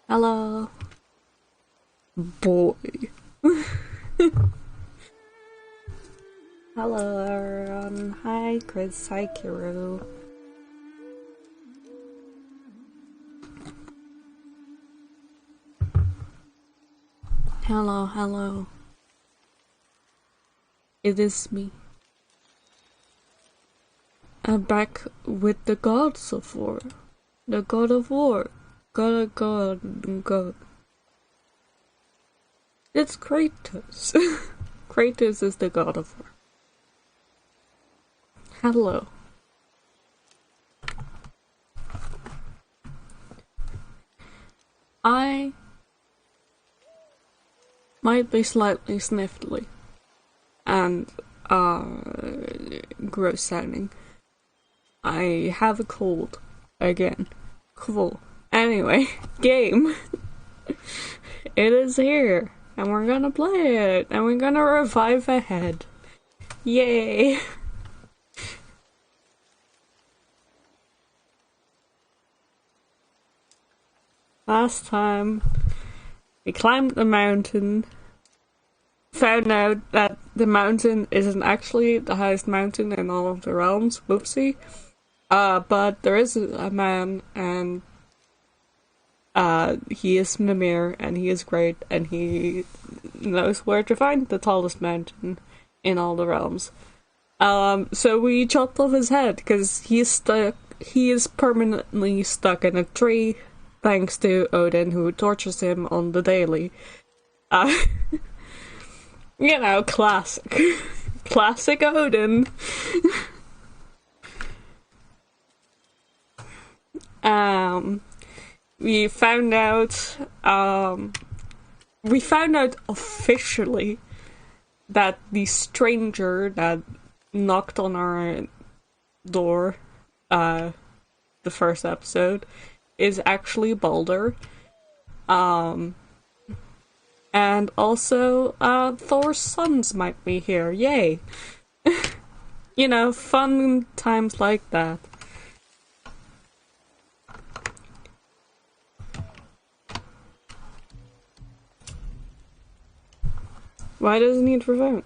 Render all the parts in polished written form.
Hello. Boy. Hello everyone. Hi Chris, hi Kiru. Hello. It is me. I'm back with the gods of war. The god of war. God. It's Kratos. Kratos is the god of war. Hello. I might be slightly sniffly and gross sounding. I have a cold again. Cool. Anyway, game. It is here, and we're gonna play it, and we're gonna revive ahead. Yay! Last time, we climbed the mountain, found out that the mountain isn't actually the highest mountain in all of the realms. Whoopsie. But there is a man, and he is Mimir, and he is great, and he knows where to find the tallest mountain in all the realms. So we chopped off his head, because he is permanently stuck in a tree, thanks to Odin, who tortures him on the daily. You know, classic. Classic Odin. We found out officially that the stranger that knocked on our door, the first episode, is actually Baldur. And also, Thor's sons might be here. Yay! You know, fun times like that. Why does it need revenge?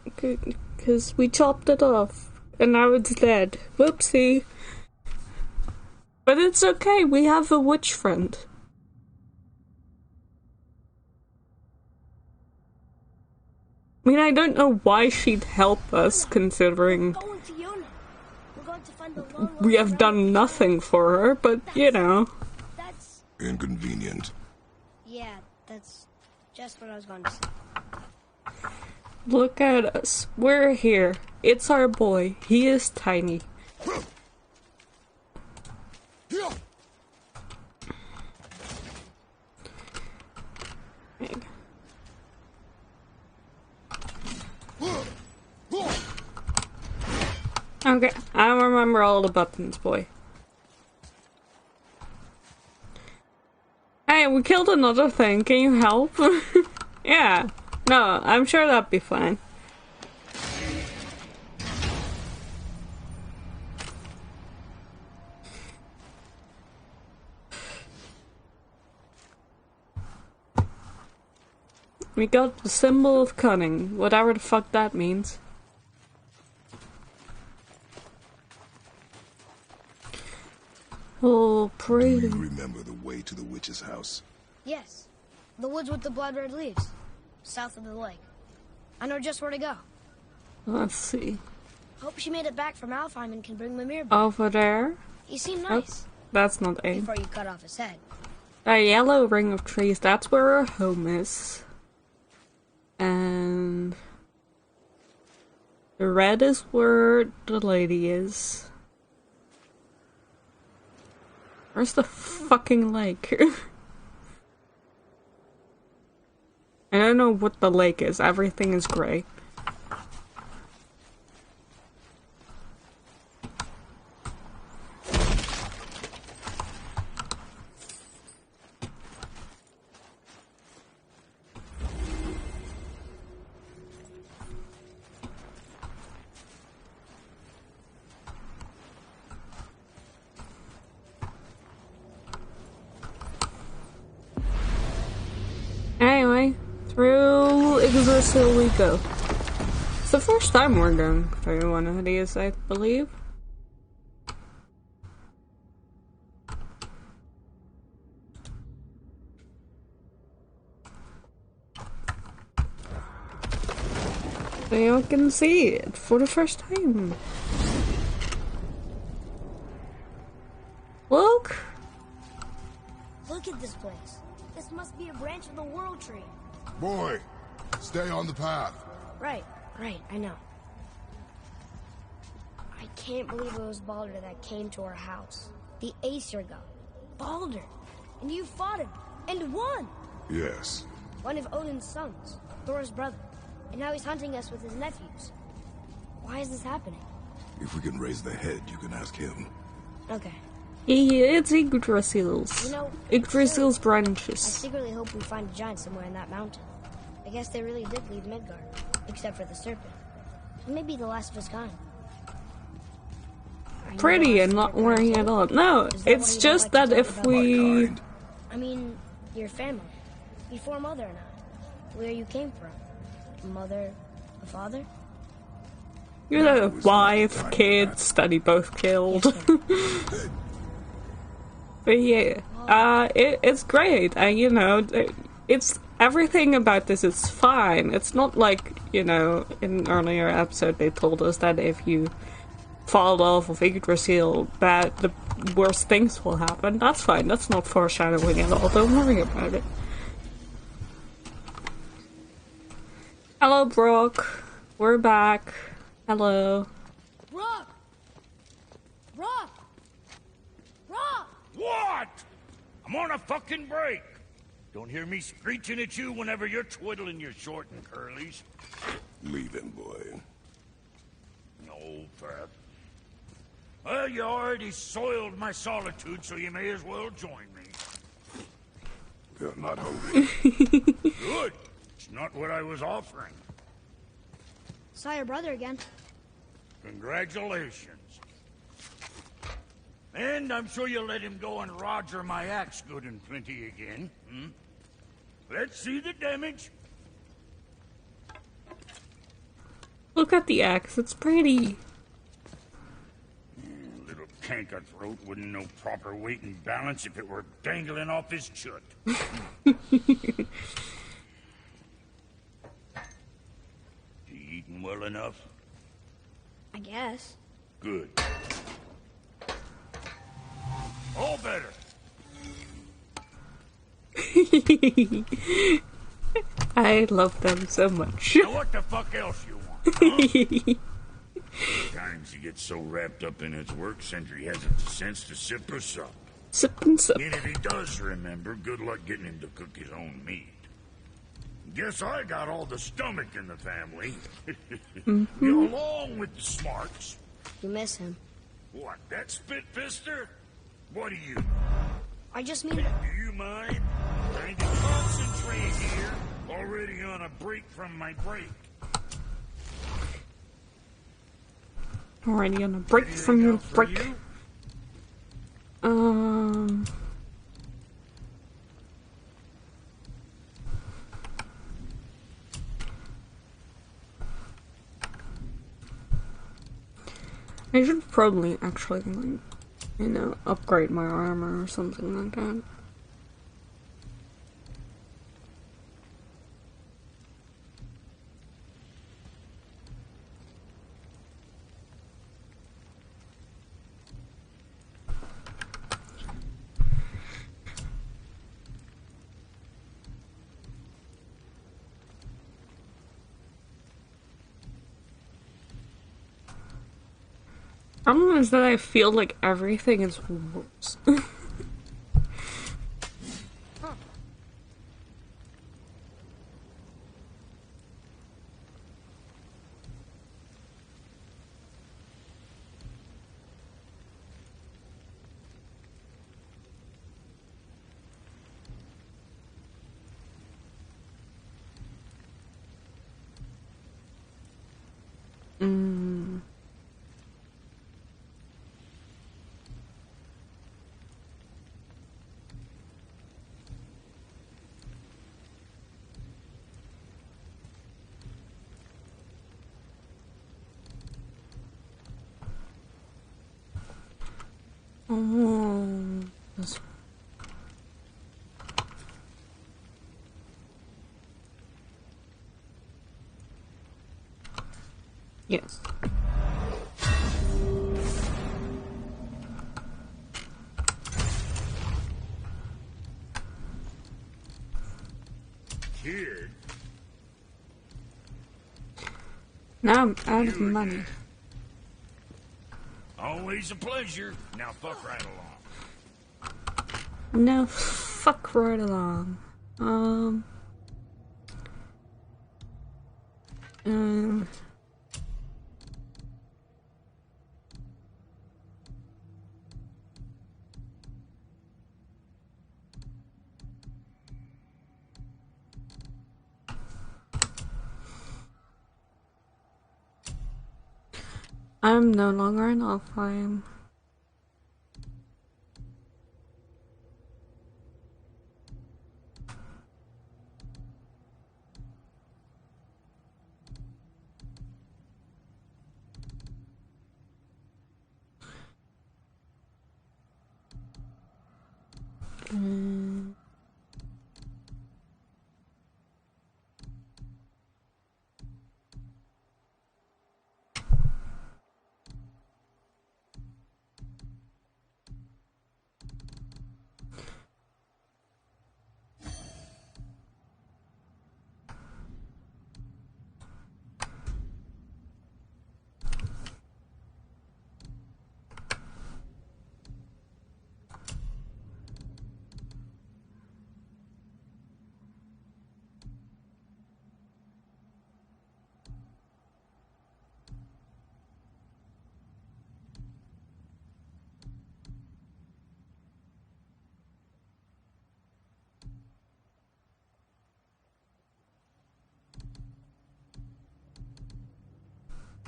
Because we chopped it off, and now it's dead. Whoopsie. But it's okay, we have a witch friend. I mean, I don't know why she'd help us, considering we have done nothing for her, but, you know. That's inconvenient. Yeah, that's just what I was going to say. Look at us. We're here. It's our boy. He is tiny. Okay, I don't remember all the buttons, boy. Hey, we killed another thing. Can you help? Yeah. No, I'm sure that'd be fine. We got the symbol of cunning, whatever the fuck that means. Oh, pretty. Do you remember the way to the witch's house? Yes, the woods with the blood-red leaves, south of the lake. I know just where to go. Let's see. Hope she made it back from Alfheim and can bring Mimir back. Over there? He seemed nice. Oh, that's not A. Before you cut off his head. A yellow ring of trees, that's where our home is. And the red is where the lady is. Where's the fucking lake? I don't know what the lake is. Everything is gray. Yggdrasil we go. It's the first time we're going through one of these, I believe. So you can see it for the first time. Look! Look at this place. This must be a branch of the World Tree. Boy, stay on the path. Right, I know. I can't believe it was Baldur that came to our house. The Aesir god. Baldur! And you fought him, and won! Yes. One of Odin's sons, Thor's brother. And now he's hunting us with his nephews. Why is this happening? If we can raise the head, you can ask him. Okay. Yeah, it's Yggdrasil's. You know, Yggdrasil's I branches. secretly hope we find a giant somewhere in that mountain. I guess they really did leave Midgard, except for the serpent. Maybe the last of his kind. Are you Pretty the and last not of your wearing kind it too? on. No, Is that why it's you don't just like to that talk if about we... Kind. I mean, your family. Before Mother and I. Where you came from. A mother, a father? You know, was wife, not kids that he both killed. Yes, sir. But yeah, it's great, and you know, it's everything about this is fine. It's not like, you know, in an earlier episode they told us that if you fall off of Yggdrasil, that the worst things will happen. That's fine. That's not foreshadowing at all. Don't worry about it. Hello, Brooke. We're back. Hello. Rock! Rock! Rock! What? I'm on a fucking break. Don't hear me screeching at you whenever you're twiddling your short and curlies. Leave him, boy. No, Pat. Well, you already soiled my solitude, so you may as well join me. You're not hungry. Good. It's not what I was offering. Saw your brother again. Congratulations. And I'm sure you'll let him go and roger my axe good and plenty again. Hmm? Let's see the damage. Look at the axe. It's pretty. Little canker throat wouldn't know proper weight and balance if it were dangling off his chut. You eating well enough? I guess. Good. All better. I love them so much. Now what the fuck else you want, huh? Times he gets so wrapped up in his work, Sentry hasn't the sense to sip or sup. Sip and sip. And if he does remember, good luck getting him to cook his own meat. Guess I got all the stomach in the family. Along with the smarts. You miss him. What, that spit-fister? What do you... I just mean... Do you mind? Trying to concentrate here. Already on a break from my break. Already on a break from your Anything else for break. you? I should probably actually, like, you know, upgrade my armor or something like that. Problem is that I feel like everything is worse. Oh, yes. Kid, Now I'm out of money. always a pleasure. Now fuck right along. No, fuck right along. Um. I'm no longer an offline.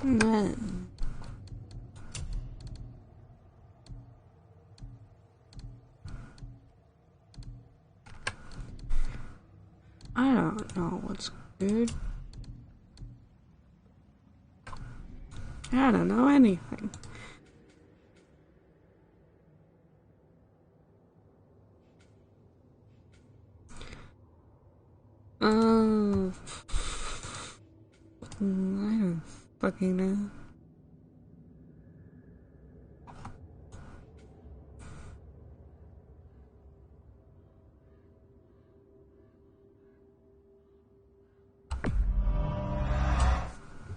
Man. I don't know what's good. I don't know anything. I don't fucking know.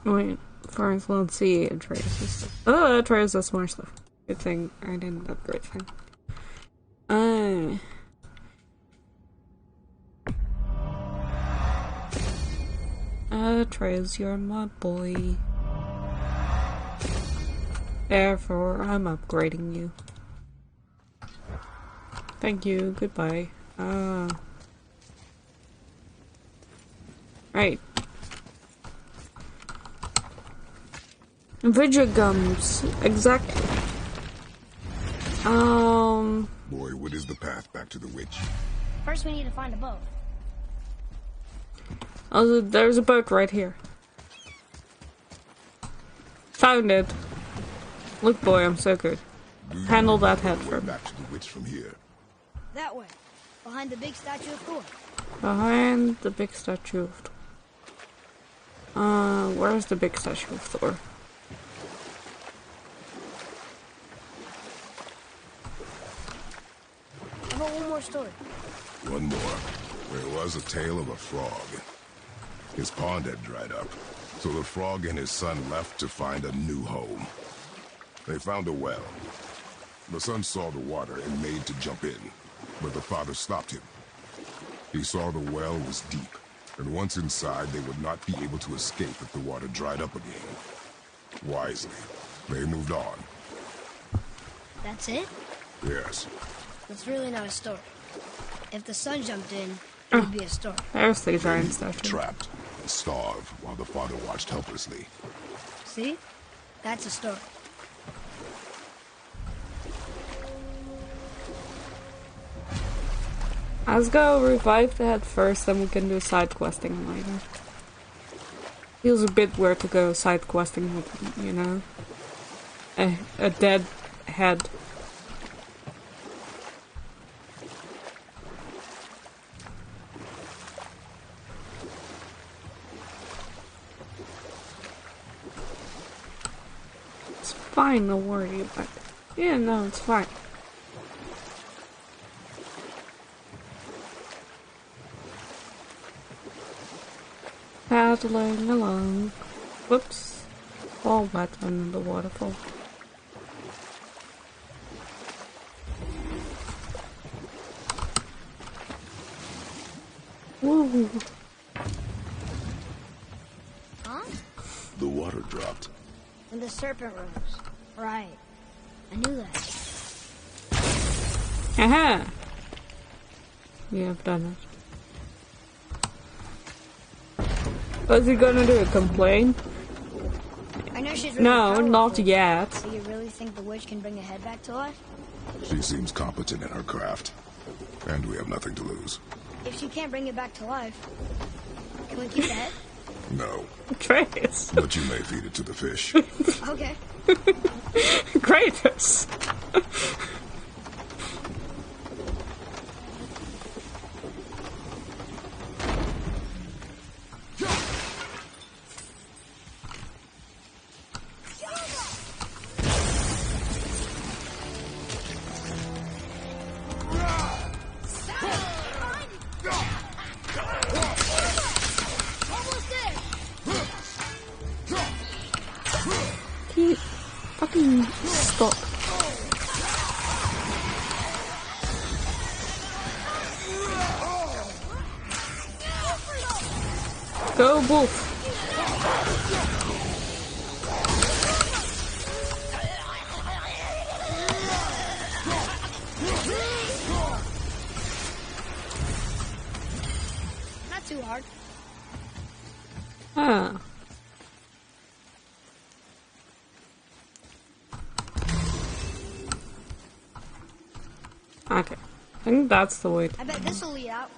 Wait, first let's see Atreus. Oh, Atreus does more stuff. Good thing I didn't upgrade him. Atreus, you're my boy. Therefore, I'm upgrading you. Thank you, goodbye. Right. Vigigums, exactly. Boy, what is the path back to the witch? First, we need to find a boat. Oh, there's a boat right here. Found it. Look, boy, I'm so good. Handle that head for me. Back to the witch from here. That way, behind the big statue of Thor. Behind the big statue of Thor. Where's the big statue of Thor? How about one more story? One more. There was a tale of a frog. His pond had dried up, so the frog and his son left to find a new home. They found a well. The son saw the water and made to jump in, but the father stopped him. He saw the well was deep, and once inside, they would not be able to escape if the water dried up again. Wisely, they moved on. That's it? Yes. That's really not a story. If the son jumped in, it would be a story. There's the giant statue. Trapped and starved while the father watched helplessly. See? That's a story. Let's go revive the head first, then we can do side questing later. Feels a bit weird to go side questing with, you know, a dead head. fine, don't worry about it. Yeah, no, it's fine. Paddling along. Whoops. All wet under the waterfall. Woo. Huh? The water dropped. When the serpent rose. Right. I knew that. Aha! You have done it. What's he gonna do? Complain? I know she's really No, powerful, not yet. Do you really think the witch can bring a head back to life? She seems competent in her craft. And we have nothing to lose. If she can't bring it back to life, can we keep the head? No, Kratos. but you may feed it to the fish. Okay. Kratos. Almost there. He fucking stop. Go, Wolf. Not too hard. Ah. Okay. I think that's the way. I bet this will lead out.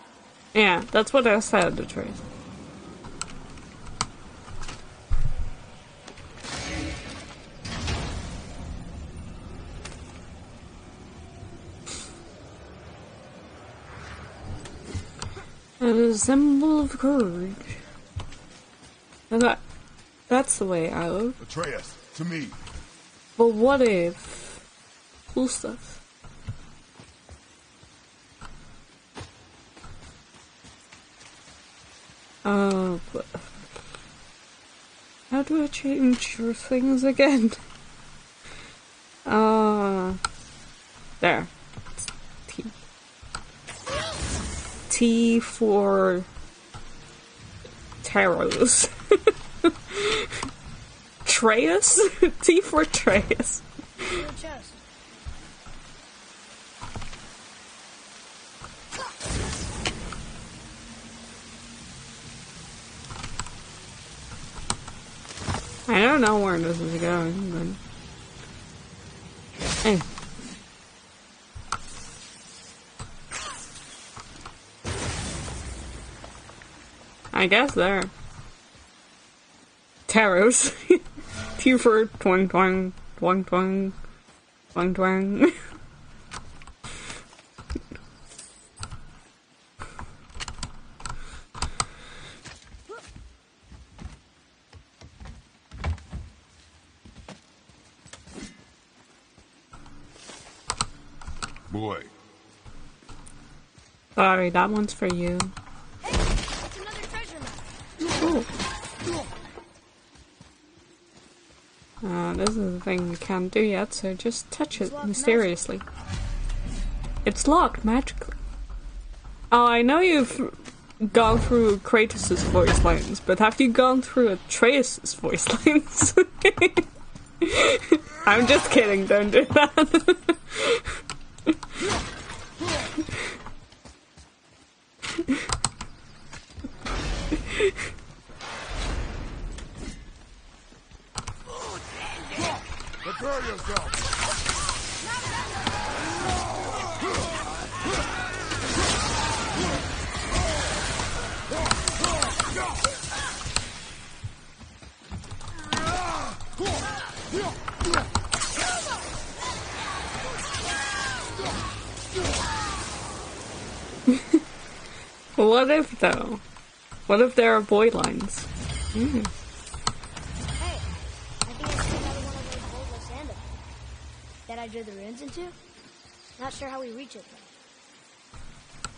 Yeah, that's what I said, the truth. A symbol of courage. Okay, that's the way out. Atreus, to me. But what if... Cool stuff. But... How do I change your things again? There. It's T. T for... Taros. Treus? T for Treus. Your chest. I don't know where this is going, but... Hey. I guess there. Taros. T for twang twang, twang twang, twang twang. Boy, Sorry, that one's for you. Hey, it's another treasure map. Ooh. This is the thing we can't do yet, so just touch it mysteriously. It's locked magically. Oh, I know you've gone through Kratos' voice lines, but have you gone through Atreus' voice lines? I'm just kidding, don't do that. prepare yourself. What if, though? What if there are void lines? Hey, I think I see another one of those voidless sandals. that I drew the runes into? Not sure how we reach it,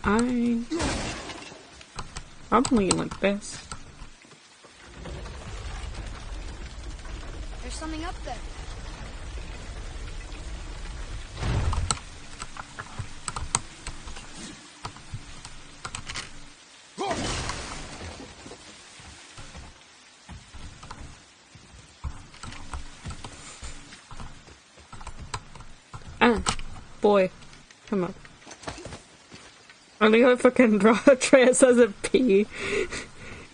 though. Probably like this. There's something up there. Boy, come on. Only if I can draw a trace as a P.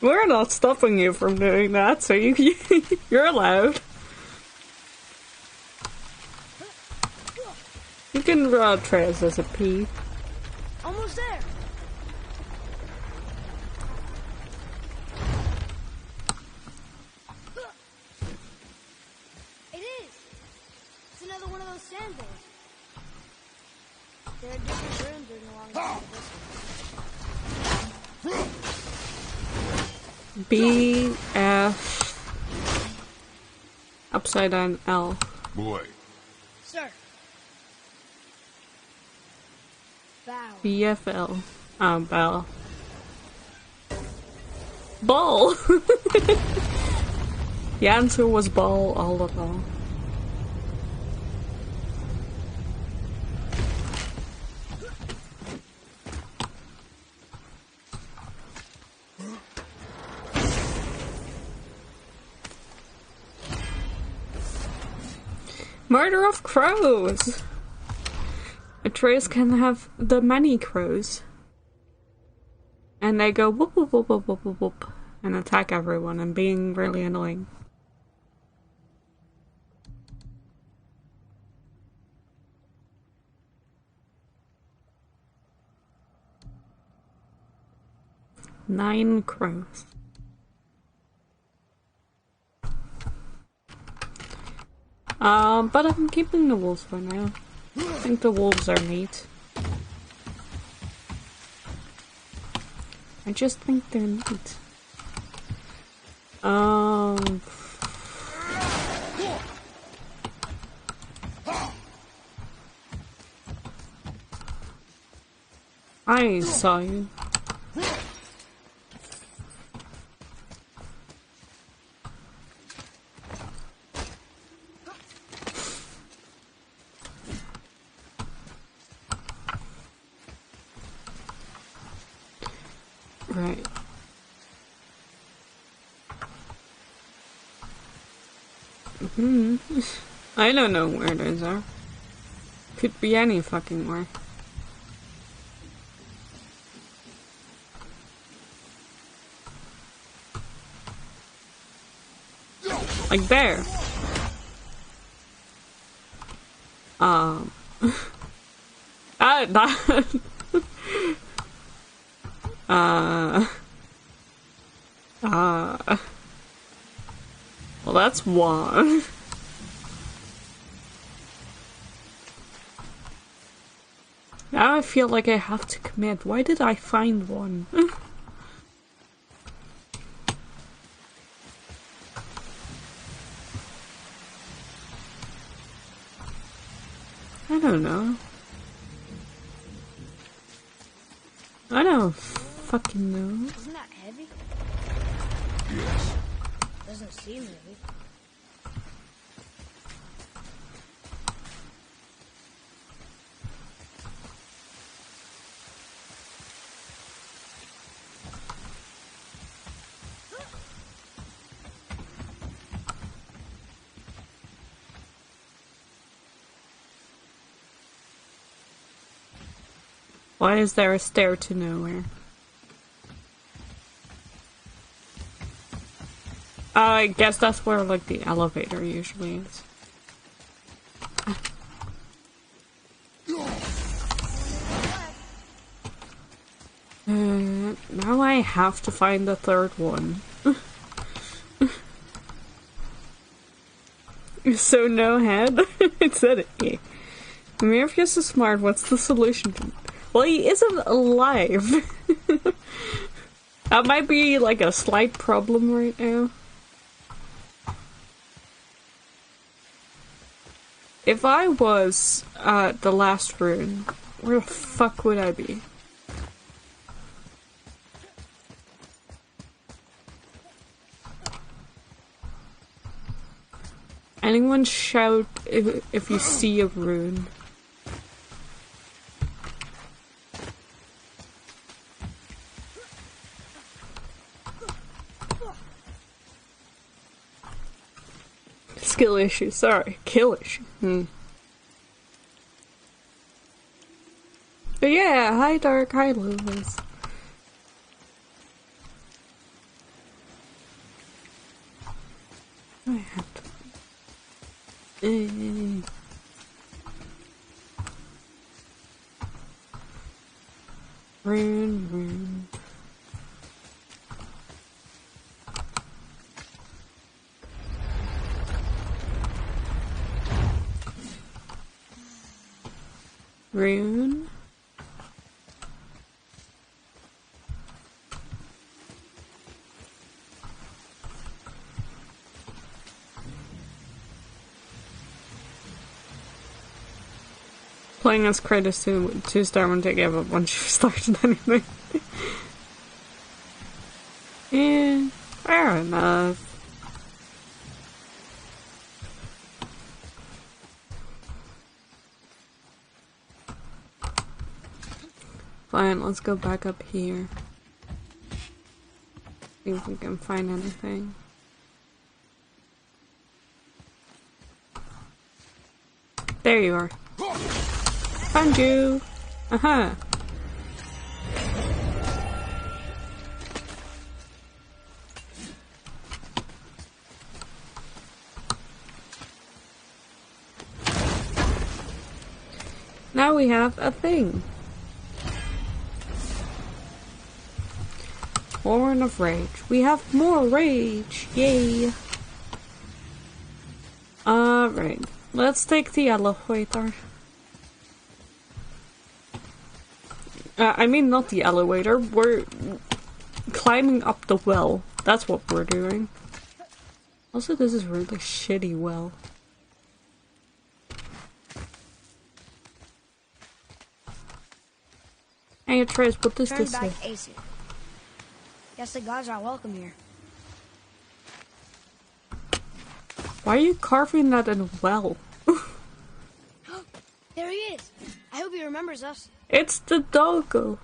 We're not stopping you from doing that, so you're allowed. You can draw a trace as a P. Almost there. It is. It's another one of those sandals. There are different runes written along the side of this one. B, F, upside down L. Boy, Sir. Bow. BFL. Bell. Ball! The answer was ball all along. Murder of crows! Atreus can have the many crows. And they go whoop whoop whoop whoop whoop whoop whoop and attack everyone and being really annoying. Nine crows. But I'm keeping the wolves for now. I think the wolves are neat. I just think they're neat. I saw you. Right. I don't know where those are. Could be any fucking where. Like there. Well, that's one. Now I feel like I have to commit. Why did I find one? I don't know. I don't fucking know. Isn't that heavy? yes. Doesn't seem heavy. Why is there a stair to nowhere? I guess that's where, like, the elevator usually is. Now I have to find the third one. So no head? It said it. Yeah. Morpheus is smart. What's the solution? Well, he isn't alive. That might be like a slight problem right now. If I was the last rune, where the fuck would I be? Anyone shout if you see a rune. Skill issue, sorry. Kill issue. But yeah, hi Dark, hi Lewis. I have to... Rune. Rune. Playing as Kratos 2-star won't take up once you started anyway. Yeah, fair enough. Fine, let's go back up here. See if we can find anything. There you are. Found you! Aha! Now we have a thing. Horn of Rage. We have more rage! Yay! Alright. Let's take the elevator. I mean not the elevator. We're climbing up the well. That's what we're doing. Also, this is a really shitty well. Hey Atreus, what does this say? Aesir. Guess the gods are welcome here. Why are you carving that in a well? There he is! I hope he remembers us. It's the doggo.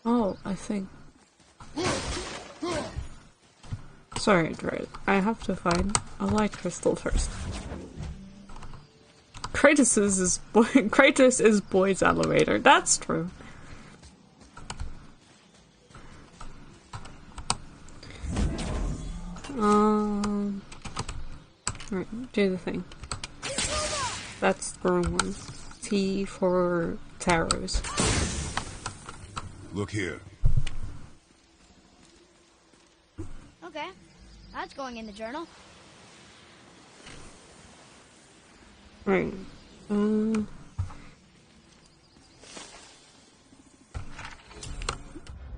Oh, I think. Sorry, Dread. I have to find a light crystal first. Kratos is boy's elevator. That's true. Right, do the thing. That's the wrong one. T for tarots. Look here. Okay, that's going in the journal. Right.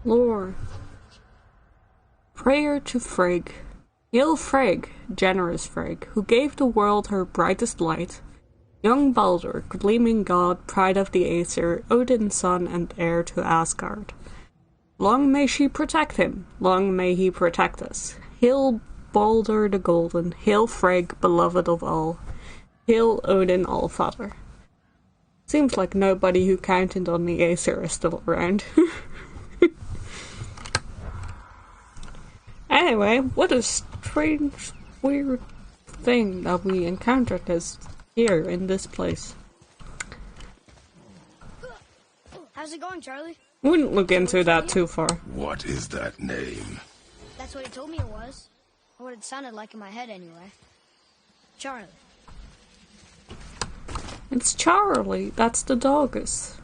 Lore. Prayer to Frigg. Hail Frigg, generous Frigg, who gave the world her brightest light. Young Baldur, gleaming god, pride of the Aesir, Odin's son and heir to Asgard. Long may she protect him, long may he protect us. Hail Baldur the Golden, hail Frigg, beloved of all. Hail Odin Allfather. Seems like nobody who counted on the Aesir is still around. Anyway, what a strange, weird thing that we encountered this here in this place. How's it going, Charlie? Wouldn't look into that too far. What is that name? That's what he told me it was. Or what it sounded like in my head anyway. Charlie. It's Charlie, that's the doggus.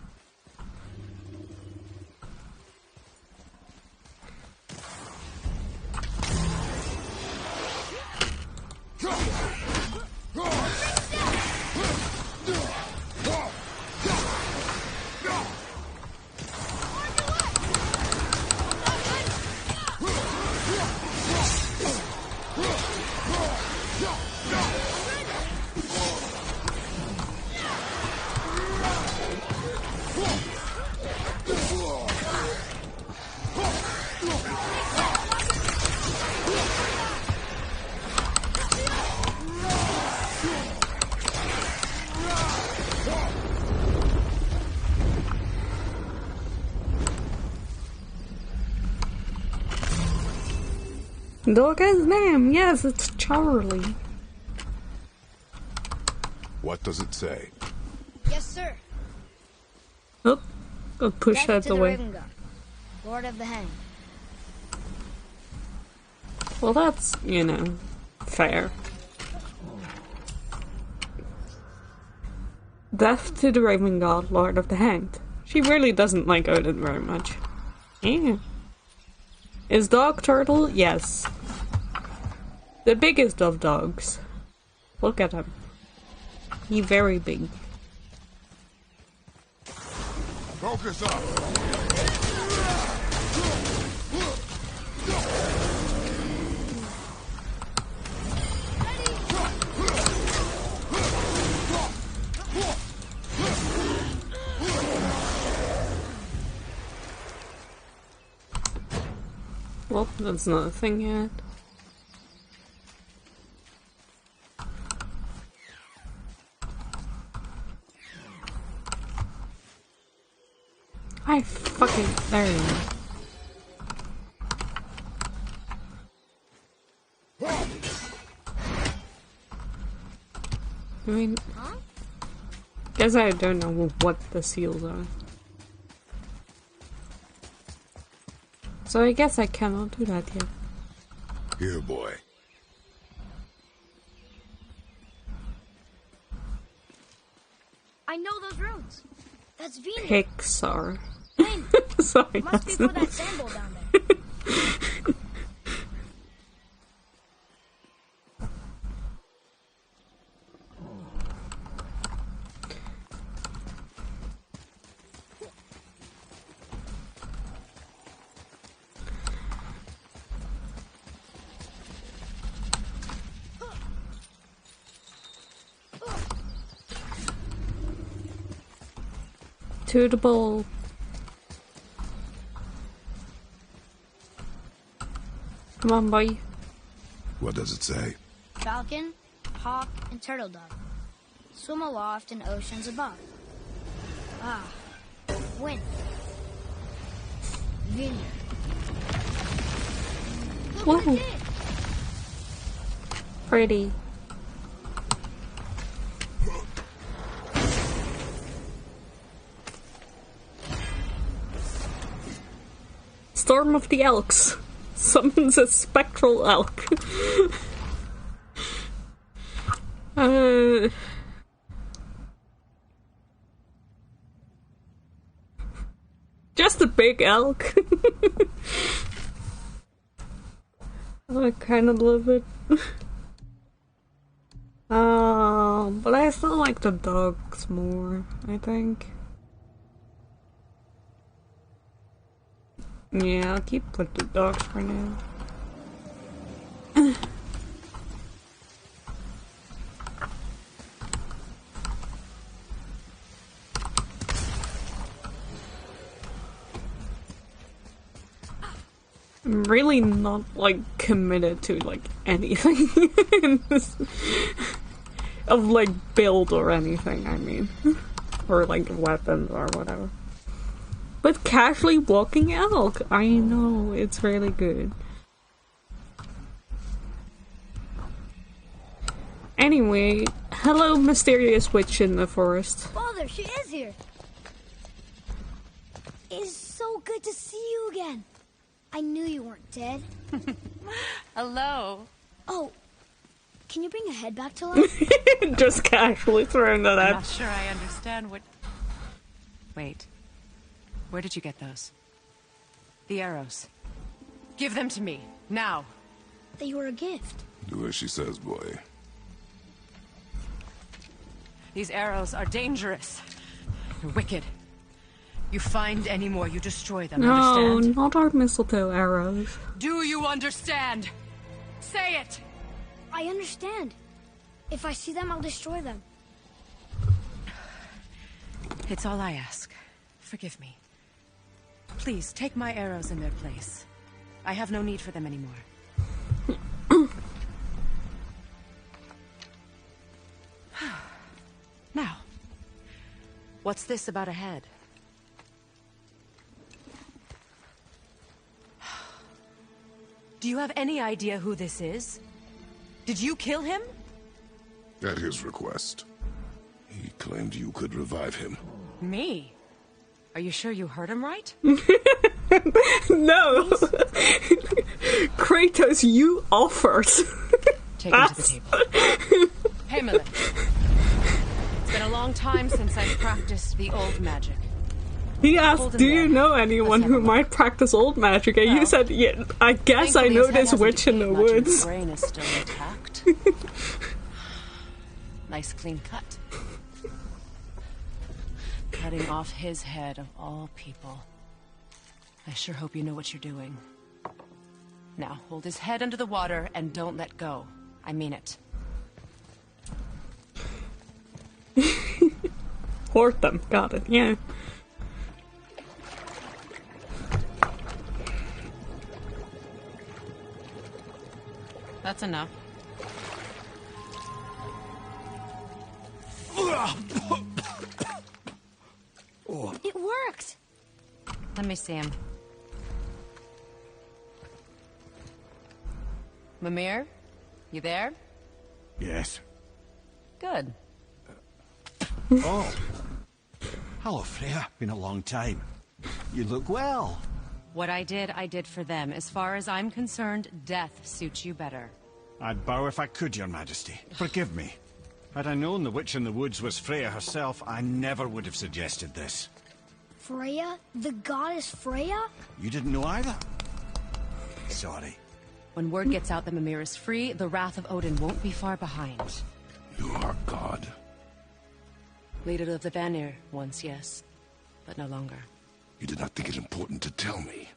Dog has a name. Yes, it's Charlie. What does it say? Yes, sir. Oh, I'll push Death that to the away. Raven God, Lord of the Hanged. Well, that's, fair. Death to the Raven God, Lord of the Hanged. She really doesn't like Odin very much. Yeah. Is Dog Turtle? Yes. The biggest of dogs. Look at him. He's very big. Focus up! Well, that's not a thing yet. I fucking... There you go. I mean... Guess I don't know what the seals are. So I guess I cannot do that yet. Here, boy. I know those runes. That's Venus. Pixar. Wayne, Sorry, must be that's for not... that sandal down there. To the ball. Come on, boy. What does it say? Falcon, hawk, and turtle dove swim aloft in oceans above. Ah, wind. Vineyard. Look what I Whoa. did. Pretty. Storm of the Elks summons a spectral elk. Just a big elk. I kind of love it. But I still like the dogs more, I think. Yeah, I'll keep with the dogs for now. I'm really not, like, committed to, like, anything in this... of, like, build or anything, I mean. Or, like, weapons or whatever. But casually walking elk, I know, it's really good. Anyway, hello mysterious witch in the forest. Father, she is here. It's so good to see you again. I knew you weren't dead. Hello. Oh, can you bring a head back to life? Just casually throwing that I'm out. not sure I understand what... Wait. Where did you get those? The arrows. Give them to me, now. They were a gift. Do as she says, boy. These arrows are dangerous. They're wicked. You find any more, you destroy them, No, understand? not our mistletoe arrows. Do you understand? Say it! I understand. If I see them, I'll destroy them. It's all I ask. Forgive me. Please, take my arrows in their place. I have no need for them anymore. Now, what's this about a head? Do you have any idea who this is? Did you kill him? At his request. He claimed you could revive him. Me? Are you sure you heard him right? No! Kratos, you offered. Take him to the table. Hamlet. It's been a long time since I've practiced the old magic. He asked, do you know anyone who might practice old magic? And you said, yeah, I guess I know this witch in the woods. His brain is still intact. Nice clean cut. Cutting off his head of all people. I sure hope you know what you're doing. Now, hold his head under the water and don't let go. I mean it. Hoard them. Got it. Yeah. That's enough. It worked! Let me see him. Mimir? You there? Yes. Good. Oh. Hello, Freya. Been a long time. You look well. What I did for them. As far as I'm concerned, death suits you better. I'd bow if I could, Your Majesty. Forgive me. Had I known the witch in the woods was Freya herself, I never would have suggested this. Freya? The goddess Freya? You didn't know either? Sorry. When word gets out that Mimir is free, the wrath of Odin won't be far behind. You are God. Leader of the Vanir, once, yes. But no longer. You did not think it important to tell me.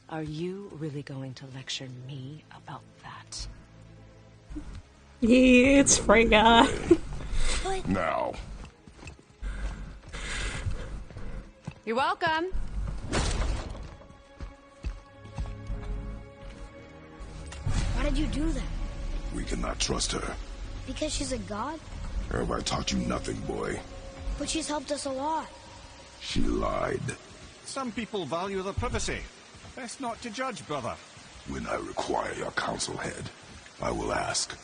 Are you really going to lecture me about that? Yeah, it's Freya. Now. You're welcome. Why did you do that? We cannot trust her. Because she's a god? Have I taught you nothing, boy? But she's helped us a lot. She lied. Some people value their privacy. Best not to judge, brother. When I require your council head, I will ask.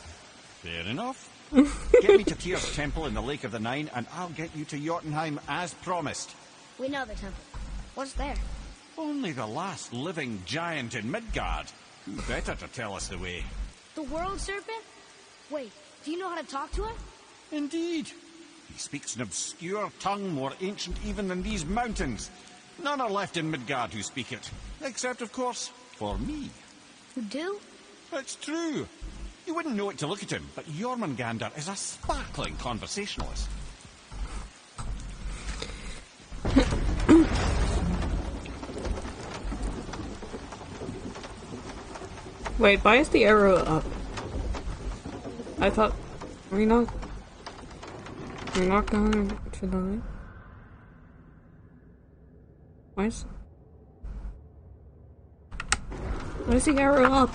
Fair enough. Get me to Tyr's temple in the Lake of the Nine, and I'll get you to Jotunheim as promised. We know the temple. What's there? Only the last living giant in Midgard. Who better to tell us the way? The world serpent? Wait, do you know how to talk to him? Indeed. He speaks an obscure tongue more ancient even than these mountains. None are left in Midgard who speak it. Except, of course, for me. You do? It's true. You wouldn't know it to look at him, but Jormungandr is a sparkling conversationalist. Wait, why is the arrow up? I thought... We're not going to die. Why is the arrow up?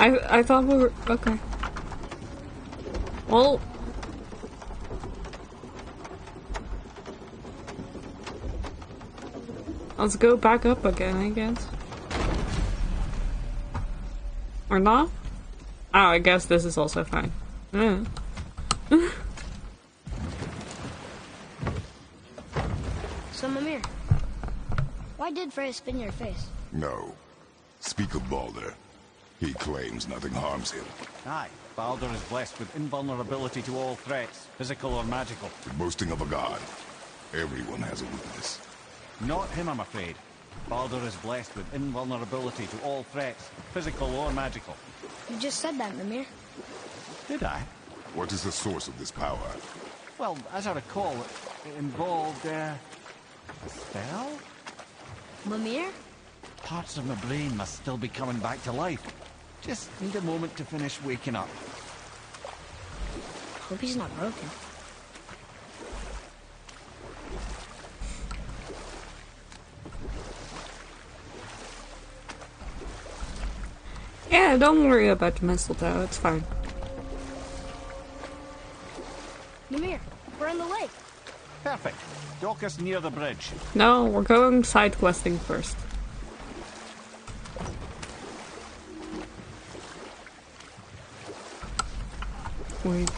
I thought we were... Okay. Well... Let's go back up again, I guess. Or not? Oh, I guess this is also fine. Yeah. So, Mimir, why did Freya spin your face? No. Speak of Baldur. He claims nothing harms him. Aye, Baldur is blessed with invulnerability to all threats, physical or magical. The boasting of a god. Everyone has a weakness. Not him, I'm afraid. Baldur is blessed with invulnerability to all threats, physical or magical. You just said that, Mimir. Did I? What is the source of this power? Well, as I recall, it involved, a spell? Mimir? Parts of my brain must still be coming back to life. Just need a moment to finish waking up. Hope he's not broken. Yeah, don't worry about the mistletoe, it's fine. Mimir, we're in the lake. Perfect. Dock us near the bridge. No, we're going side questing first. Wait.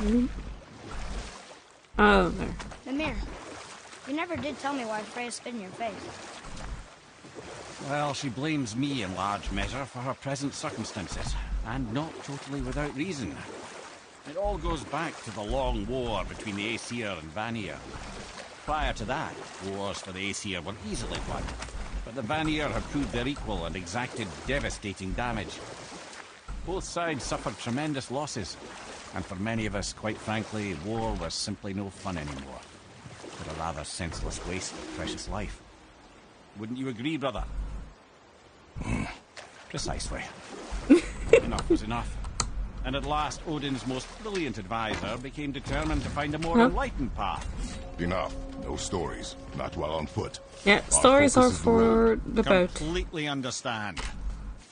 Oh, there. Mimir, you never did tell me why Freya spit in your face. Well, she blames me in large measure for her present circumstances, and not totally without reason. It all goes back to the long war between the Aesir and Vanir. Prior to that, wars for the Aesir were easily won, but the Vanir had proved their equal and exacted devastating damage. Both sides suffered tremendous losses, and for many of us, quite frankly, war was simply no fun anymore. But a rather senseless waste of precious life. Wouldn't you agree, brother? Precisely. Enough was enough. And at last, Odin's most brilliant advisor became determined to find a more enlightened path. Enough. No stories. Not while on foot. Yeah, Our stories are focus is the for road. the boat. Completely understand.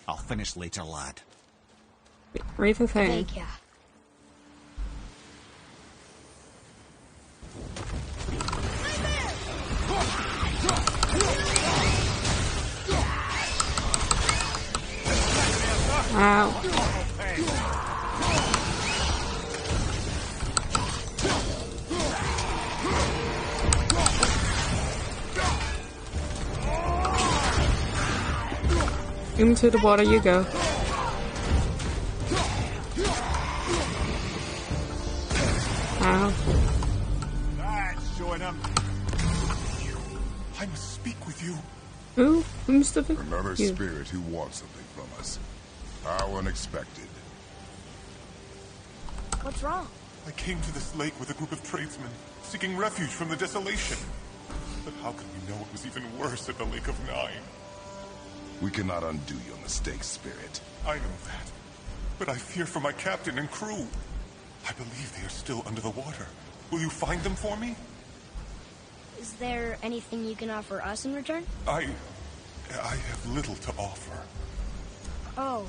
I'll finish later, lad. Read the thing. Thank ya. Ow. Into the water you go. Ow. That's showing him. I must speak with you. Ooh, who's the Another you? spirit who wants something from us. How unexpected. What's wrong? I came to this lake with a group of tradesmen, seeking refuge from the desolation. But how could we know it was even worse at the Lake of Nine? We cannot undo your mistakes, spirit. I know that. But I fear for my captain and crew. I believe they are still under the water. Will you find them for me? Is there anything you can offer us in return? I have little to offer. Oh,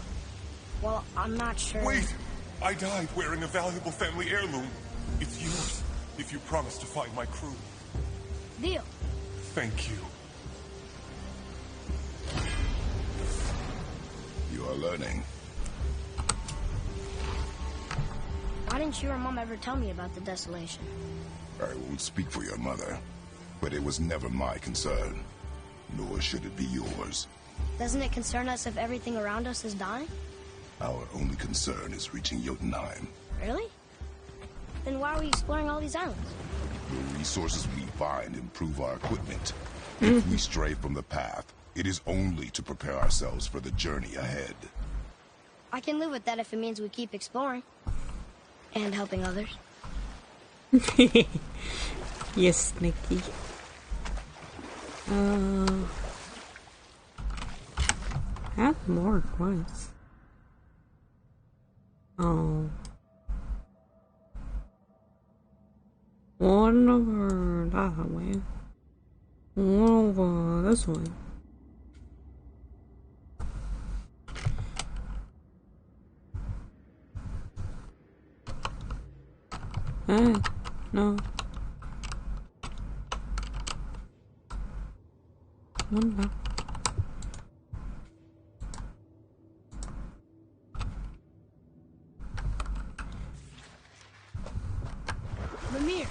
well, I'm not sure. Wait! I died wearing a valuable family heirloom. It's yours, if you promise to find my crew. Deal. Thank you. You are learning. Why didn't you or Mom ever tell me about the desolation? I won't speak for your mother, but it was never my concern. Nor should it be yours. Doesn't it concern us if everything around us is dying? Our only concern is reaching Jotunheim. Really? Then why are we exploring all these islands? The resources we find improve our equipment. If we stray from the path, it is only to prepare ourselves for the journey ahead. I can live with that if it means we keep exploring. And helping others. Yes, Nikki. Add more quests. Oh. One over that way. One over this way. Hey, no. One back. Mimir,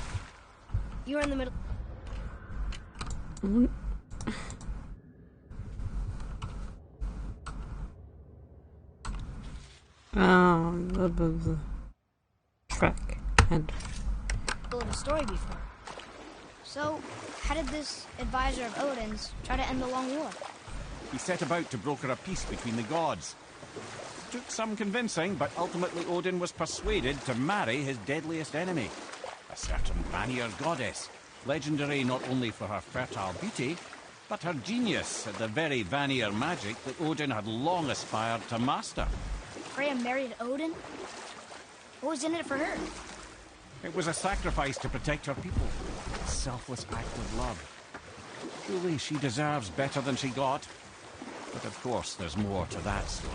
you're in the middle. One. The track and Of a story before. So, how did this advisor of Odin's try to end the long war? He set about to broker a peace between the gods. Took some convincing, but ultimately Odin was persuaded to marry his deadliest enemy, a certain Vanir goddess, legendary not only for her fertile beauty, but her genius at the very Vanir magic that Odin had long aspired to master. Freya married Odin? What was in it for her? It was a sacrifice to protect her people, a selfless act of love. Truly, she deserves better than she got. But of course, there's more to that story.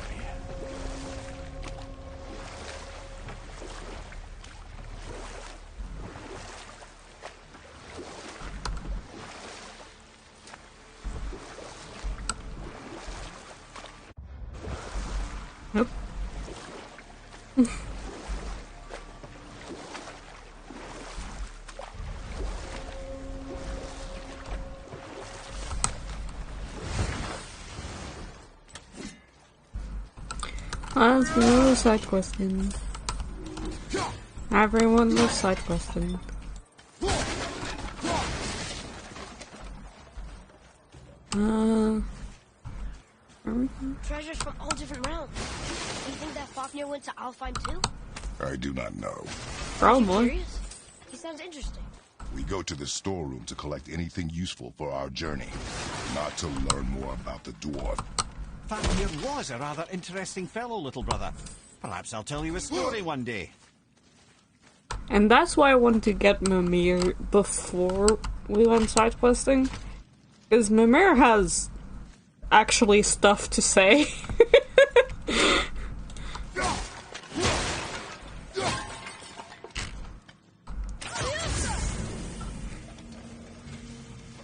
Nope. Let's go side questing. Everyone loves side questing. Treasures from all different realms. Do you think that Fafnir went to Alfheim too? I do not know. Probably. Curious? He sounds interesting. We go to the storeroom to collect anything useful for our journey, not to learn more about the dwarf. Fafnir was a rather interesting fellow, little brother. Perhaps I'll tell you a story one day. And that's why I wanted to get Mimir before we went side questing. Because Mimir has actually stuff to say.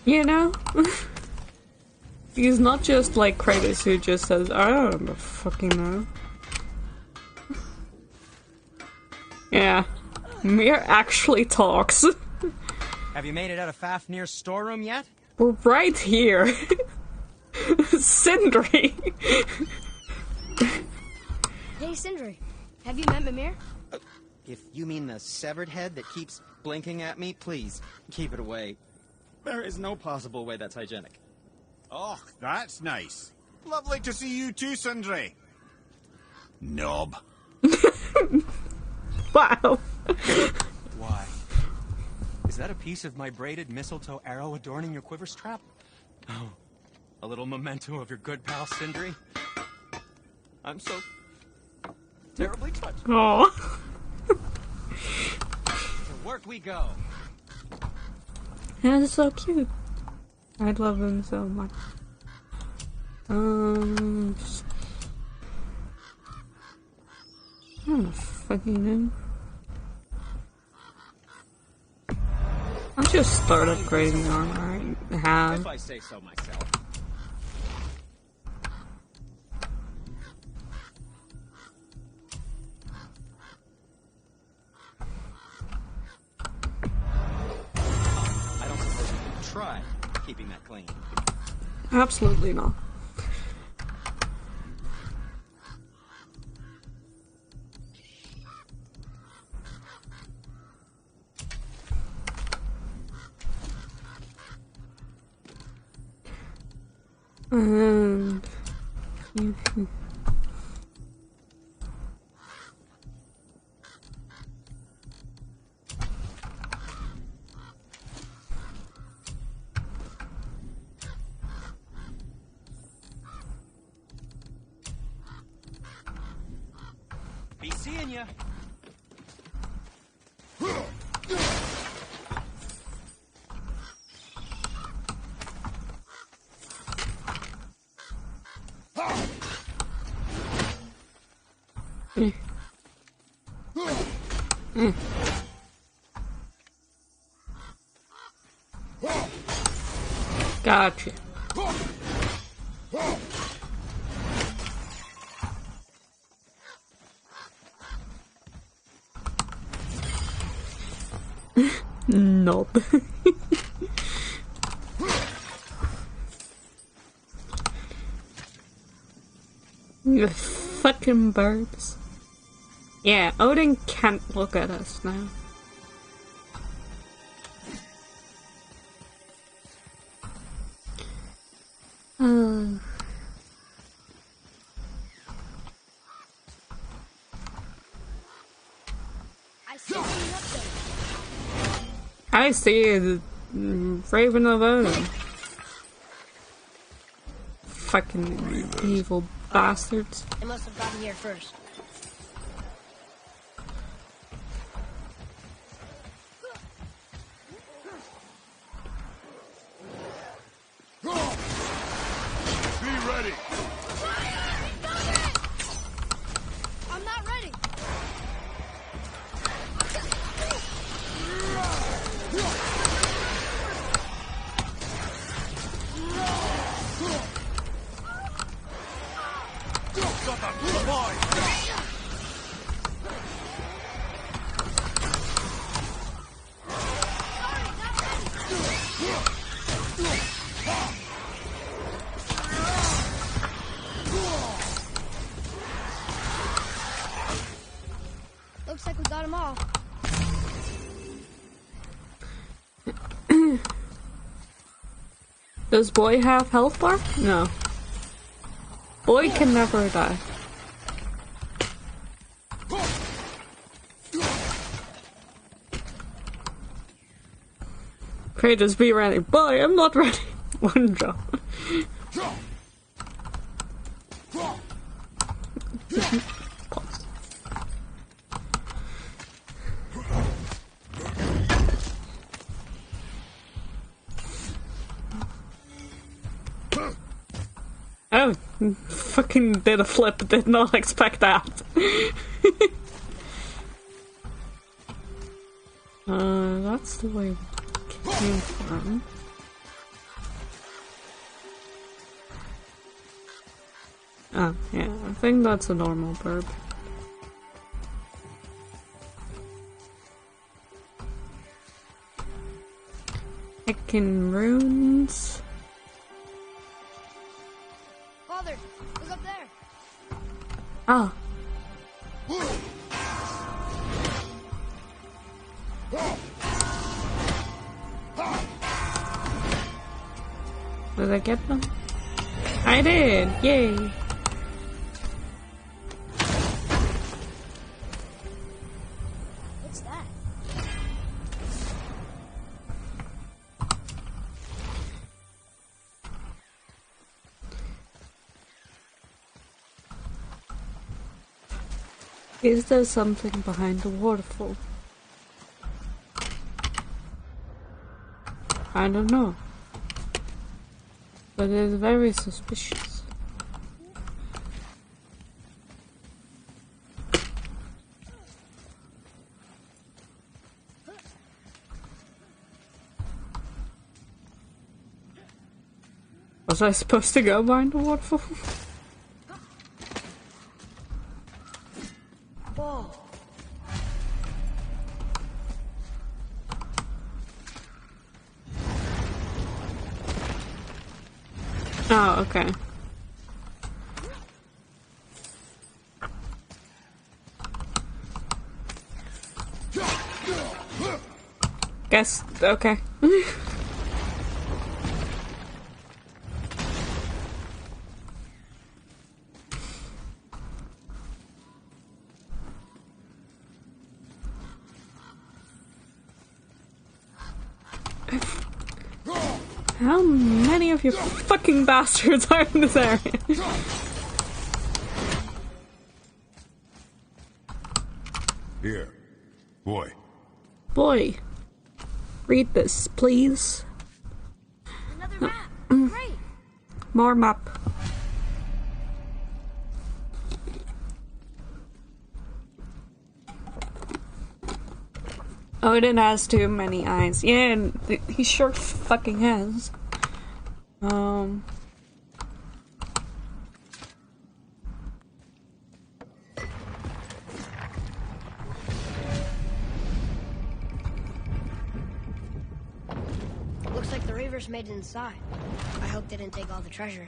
You know? He's not just like Kratos who just says, I don't fucking know. Yeah. Mir actually talks. Have you made it out of Fafnir's storeroom yet? We're right here. Sindri. Hey, Sindri. Have you met Mimir? If you mean the severed head that keeps blinking at me, please, keep it away. There is no possible way that's hygienic. Oh, that's nice. Lovely to see you too, Sindri. Knob. Wow. Why? Is that a piece of my braided mistletoe arrow adorning your quiver strap? Oh, a little memento of your good pal Sindri? I'm so terribly touched. Aw. To work we go. That's so cute. I love him so much. I don't fucking know. I'll just start upgrading the armor I have. If I say so myself. I don't suppose you can try keeping that clean. Absolutely not. Be seeing ya. Gotcha. Nope. You fucking birds. Yeah, Odin can't look at us now. I see something up there. I see the Raven of Odin. Fucking evil bastards. They must have gotten here first. Be ready! I'm not ready. Got the boy! Looks like we got them all. Does boy have health bar? No. Boy can never die. Kratos, be ready. Boy, I'm not ready. One drop. Oh, fucking did a flip, did not expect that. That's the way we came from. Oh, yeah, I think that's a normal burp. Heckin' runes. Father, look up there. Ah. Did I get them? I did! Yay! What's that? Is there something behind the waterfall? I don't know. But it's very suspicious. Was I supposed to go behind the waterfall? Whoa. Oh, okay. Guess, okay. How many of you fucking bastards are in this area? Here. Boy. Boy. Read this, please. Another map. Great. More map. Odin has too many eyes. Yeah, and he sure fucking has. Looks like the Reavers made it inside. I hope they didn't take all the treasure.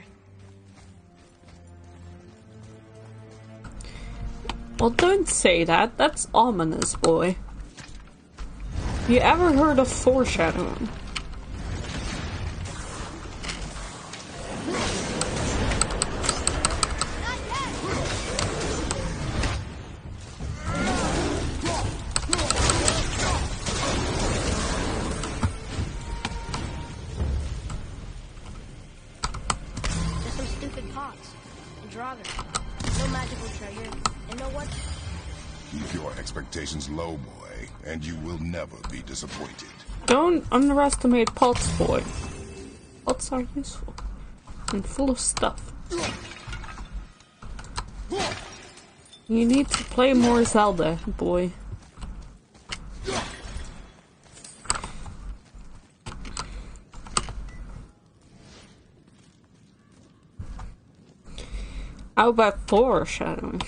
Well, don't say that. That's ominous, boy. You ever heard of foreshadowing? Just some stupid pots and Draugr. No magical treasure and no what? Keep your expectations low, boy, and you will never be disappointed. Don't underestimate pots, boy. Pots are useful and full of stuff. You need to play more Zelda, boy. How about foreshadowing?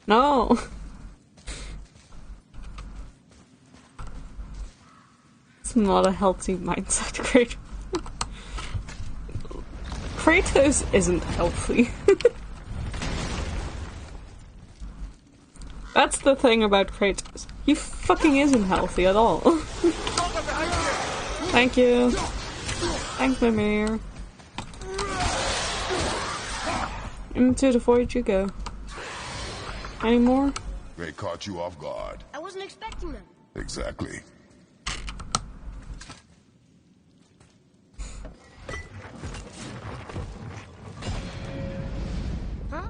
No. It's not a healthy mindset, Kratos. Kratos isn't healthy. That's the thing about Kratos. He fucking isn't healthy at all. Thank you. Thanks, Mimir. Into the void you go. Any more? They caught you off guard. I wasn't expecting them. Exactly. Huh?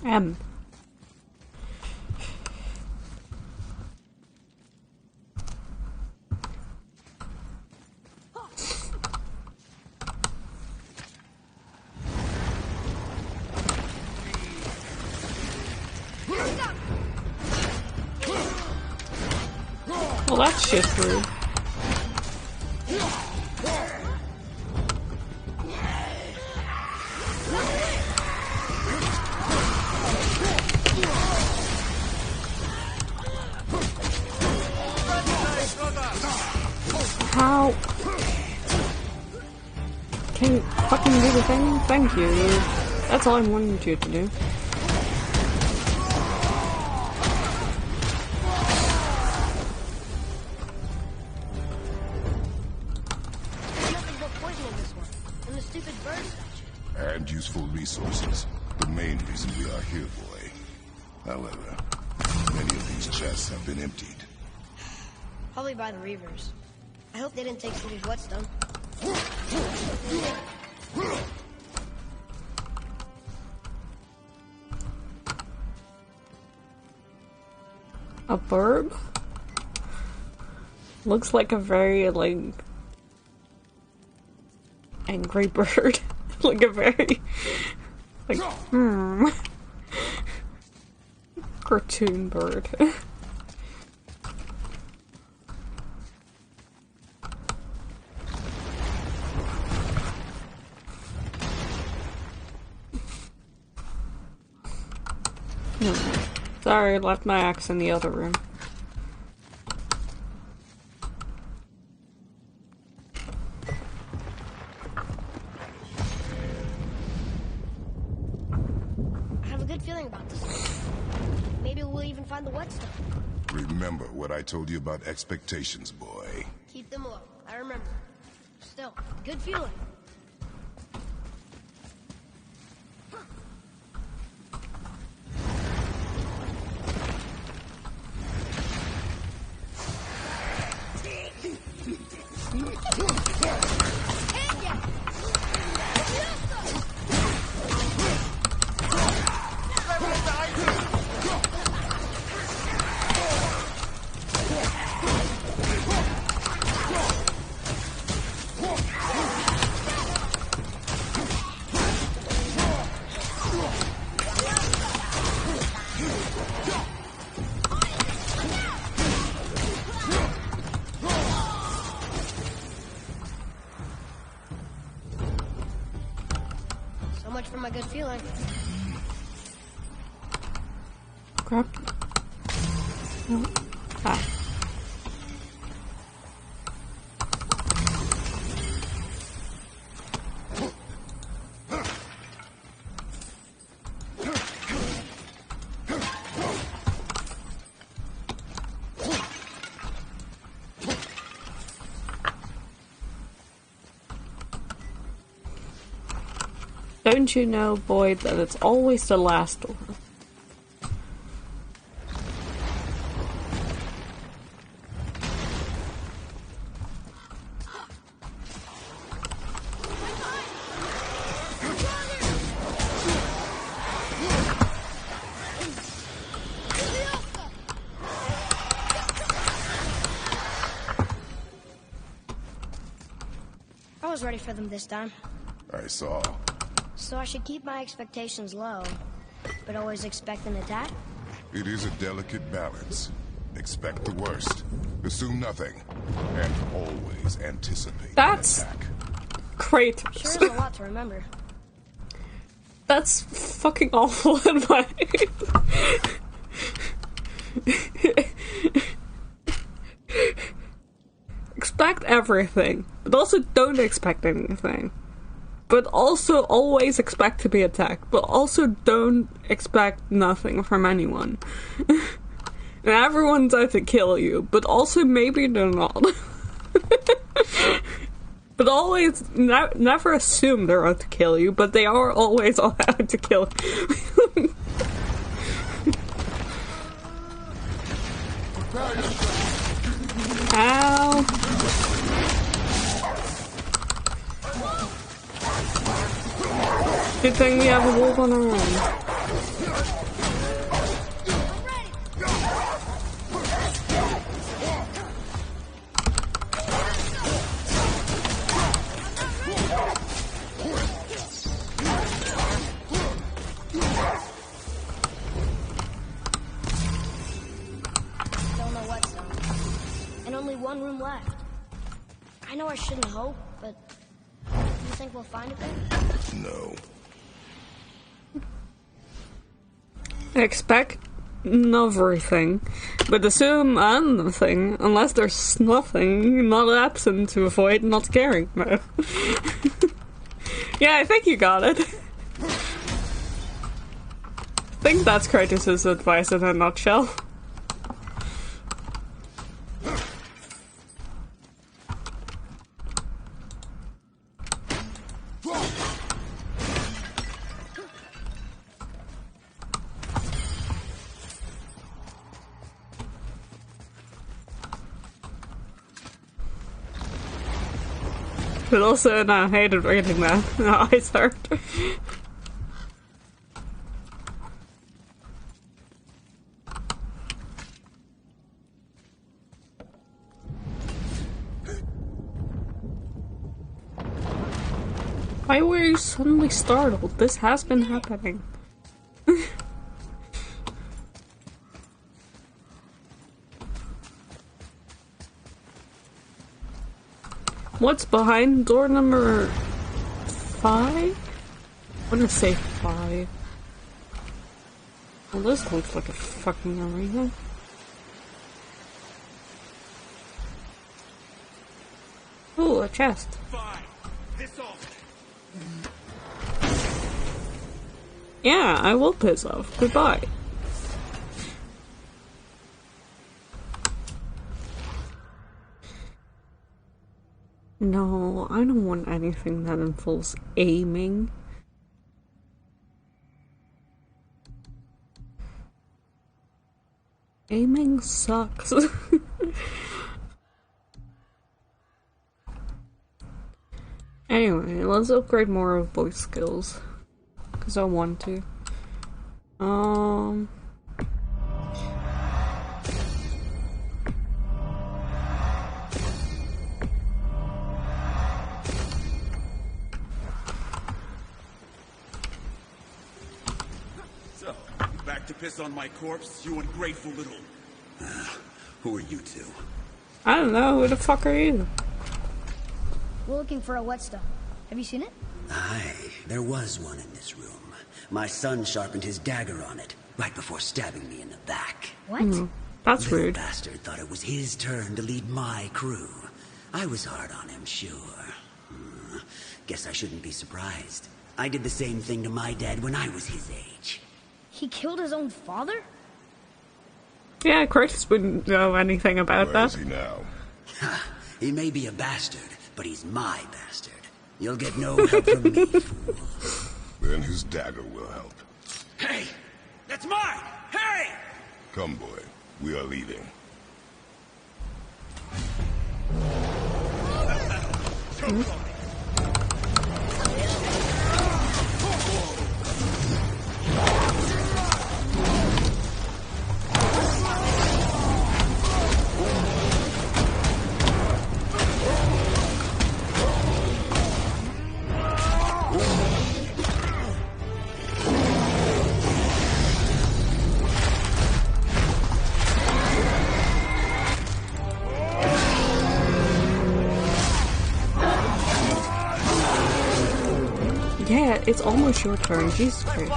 M. Well, that's just rude. How? Can you fucking do the thing? Thank you. That's all I wanted you to do. Nothing but poison in this one. And the stupid bird statue. And useful resources. The main reason we are here, boy. However, many of these chests have been emptied. Probably by the Reavers. I hope they didn't take City's whetstone. A bird? Looks like a very, like, angry bird. Like a very, like, cartoon bird. No. Sorry, I left my axe in the other room. I have a good feeling about this. Maybe we'll even find the whetstone. Remember what I told you about expectations, boy. Keep them low. I remember. Still, good feeling. So much for my good feeling. Crap. No. Ah. Don't you know, Boyd, that it's always the last door? I was ready for them this time. I saw. So I should keep my expectations low, but always expect an attack? It is a delicate balance. Expect the worst. Assume nothing. And always anticipate That's an attack. Kratos. Sure is a lot to remember. That's fucking awful advice. Expect everything, but also don't expect anything. but also always expect to be attacked, but also don't expect nothing from anyone. And everyone's out to kill you, but also maybe they're not. But always, never assume they're out to kill you, but they are always out to kill you. Ow. Good thing we have a wolf on our own. Don't know what's up. And only one room left. I know I shouldn't hope, but you think we'll find it there? No. Expect everything, but assume nothing, unless there's nothing, not absent to avoid not caring. Yeah, I think you got it. I think that's Kratos' advice in a nutshell. But also, no, I hated reading that. My eyes hurt. Why were you suddenly startled? This has been happening. What's behind door number 5? I want to say 5. Well, this looks like a fucking arena. Ooh, a chest. Yeah, I will piss off. Goodbye. No, I don't want anything that involves aiming. Aiming sucks. Anyway, let's upgrade more of voice skills. Because I want to. So, back to piss on my corpse, you ungrateful little... who are you two? I don't know, who the fuck are you? We're looking for a whetstone. Have you seen it? Aye, there was one in this room. My son sharpened his dagger on it, right before stabbing me in the back. What? That's Little rude. bastard thought it was his turn to lead my crew. I was hard on him, sure. Guess I shouldn't be surprised. I did the same thing to my dad when I was his age. He killed his own father? Yeah, Kratos wouldn't know anything about Where that. is he now? Ha! He may be a bastard, but he's my bastard. You'll get no help from me, fool. Then his dagger will help. Hey! That's mine! Hey! Come, boy. We are leaving. Yeah, it's almost your turn. Jesus Christ.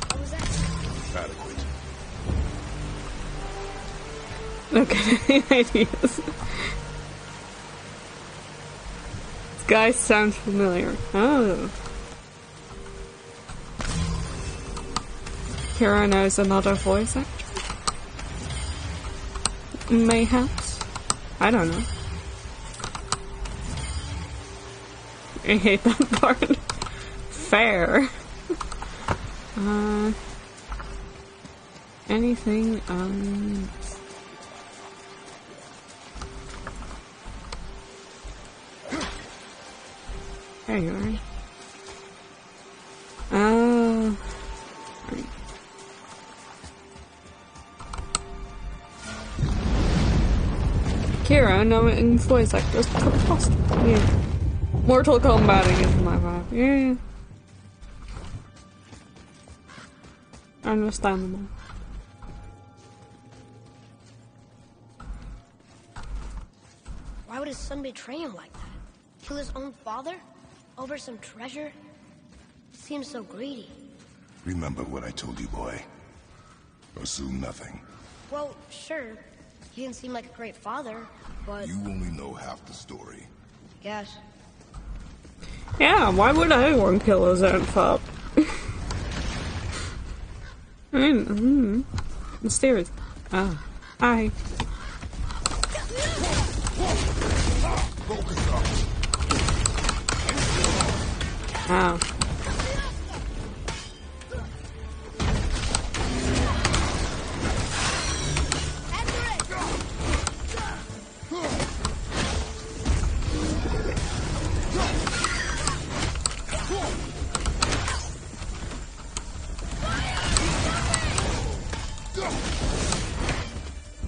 What was that? Adequate. Okay, any ideas? This guy sounds familiar. Oh. Kira knows another voice actor? Mayhaps? I don't know. I hate that part. Fair. Anything, there you are. Right. Kira, knowing voice actors, possible. Yeah. Mortal Kombating is my vibe. Yeah. Understandable. Why would his son betray him like that? Kill his own father? Over some treasure? It seems so greedy. Remember what I told you, boy. Assume nothing. Well, sure. He didn't seem like a great father, but... You only know half the story. Guess. Yeah, why would anyone kill his own father? I mean, mysterious. Ah, hi. Ow.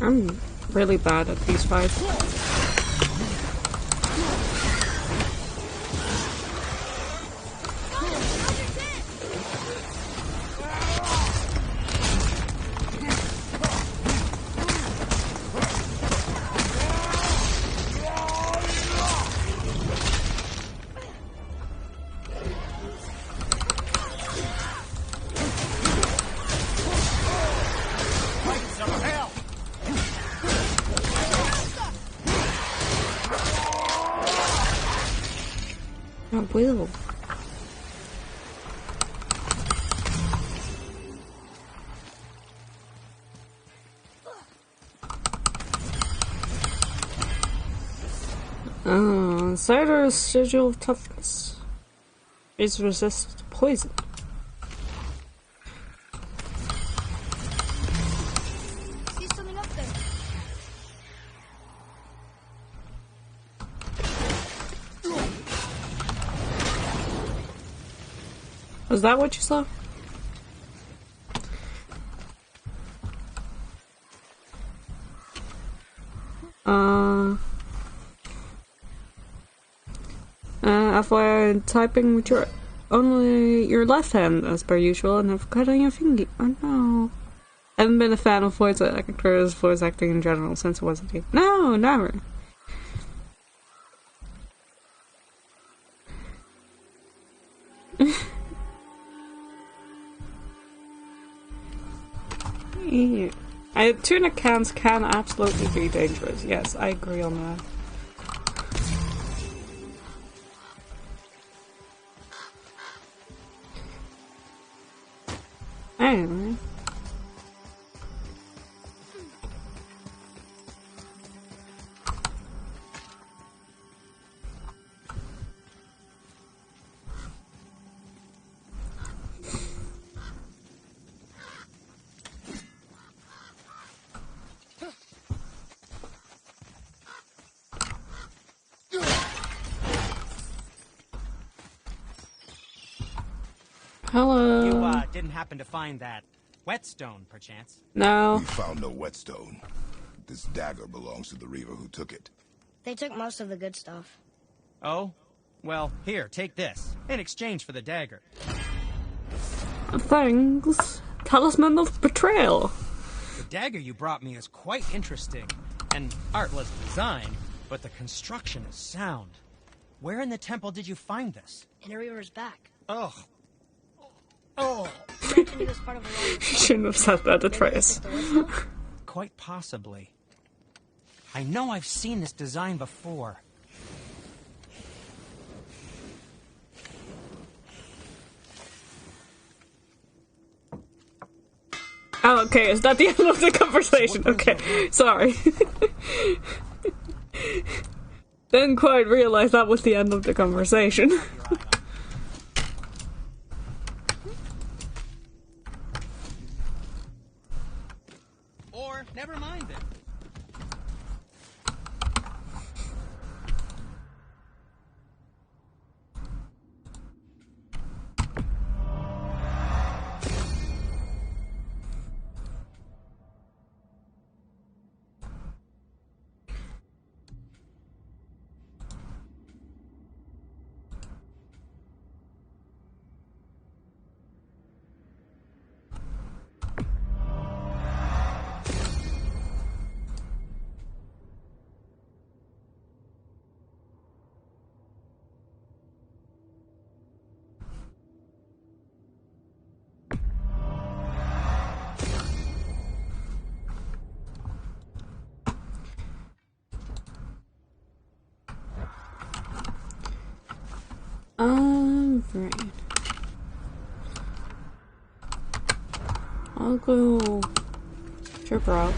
I'm really bad at these fights. I will. Cider residual toughness is resistant to poison. See something up there? Was that what you saw? FYI, typing with your only your left hand as per usual, and have cut on your finger. Oh no! I haven't been a fan of voice actors, voice acting in general since it wasn't you. No, never. Yeah. Tuna cans can absolutely be dangerous. Yes, I agree on that. Anyway. Hello. You, didn't happen to find that whetstone, perchance? No. We found no whetstone. This dagger belongs to the Reaver who took it. They took most of the good stuff. Oh? Well, here, take this. In exchange for the dagger. Thanks. Talisman of Betrayal. The dagger you brought me is quite interesting. And artless design, but the construction is sound. Where in the temple did you find this? In a Reaver's back. Ugh, Oh, you mentioned he was part of a long Shouldn't have said that, Atreus. Quite possibly. I know I've seen this design before. Oh, okay, is that the end of the conversation? Okay, sorry. Didn't quite realize that was the end of the conversation. Or, never mind then. Right. I'll go trip rock.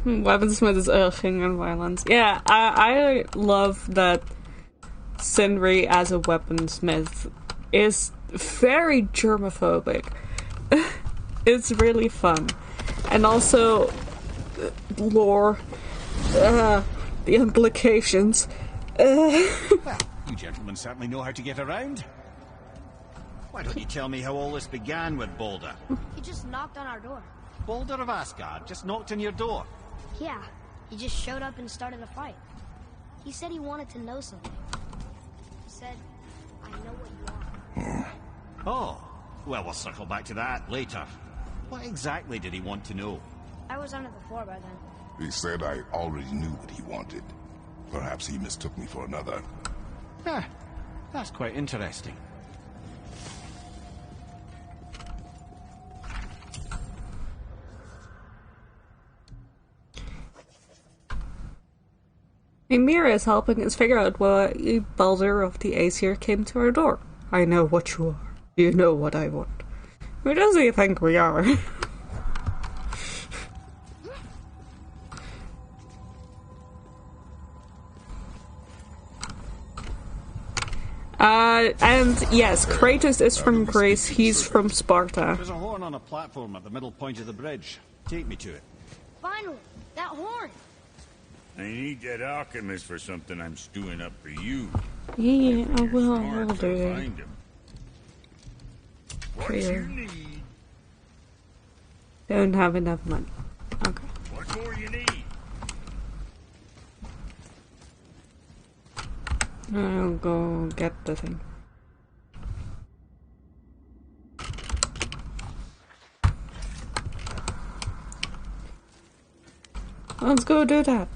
Weaponsmith is king and violence. Yeah, I love that Sindri as a weaponsmith is very germophobic. It's really fun. And also lore, the implications. Well, you gentlemen certainly know how to get around. Why don't you tell me how all this began with Baldur? He just knocked on our door. Baldur of Asgard just knocked on your door. Yeah, he just showed up and started a fight. He said he wanted to know something. He said, I know what you are. Oh, well, we'll circle back to that later. What exactly did he want to know? I was under the floor by then. He said I already knew what he wanted. Perhaps he mistook me for another. Huh, that's quite interesting. Ymir is helping us figure out why Baldur of the Aesir came to our door. I know what you are. You know what I want. Who does he think we are? And yes, Kratos is from Greece, he's from Sparta. There's a horn on a platform at the middle point of the bridge. Take me to it. Finally, that horn! I need that alchemist for something I'm stewing up for you. Yeah, I will Smart, do it. find him. What Clear. you need? Don't have enough money. Okay. What more you need? I'll go get the thing. Let's go do that.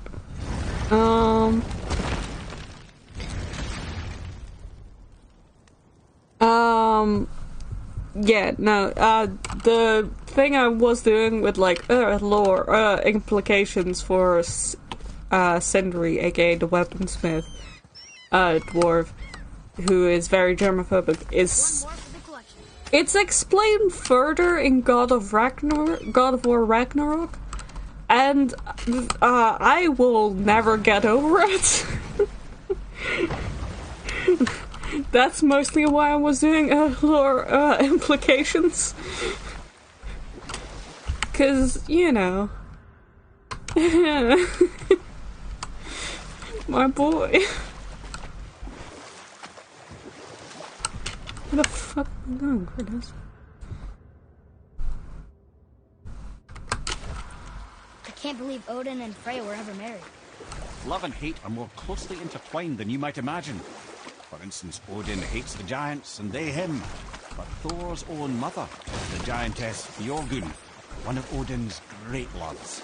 Yeah, no, the thing I was doing with, like, lore, implications for, Sindri, aka the weaponsmith, dwarf, who is very germophobic, is... It's explained further in God of War Ragnarok, and, I will never get over it. That's mostly why I was doing lore implications. Cause, you know. My boy. Where the fuck am I going, Kratos? I can't believe Odin and Freya were ever married. Love and hate are more closely intertwined than you might imagine. For instance, Odin hates the giants and they him. But Thor's own mother is the giantess Björgund, one of Odin's great loves.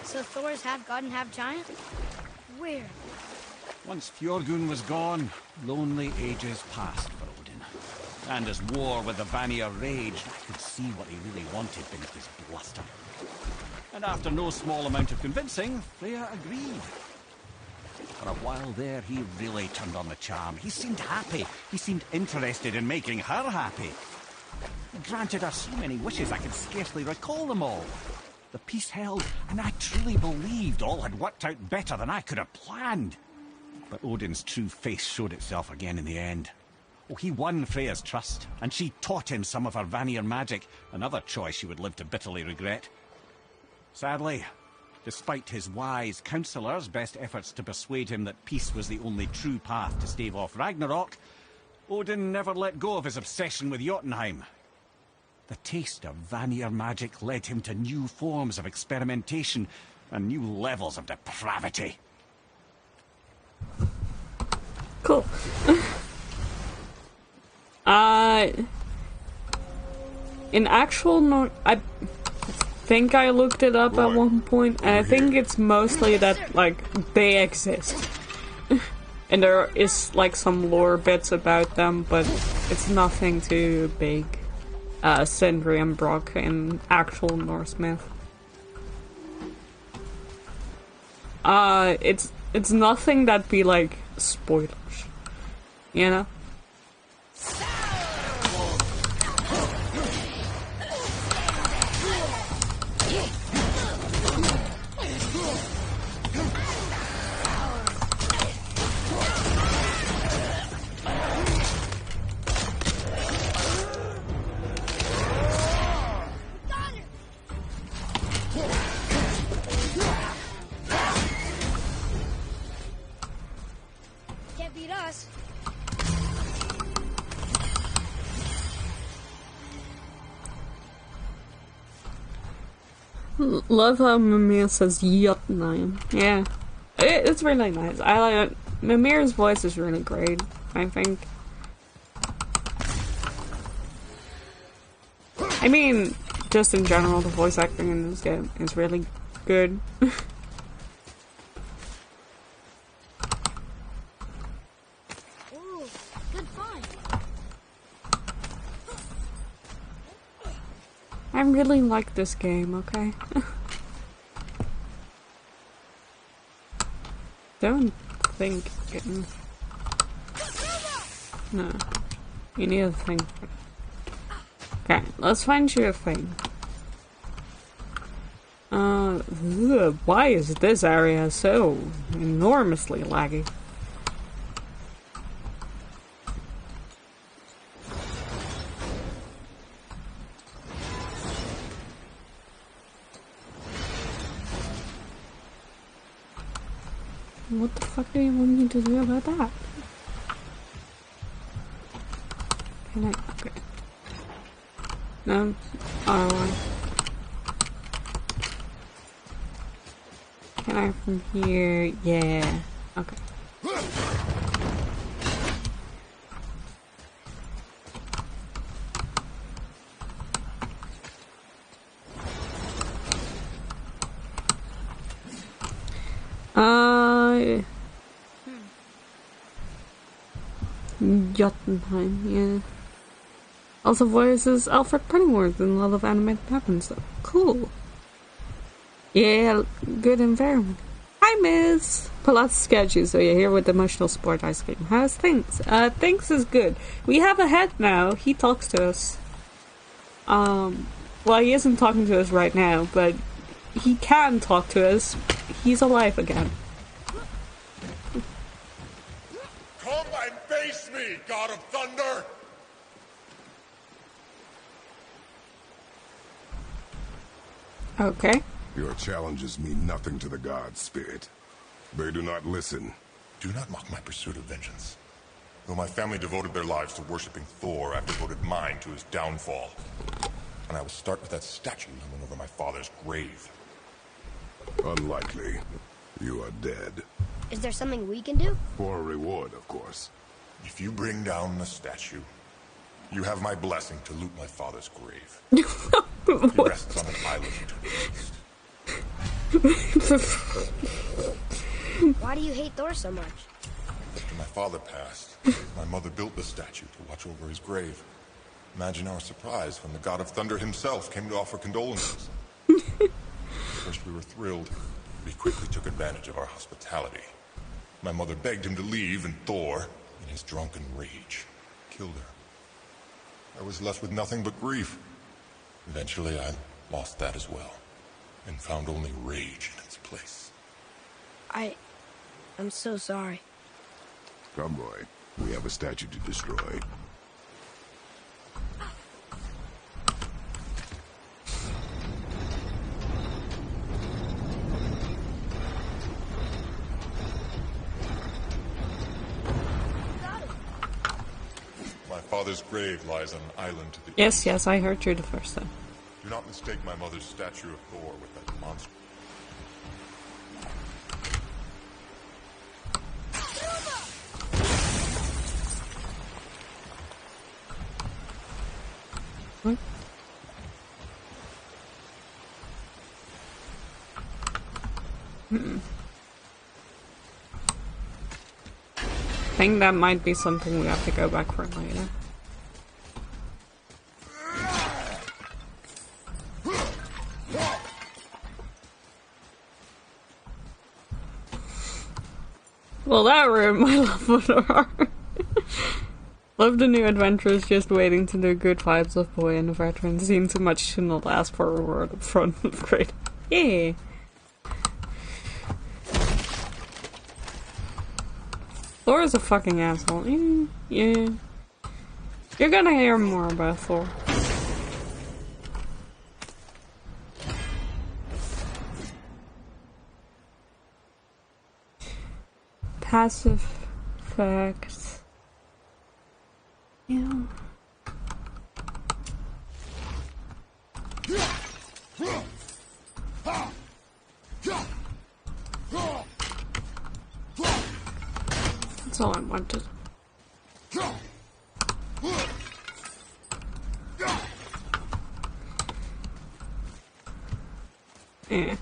So Thor's half god and half giant? Weird. Once Fjorgun was gone, lonely ages passed for Odin. And as war with the Vanir raged, I could see what he really wanted beneath his bluster. And after no small amount of convincing, Freya agreed. For a while there, he really turned on the charm. He seemed happy. He seemed interested in making her happy. He granted her so many wishes I could scarcely recall them all. The peace held, and I truly believed all had worked out better than I could have planned. But Odin's true face showed itself again in the end. Oh, he won Freya's trust, and she taught him some of her Vanir magic, another choice he would live to bitterly regret. Sadly, despite his wise counsellors' best efforts to persuade him that peace was the only true path to stave off Ragnarok, Odin never let go of his obsession with Jotunheim. The taste of Vanir magic led him to new forms of experimentation and new levels of depravity. Cool. In actual I think I looked it up at one point, and I think it's mostly that, like, they exist. And there is, like, some lore bits about them, but it's nothing too big. Sindri and Brock in actual Norse myth. It's nothing that'd be, like, spoilers. You know? Love how Mimir says Jotunheim. Yeah. It's really nice. I like it. Mimir's voice is really great, I think. I mean, just in general, the voice acting in this game is really good. Ooh, good find. I really like this game, okay? Don't think getting... No. You need a thing. Okay, let's find you a thing. Why is this area so enormously laggy? What the fuck do you want me to do about that? Can I? Okay. No? R1. Can I from here? Yeah. Okay. Jotunheim, yeah. Also voices Alfred Pennyworth in a lot of animated happens though. Cool. Yeah, good environment. Hi, Miss! Pilates schedule, so you're here with emotional sport ice cream. How's things? Things is good. We have a head now. He talks to us. Well, he isn't talking to us right now, but he can talk to us. He's alive again. Come and face me, God of Thunder! Okay. Your challenges mean nothing to the gods, Spirit. They do not listen. Do not mock my pursuit of vengeance. Though my family devoted their lives to worshipping Thor, I've devoted mine to his downfall. And I will start with that statue looming over my father's grave. Unlikely. You are dead. Is there something we can do? For a reward, of course. If you bring down the statue, you have my blessing to loot my father's grave. He rests on an island to the east. Why do you hate Thor so much? After my father passed, my mother built the statue to watch over his grave. Imagine our surprise when the God of Thunder himself came to offer condolences. First we were thrilled, but he quickly took advantage of our hospitality. My mother begged him to leave, and Thor, in his drunken rage, killed her. I was left with nothing but grief. Eventually I lost that as well, and found only rage in its place. I'm so sorry. Come, Roy. We have a statue to destroy. My father's grave lies on an island to the Yes, yes, I heard you the first time. Do not mistake my mother's statue of Thor with that monster. What? I think that might be something we have to go back for later. Well, that ruined my love for horror. Love the new adventures, just waiting to do good vibes of boy and the veteran. Seen too much to not ask for a reward up front. Great. Yeah. Thor is a fucking asshole. Yeah. You're gonna hear more about Thor. Passive effects. Yeah. That's all I wanted. Yeah.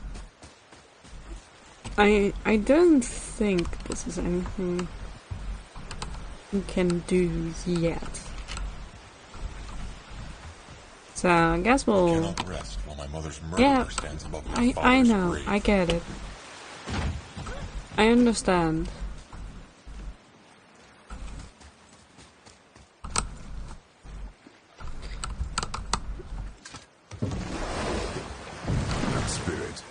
I don't think this is anything we can do yet. So I guess we'll. I cannot rest while my mother's murderer stands above my father's I know. grave. I get it. I understand. That spirit.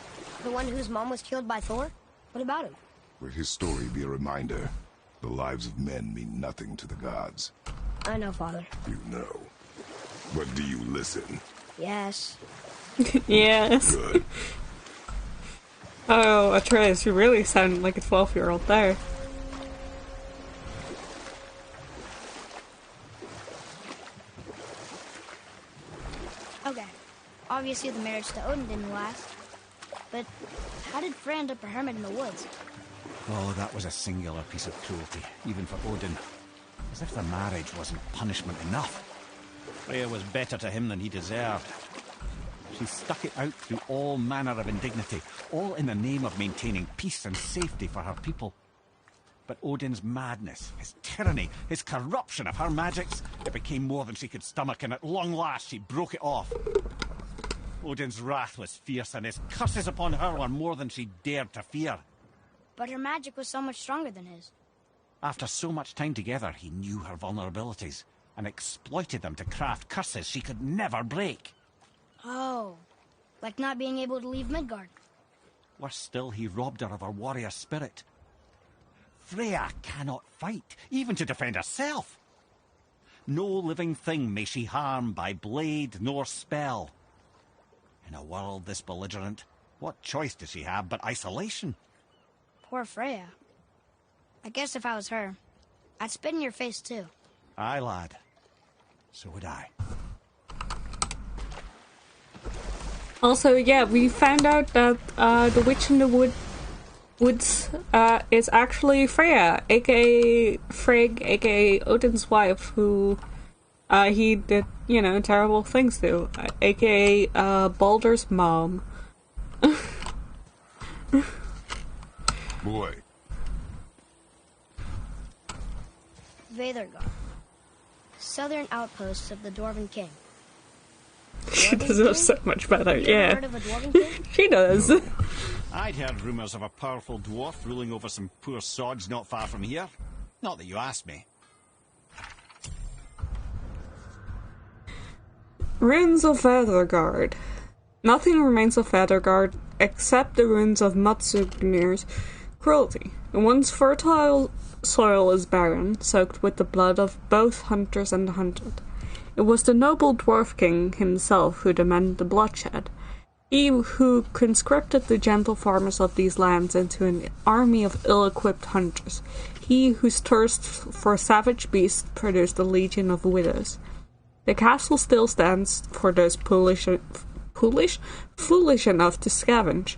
The one whose mom was killed by Thor? What about him? Let his story be a reminder. The lives of men mean nothing to the gods. I know, Father. You know. But do you listen? Yes. Yes. Good. Oh, Atreus, you really sound like a 12-year-old there. Okay. Obviously the marriage to Odin didn't last. But how did Frey end up a hermit in the woods? Oh, that was a singular piece of cruelty, even for Odin. As if the marriage wasn't punishment enough. Freya was better to him than he deserved. She stuck it out through all manner of indignity, all in the name of maintaining peace and safety for her people. But Odin's madness, his tyranny, his corruption of her magics, it became more than she could stomach, and at long last she broke it off. Odin's wrath was fierce, and his curses upon her were more than she dared to fear. But her magic was so much stronger than his. After so much time together, he knew her vulnerabilities, and exploited them to craft curses she could never break. Oh. Like not being able to leave Midgard. Worse still, he robbed her of her warrior spirit. Freya cannot fight, even to defend herself. No living thing may she harm by blade nor spell. In a world this belligerent, what choice does she have but isolation? Poor Freya. I guess if I was her, I'd spit in your face too. Aye, lad. So would I. Also, yeah, we found out that the witch in the woods is actually Freya, aka Frigg, aka Odin's wife, who he did, terrible things to, aka Baldur's mom. Boy. Veidrgard, southern outpost of the Dwarven King. She does it so much better, You ever yeah. heard of a Dwarven King? She does. I'd heard rumours of a powerful dwarf ruling over some poor sods not far from here. Not that you asked me. Ruins of Veidrgard. Nothing remains of Veidrgard except the ruins of Motsognir's cruelty. The once fertile soil is barren, soaked with the blood of both hunters and hunted. It was the noble dwarf king himself who demanded the bloodshed. He who conscripted the gentle farmers of these lands into an army of ill-equipped hunters. He whose thirst for savage beasts produced a legion of widows. The castle still stands for those foolish enough to scavenge,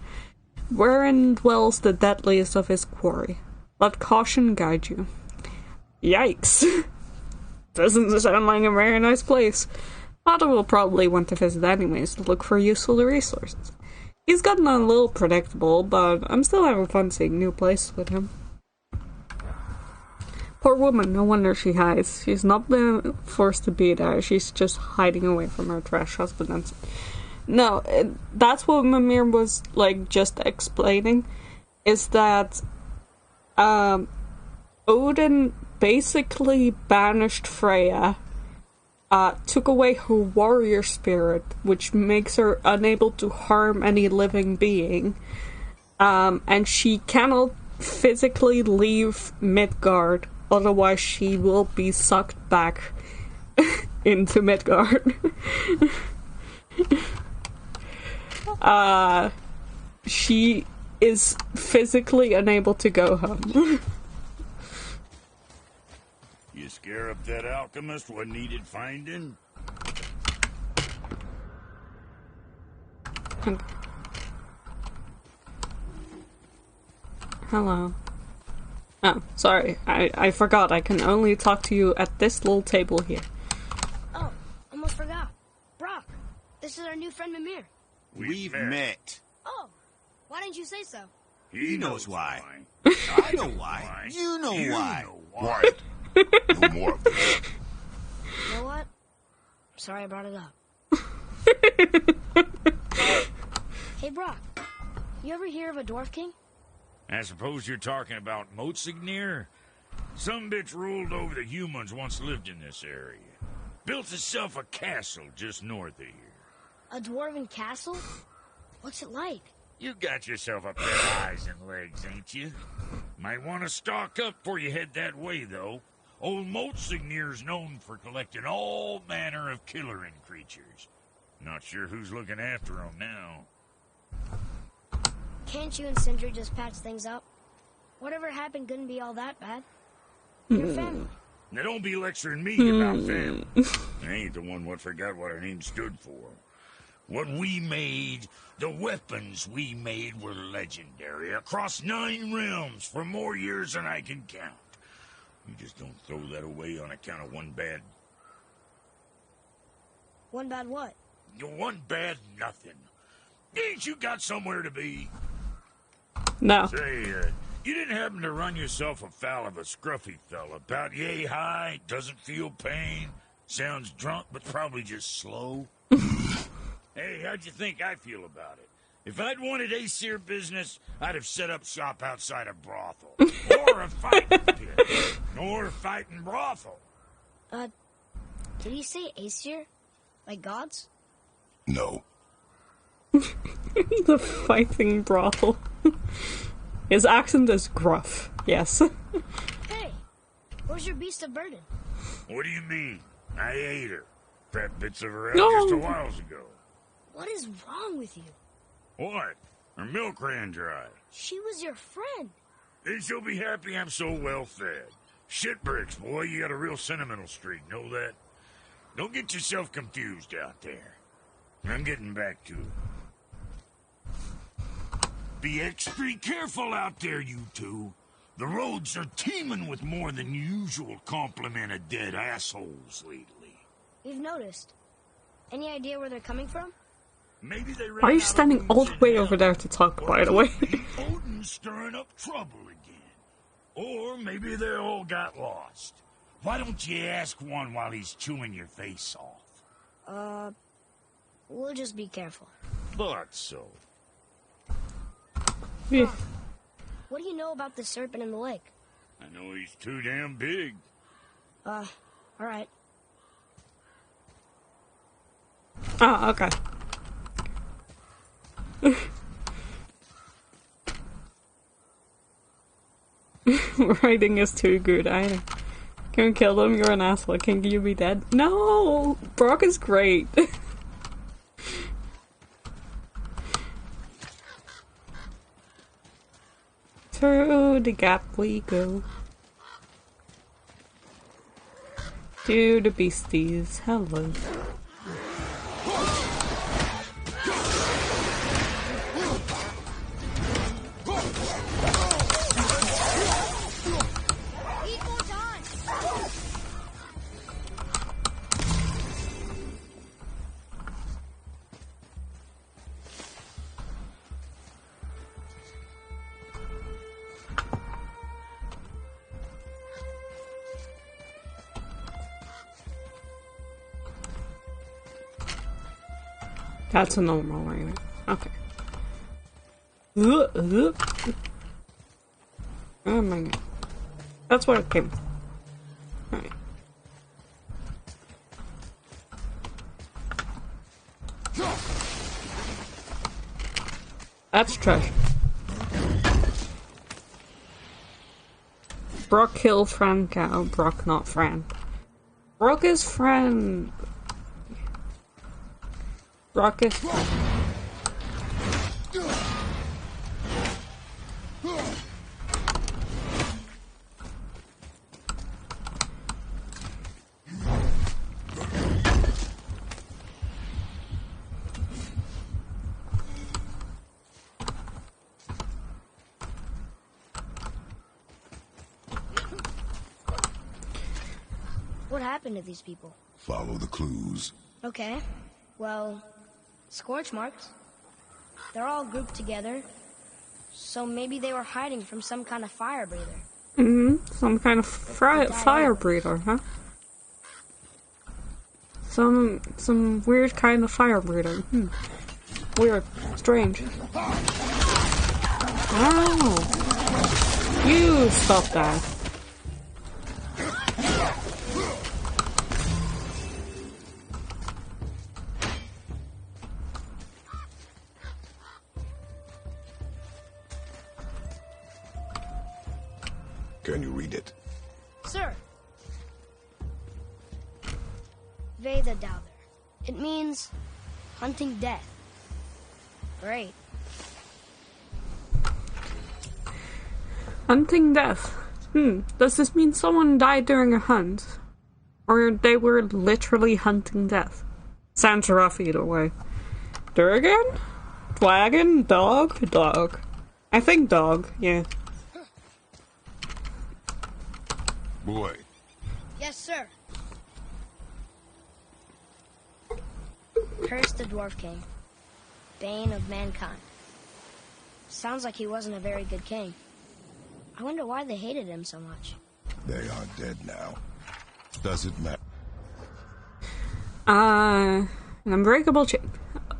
wherein dwells the deadliest of his quarry. Let caution guide you. Yikes. Doesn't sound like a very nice place. Otto will probably want to visit anyways to look for useful resources. He's gotten a little predictable, but I'm still having fun seeing new places with him. Poor woman, no wonder she hides. She's not been forced to be there, she's just hiding away from her trash husband. No, that's what Mimir was, like, just explaining, is that, Odin basically banished Freya, took away her warrior spirit, which makes her unable to harm any living being, and she cannot physically leave Midgard, otherwise she will be sucked back into Midgard. She is physically unable to go home. You scare up that alchemist what needed finding? Hello. Oh, sorry. I forgot. I can only talk to you at this little table here. Oh, almost forgot. Brock, this is our new friend Mimir. We've met. Oh, why didn't you say so? He knows why. I know why. You know why. Quiet. No more of this. You know what? I'm sorry I brought it up. Hey, Brock, you ever hear of a Dwarf King? I suppose you're talking about Motsignir? Some bitch ruled over the humans once lived in this area. Built itself a castle just north of here. A dwarven castle? What's it like? You got yourself a pair of eyes and legs, ain't you? Might want to stock up before you head that way, though. Old Motsignir's known for collecting all manner of killerin creatures. Not sure who's looking after them now. Can't you and Sindri just patch things up? Whatever happened couldn't be all that bad. Your family. Now don't be lecturing me about family. I ain't the one what forgot what our name stood for. What we made, the weapons we made were legendary across 9 realms for more years than I can count. You just don't throw that away on account of one bad... One bad what? One bad nothing. Ain't you got somewhere to be? No. Say, you didn't happen to run yourself afoul of a scruffy fella, about yay high, doesn't feel pain, sounds drunk but probably just slow? Hey, how'd you think I feel about it? If I'd wanted Aesir business, I'd have set up shop outside a brothel. Or a fighting pit. Or a fighting brothel. Did he say Aesir? Like gods? No. The fighting brothel. His accent is gruff, yes. Hey, where's your beast of burden? What do you mean? I ate her. Fat bits of her out No. just a while ago. What is wrong with you? What? Her milk ran dry. She was your friend. Then she'll be happy I'm so well fed. Shit bricks, boy, you got a real sentimental streak, know that? Don't get yourself confused out there. I'm getting back to it. Be extra careful out there, you two. The roads are teeming with more than usual complement of dead assholes lately. We've noticed. Any idea where they're coming from? Maybe they ran Why are you out of standing all booze the in way hell. over there to talk, Or by the way? maybe Odin's stirring up trouble again. Or maybe they all got lost. Why don't you ask one while he's chewing your face off? We'll just be careful. Thought so. Yeah. What do you know about the serpent in the lake? I know he's too damn big. Alright. Oh, okay. Writing is too good. I can we kill them. You're an asshole. Can you be dead? No, Brock is great. Through the gap we go. To the beasties. Hello. Equal time! That's a normal right? Okay. Oh my god. That's where it came from. Alright. That's trash. Brock killed Frank. Brock, not Fran. Brock is Fran. Brock is Fran. What happened to these people? Follow the clues. Okay. Well, scorch marks. They're all grouped together. So maybe they were hiding from some kind of fire breather. Some kind of fire breather, huh? Some weird kind of fire breather. Weird. Strange. Oh! You stop that. Can you read it? Sir. Veda Douther. It means hunting death. Great. Hunting death. Does this mean someone died during a hunt? Or they were literally hunting death? Sounds rough either way. Durgan? Dwagon? Dog? Dog. I think dog, yeah. Boy. Yes, sir. Curse the Dwarf King. Bane of mankind. Sounds like he wasn't a very good king. I wonder why they hated him so much. They are dead now. Does it matter? An unbreakable chain.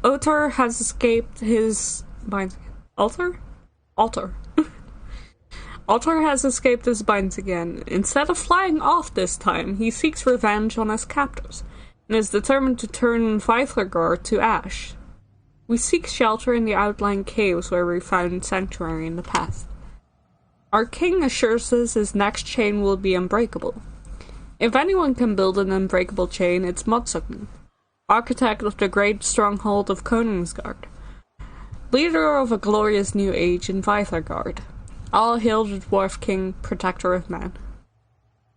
Otar has escaped his binds. Altar? Altar has escaped his binds again. Instead of flying off this time, he seeks revenge on his captors, and is determined to turn Vithlargard to ash. We seek shelter in the outlying caves where we found sanctuary in the past. Our king assures us his next chain will be unbreakable. If anyone can build an unbreakable chain, it's Modsugn, architect of the great stronghold of Koningsgard, leader of a glorious new age in Vithlargard. All hail the Dwarf King, protector of man.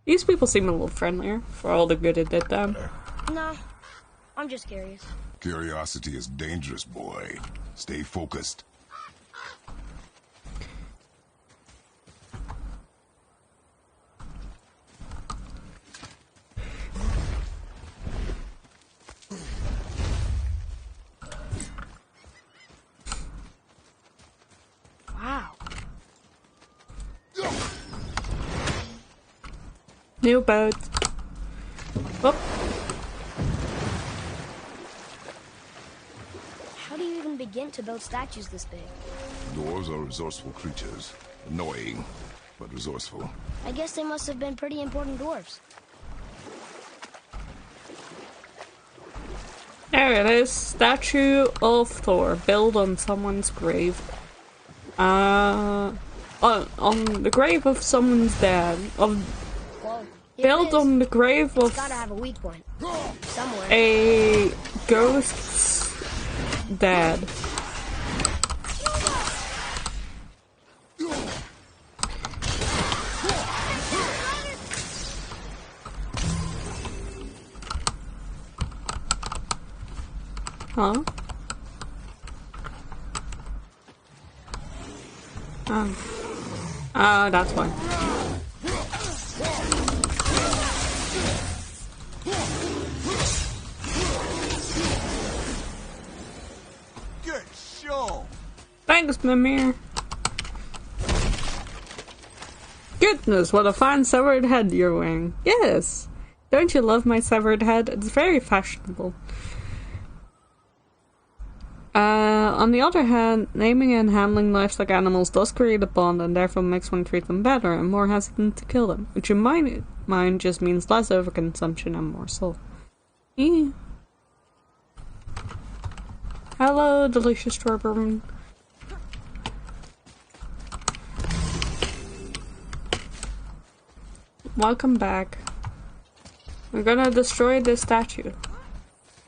These people seem a little friendlier, for all the good it did them. No, I'm just curious. Curiosity is dangerous, boy. Stay focused. Wow. New boat. Oh. How do you even begin to build statues this big? Dwarves are resourceful creatures. Annoying, but resourceful. I guess they must have been pretty important dwarves. There it is. Statue of Thor. Built on someone's grave. On the grave of someone's dad. Whoa. Built on the grave of It's gotta have a weak point. Somewhere. a ghost's dad. Huh? Oh, that's why. Good show. Thanks, Mimir. Goodness, what a fine severed head you're wearing. Yes. Don't you love my severed head? It's very fashionable. On the other hand, naming and handling livestock animals does create a bond and therefore makes one treat them better and more hesitant to kill them, which in my mind just means less overconsumption and more soul. Yeah. Hello, delicious strawberry. Welcome back. We're gonna destroy this statue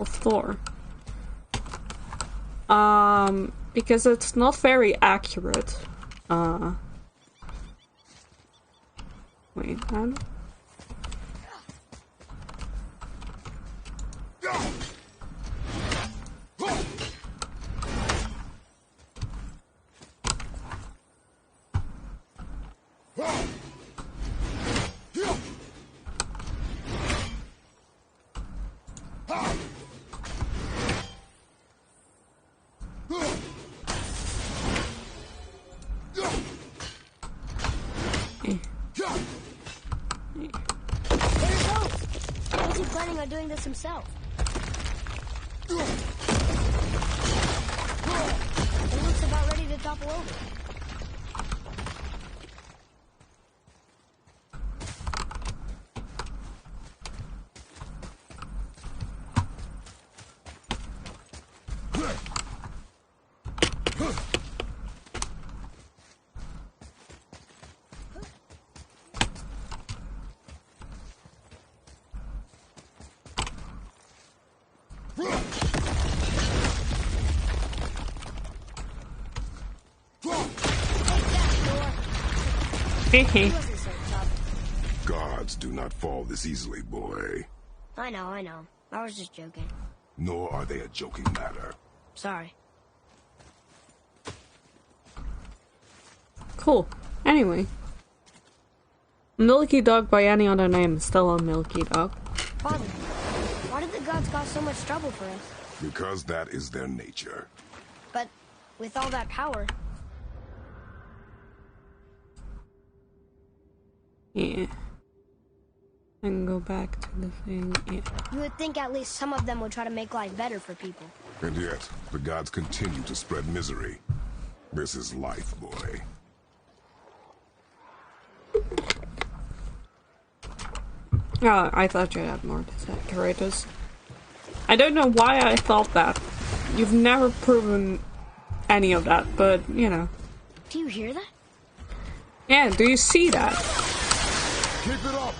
of Thor. Because it's not very accurate. Wait, how? On doing this himself. He looks about ready to topple over. Gods do not fall this easily, boy. I know. I was just joking. Nor are they a joking matter. Sorry. Cool. Anyway. Milky Dog by any other name is still a Milky Dog. Father, why did the gods cause so much trouble for us? Because that is their nature. But with all that power... Yeah. And go back to the thing. Yeah. You would think at least some of them would try to make life better for people. And yet, the gods continue to spread misery. This is life, boy. Oh, I thought you had more to say, Kratos. I don't know why I thought that. You've never proven any of that, but, you know. Do you hear that? Yeah, do you see that? Keep it up!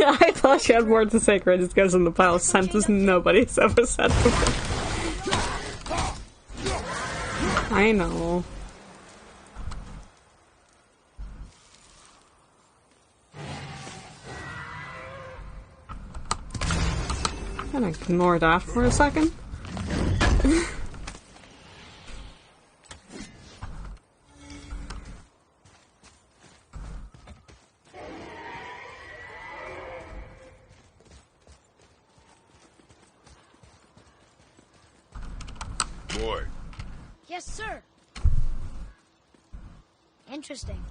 I thought you had more to say, Kratos goes in the pile of sentences nobody's ever said before. I know. ignore that for a second. Boy. Yes, sir. Interesting.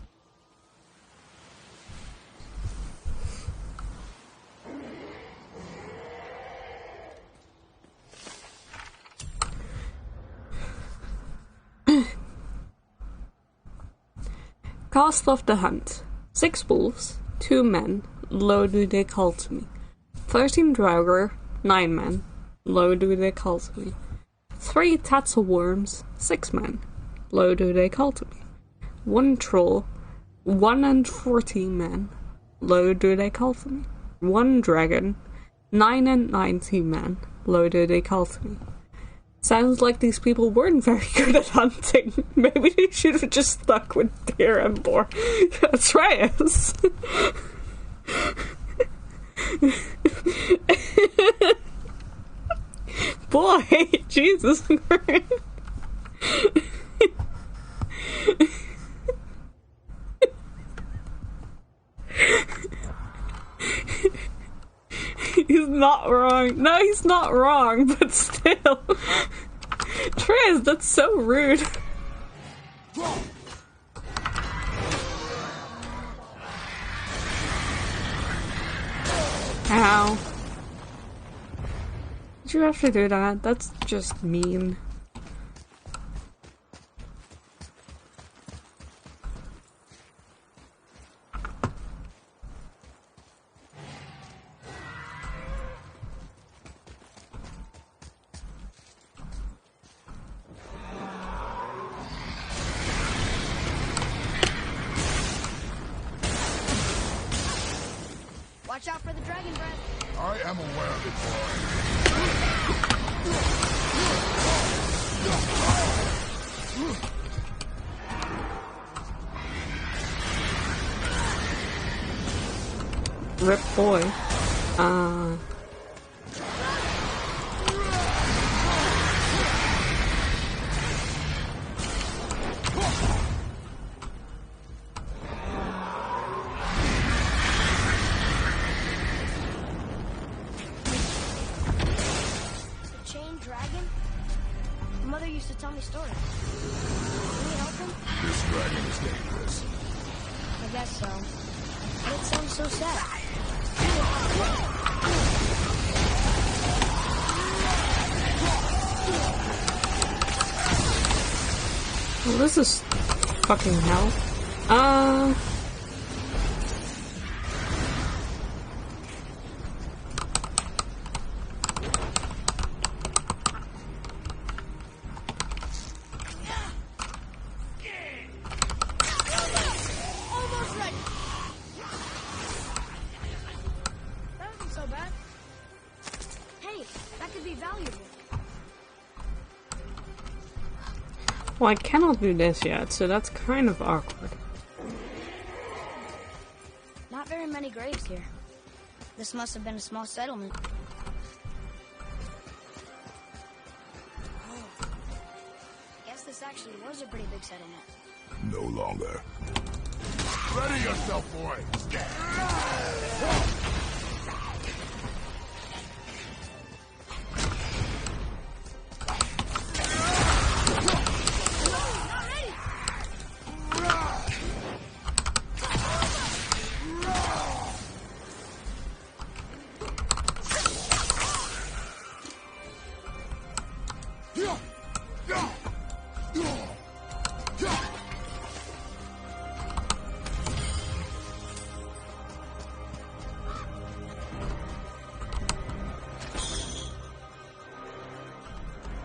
Cost of the hunt. 6 wolves, 2 men, low do they call to me. 13 draugr, 9 men, low do they call to me. 3 tatsel worms, 6 men, low do they call to me. 1 troll, 1 and 14 men, low do they call to me. 1 dragon, 9 and 19 men, low do they call to me. Sounds like these people weren't very good at hunting. Maybe they should have just stuck with deer and boar. Atreus! Boy, Jesus Christ. He's not wrong. No, he's not wrong, but still. Trez, that's so rude. Ow. Did you have to do that? That's just mean. Watch out for the dragon breath. I am aware of it, boy. Rip boy. Mother used to tell me stories. Can we help him? This dragon is dangerous. I guess so. But it sounds so sad. Well, this is fucking hell. Well, I cannot do this yet, so that's kind of awkward. Not very many graves here. This must have been a small settlement. Guess this actually was a pretty big settlement. No longer. Ready yourself, boy!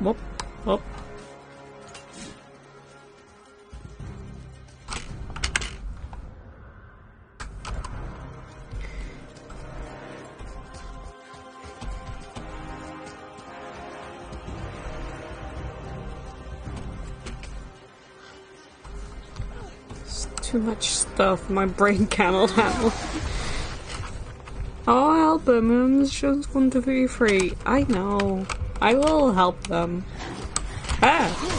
Whoop, whoop. It's too much stuff my brain cannot handle. Oh well. help them and it's just want to be free. I know. I will help them. Ah!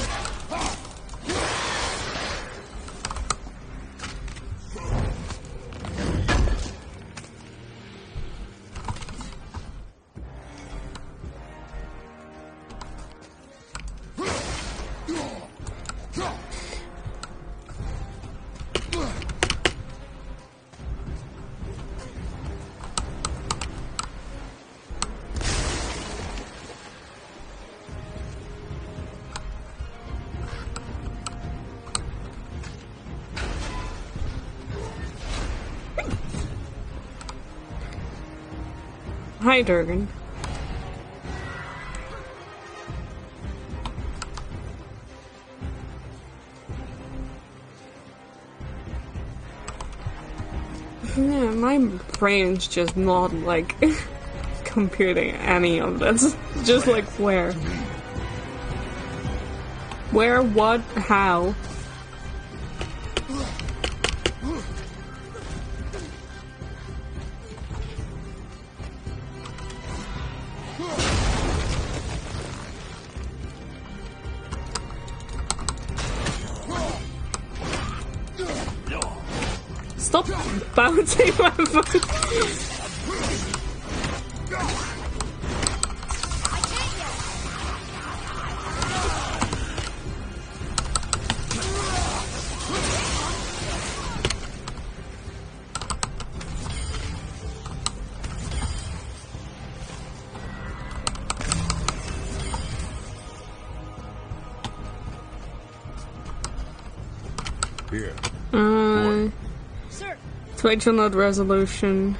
Hi, Durgan. Yeah, my brain's just not, like, computing any of this. Just like, where? Where, what, how? Stop bouncing my foot. Here. Switch on that resolution.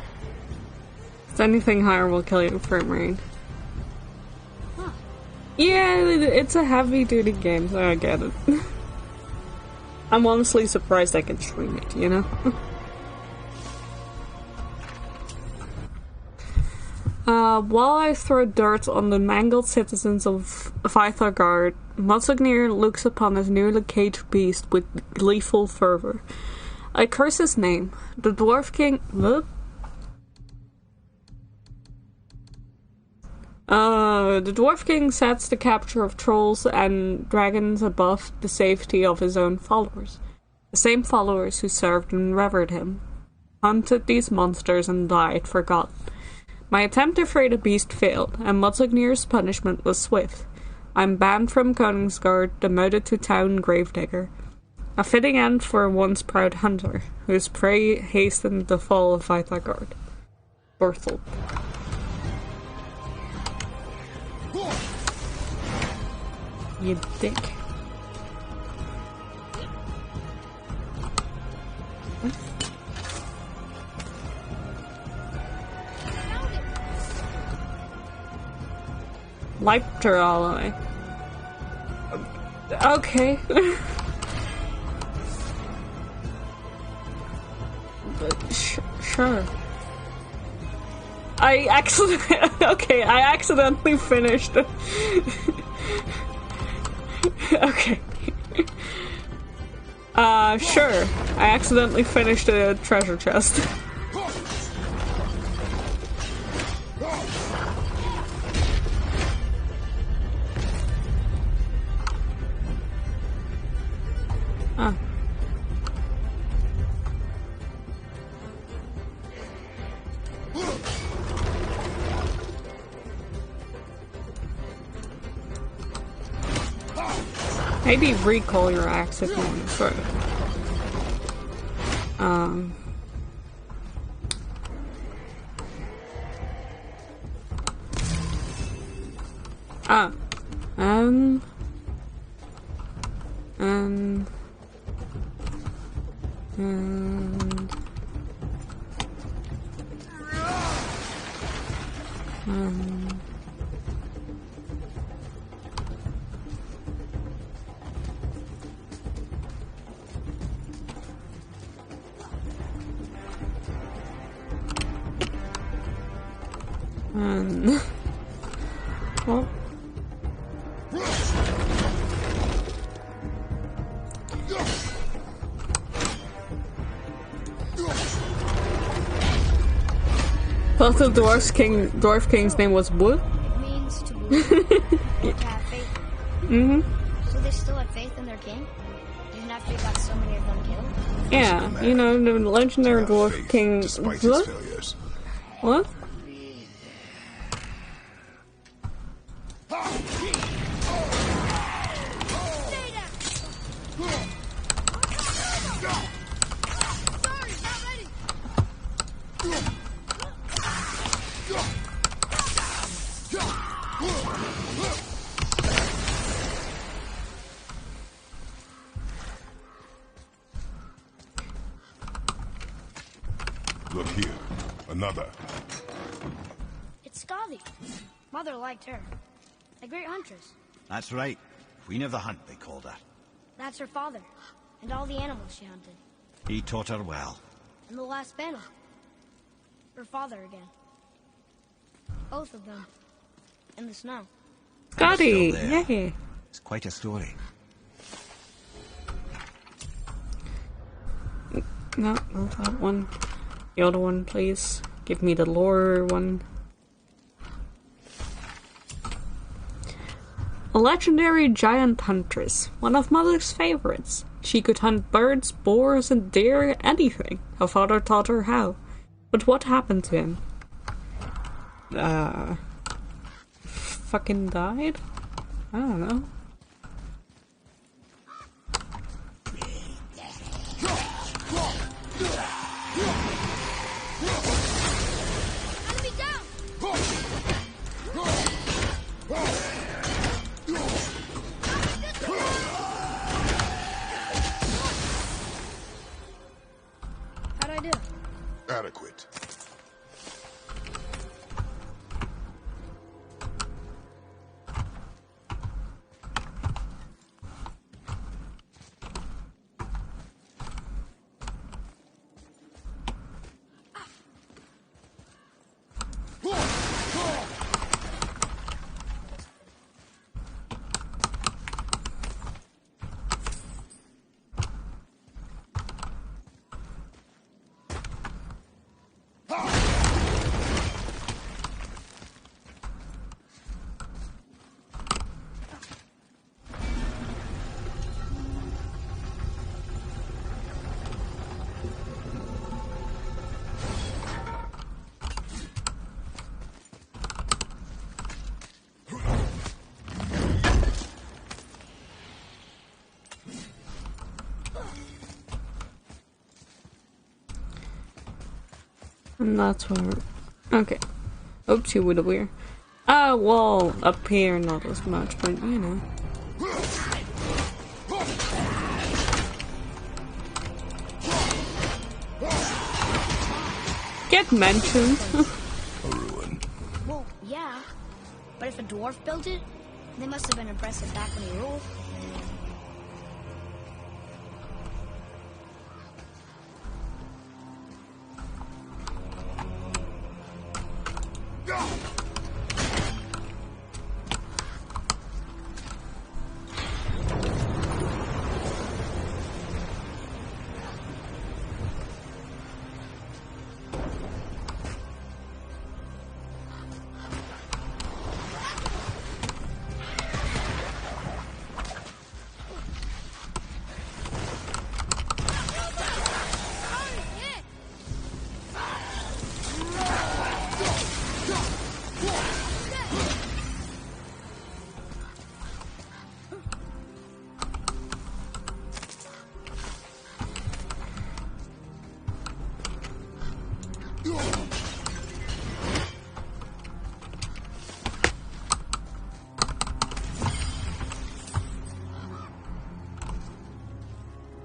If anything higher will kill you frame rate. Huh. Yeah, it's a heavy duty game, so I get it. I'm honestly surprised I can stream it, you know? While I throw dirt on the mangled citizens of Vythargard, Motsognir looks upon his newly caged beast with gleeful fervor. I curse his name. The Dwarf King... The Dwarf King sets the capture of trolls and dragons above the safety of his own followers. The same followers who served and revered him. Hunted these monsters and died forgotten. My attempt to free the beast failed, and Motsognir's punishment was swift. I'm banned from Koningsgard, demoted to town gravedigger. A fitting end for a once proud hunter, whose prey hastened the fall of Vythargard. Berthold. You dick. Wiped her all away. Okay. Sure. I accidentally finished. Okay. Sure. I accidentally finished a treasure chest. Ah. Maybe recall your axe if you want to throw it. Well. thought the Dwarf King's name was Wood. It means to believe or to have faith in. So they still had faith in their king? Even after he got so many of them killed? Yeah, you know, the legendary Dwarf King. Despite his failures. What? Look here. Another. It's Skadi. Mother liked her. A great huntress. That's right. Queen of the Hunt, they called her. That's her father. And all the animals she hunted. He taught her well. In the last battle. Her father again. Both of them. In the snow. Scotty! Still there. Yay! It's quite a story. No, not that one. The other one, please. Give me the lore one. A legendary giant huntress, one of Mother's favorites. She could hunt birds, boars, and deer, anything. Her father taught her how. But what happened to him? Fucking died? I don't know. Enemy down! How'd I do? Adequate. And that's where... Okay. Oops, you would have weird. Well, up here not as much, but you know. Get mentioned. A ruin. Well, yeah. But if a dwarf built it, they must have been impressive back when he ruled.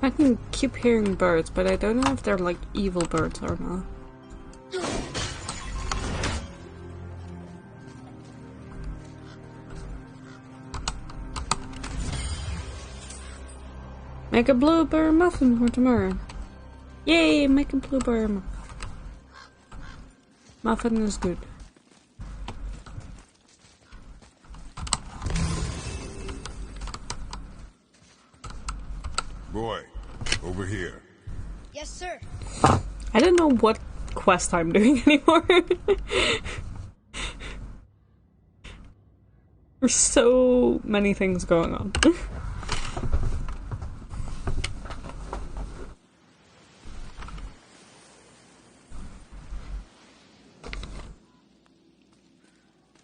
I can keep hearing birds, but I don't know if they're like evil birds or not. Make a blueberry muffin for tomorrow. Yay, make a blueberry muffin. Muffin is good. Boy, over here. Yes, sir. I don't know what quest I'm doing anymore. There's so many things going on.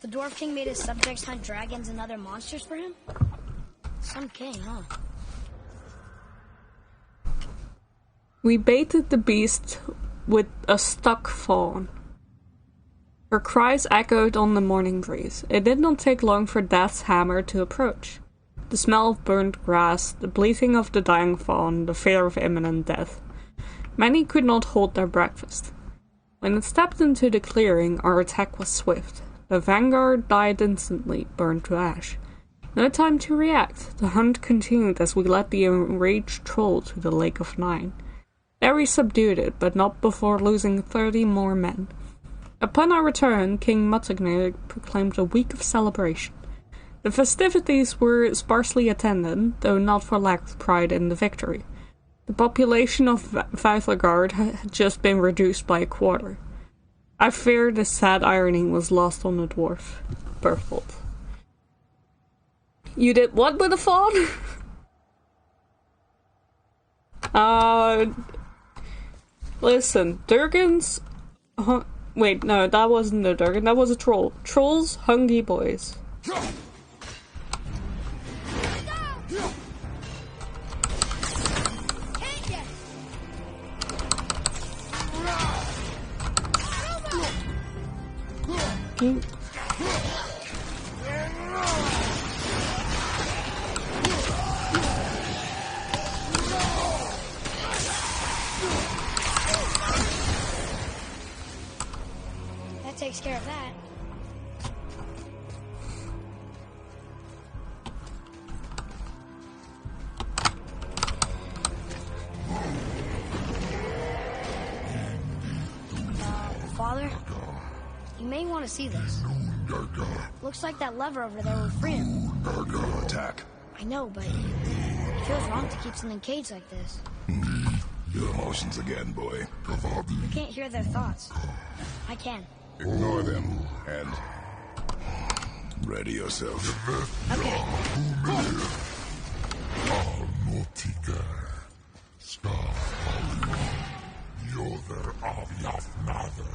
The Dwarf King made his subjects hunt dragons and other monsters for him? Some king, huh? We baited the beast with a stuck fawn. Her cries echoed on the morning breeze. It did not take long for Death's hammer to approach. The smell of burnt grass, the bleating of the dying fawn, the fear of imminent death. Many could not hold their breakfast. When it stepped into the clearing, our attack was swift. The vanguard died instantly, burned to ash. No time to react. The hunt continued as we led the enraged troll to the Lake of Nine. There we subdued it, but not before losing 30 more men. Upon our return, King Mutagnig proclaimed a week of celebration. The festivities were sparsely attended, though not for lack of pride in the victory. The population of Vauthlegard had just been reduced by a quarter. I fear the sad irony was lost on the dwarf, Berthold. You did what with the fawn? Listen, Durgans... wait, no, that wasn't a Durgan, that was a troll. Trolls, hungry boys. That takes care of that. Father, you may want to see this. Looks like that lever over there will free him. Attack. I know, but it feels wrong to keep something caged like this. Your emotions again, boy. You can't hear their thoughts. I can. Ignore them and ready yourself. Okay.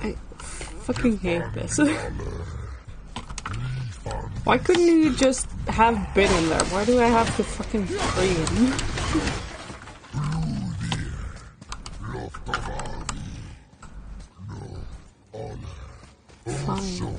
I fucking hate this. Why couldn't you just have been in there? Why do I have to fucking free him? Fine.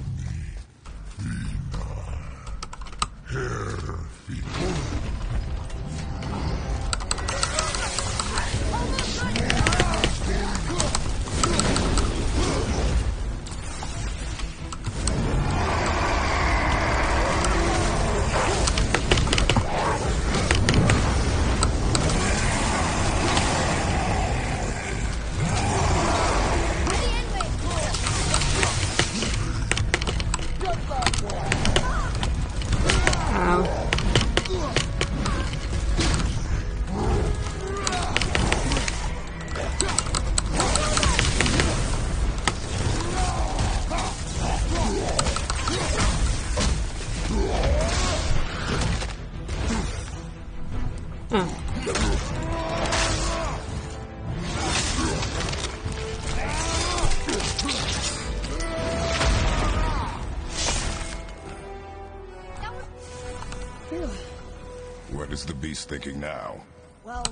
What is the beast thinking now? Well,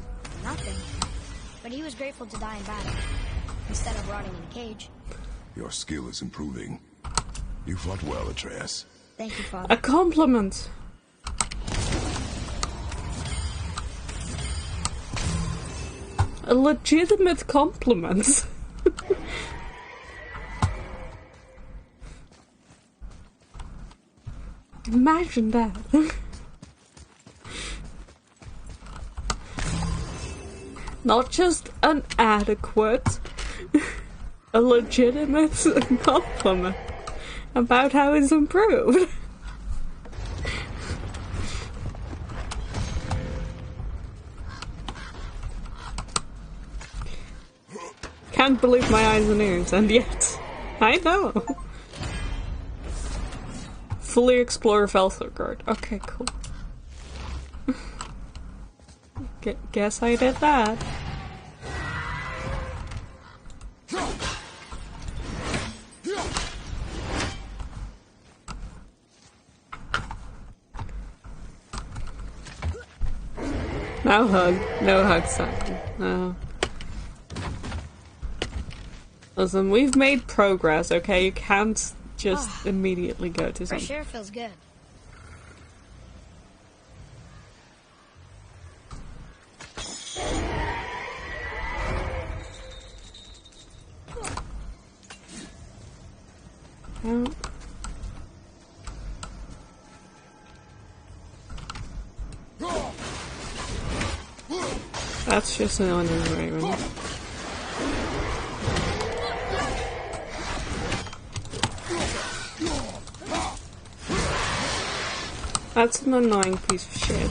nothing. But he was grateful to die in battle, instead of rotting in a cage. Your skill is improving. You fought well, Atreus. Thank you, Father. A compliment. A legitimate compliment. Imagine that. Not just an adequate, a legitimate compliment about how it's improved. can't believe my eyes and ears, and yet, I know. Fully explore Felthorgard. Okay, cool. Guess I did that. No hug. No hug, son. No. Listen, we've made progress, okay? You can't just immediately go to something. Fresh air feels good. Oh. That's just an onion raven. That's an annoying piece of shit.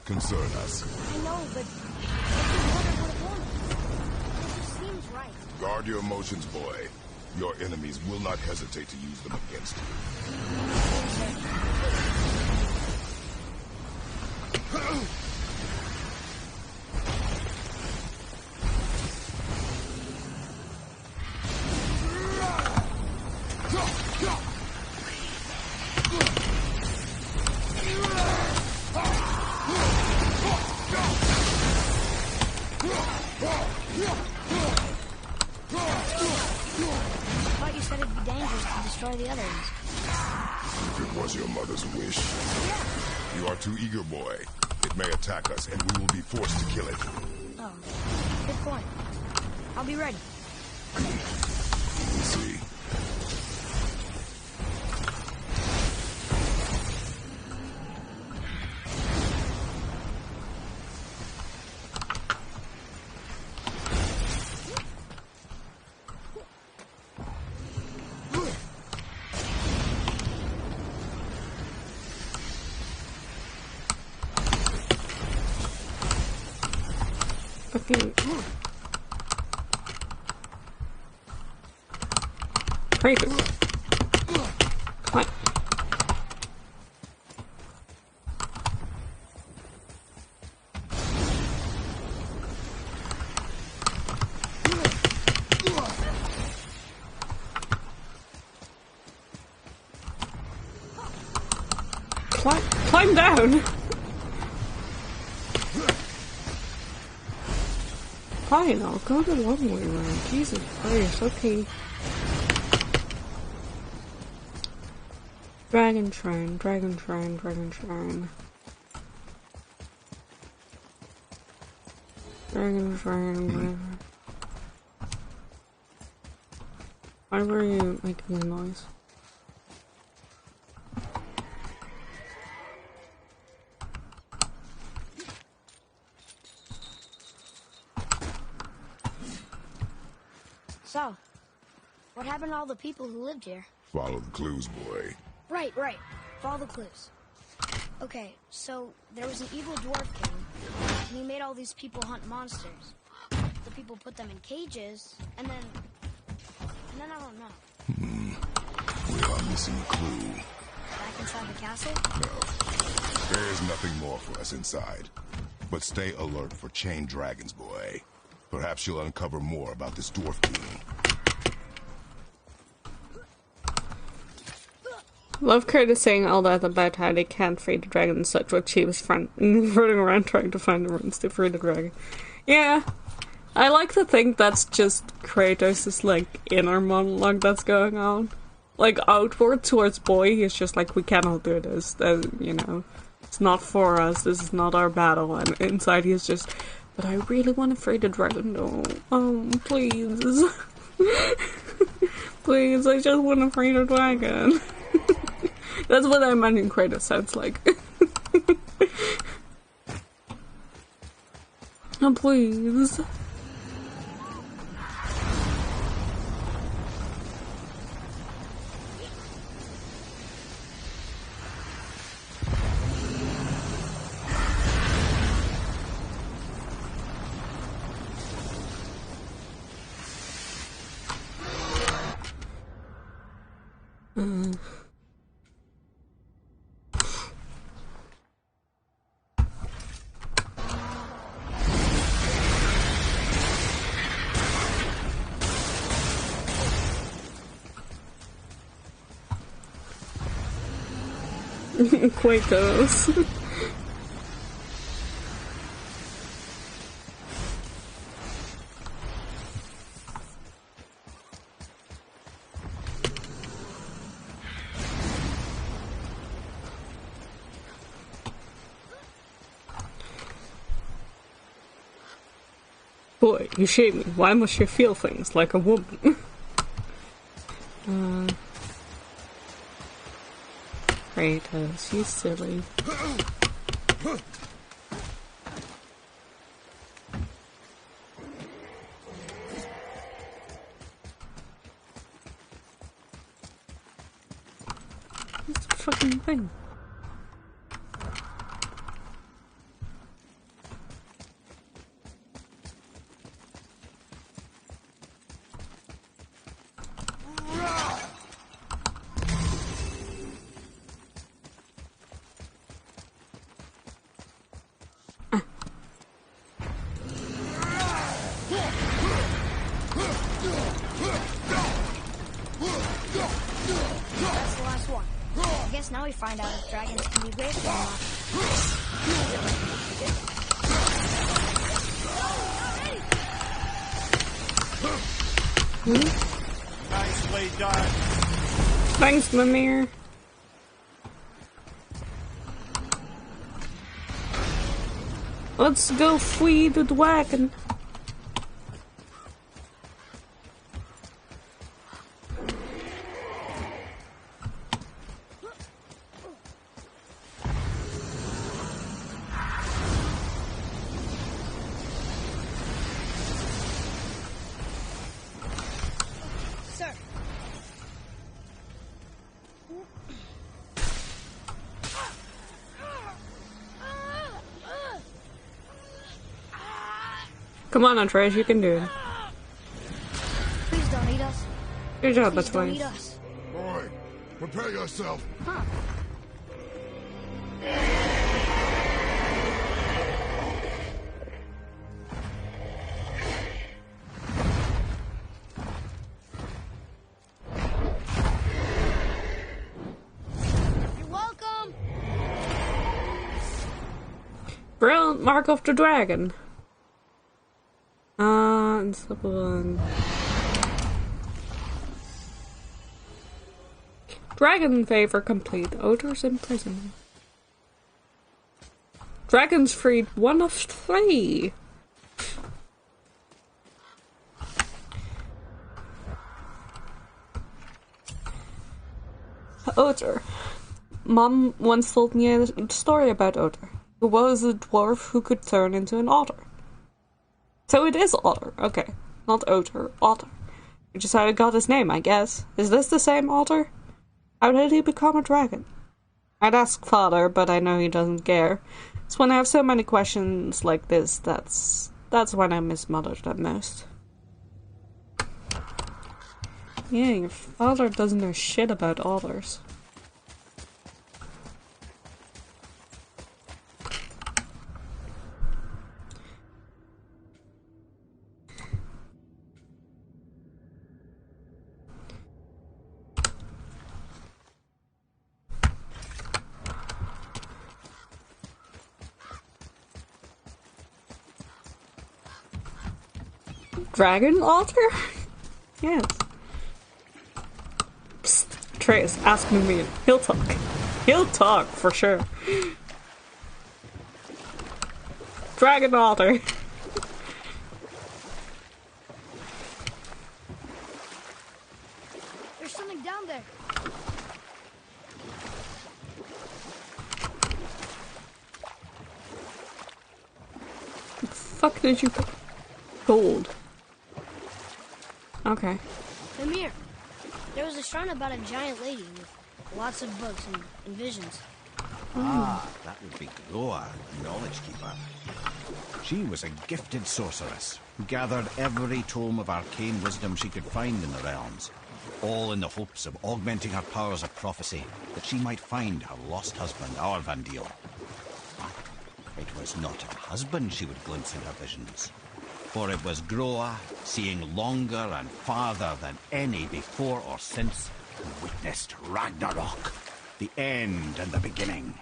Concern us. I know, but it just seems right. Guard your emotions, boy. Your enemies will not hesitate to use them against you. Crazy. What? Climb down. Fine, I'll go the long way around. Jesus Christ, okay. Dragon Shrine, Dragon Shrine, Dragon Shrine. Dragon Shrine, whatever. Why were you making the noise? So, what happened to all the people who lived here? Follow the clues, boy. Right. Follow the clues. Okay, so there was an evil dwarf king, and he made all these people hunt monsters. The people put them in cages, and then I don't know. We are missing a clue. Back inside the castle? No. There's nothing more for us inside. But stay alert for chained dragons, boy. Perhaps you'll uncover more about this dwarf king. Love Curtis saying all that about how they can't free the dragon and such, what she was running around trying to find the runes to free the dragon. Yeah, I like to think that's just Kratos' like inner monologue that's going on. Like outward towards boy, he's just like, we cannot do this. You know, it's not for us. This is not our battle. And inside he's just, but I really want to free the dragon though. Please. Please, I just want to free the dragon. That's what I imagine Kratos sounds like. Oh, please. Quakos. Boy, you shame me. Why must you feel things like a woman? Kratos, you silly. What's the fucking thing? That's the last one. I guess now we find out if dragons can be grateful or not. Nicely done. Thanks, Mimir. Let's go free the dragon. Sir. Come on, Atreus, you can do it. Please don't eat us. Good job, Please don't eat Atreus. us. Boy, prepare yourself. Huh. You're welcome. Brilliant mark of the dragon. It's the one. Dragon favor complete. Odor's imprisonment. Dragons freed 1 of 3. Odor. Mom once told me a story about Odor, who was a dwarf who could turn into an otter. So it is Otter, okay. Not Otter, Otter. Which is how he got his name, I guess. Is this the same Otter? How did he become a dragon? I'd ask Father, but I know he doesn't care. It's when I have so many questions like this, that's when I miss Mother the most. Yeah, your father doesn't know shit about otters. Dragon altar? Yes. Psst, Atreus, ask Numian. He'll talk. He'll talk, for sure. Dragon altar. There's something down there. Fuck did you put? Gold. Okay. Mimir, there was a shrine about a giant lady with lots of books and visions. Ah, that would be Groa, the Knowledge Keeper. She was a gifted sorceress who gathered every tome of arcane wisdom she could find in the realms, all in the hopes of augmenting her powers of prophecy, that she might find her lost husband, Aurvandil. It was not her husband she would glimpse in her visions, for it was Groa, seeing longer and farther than any before or since, who witnessed Ragnarok, the end and the beginning.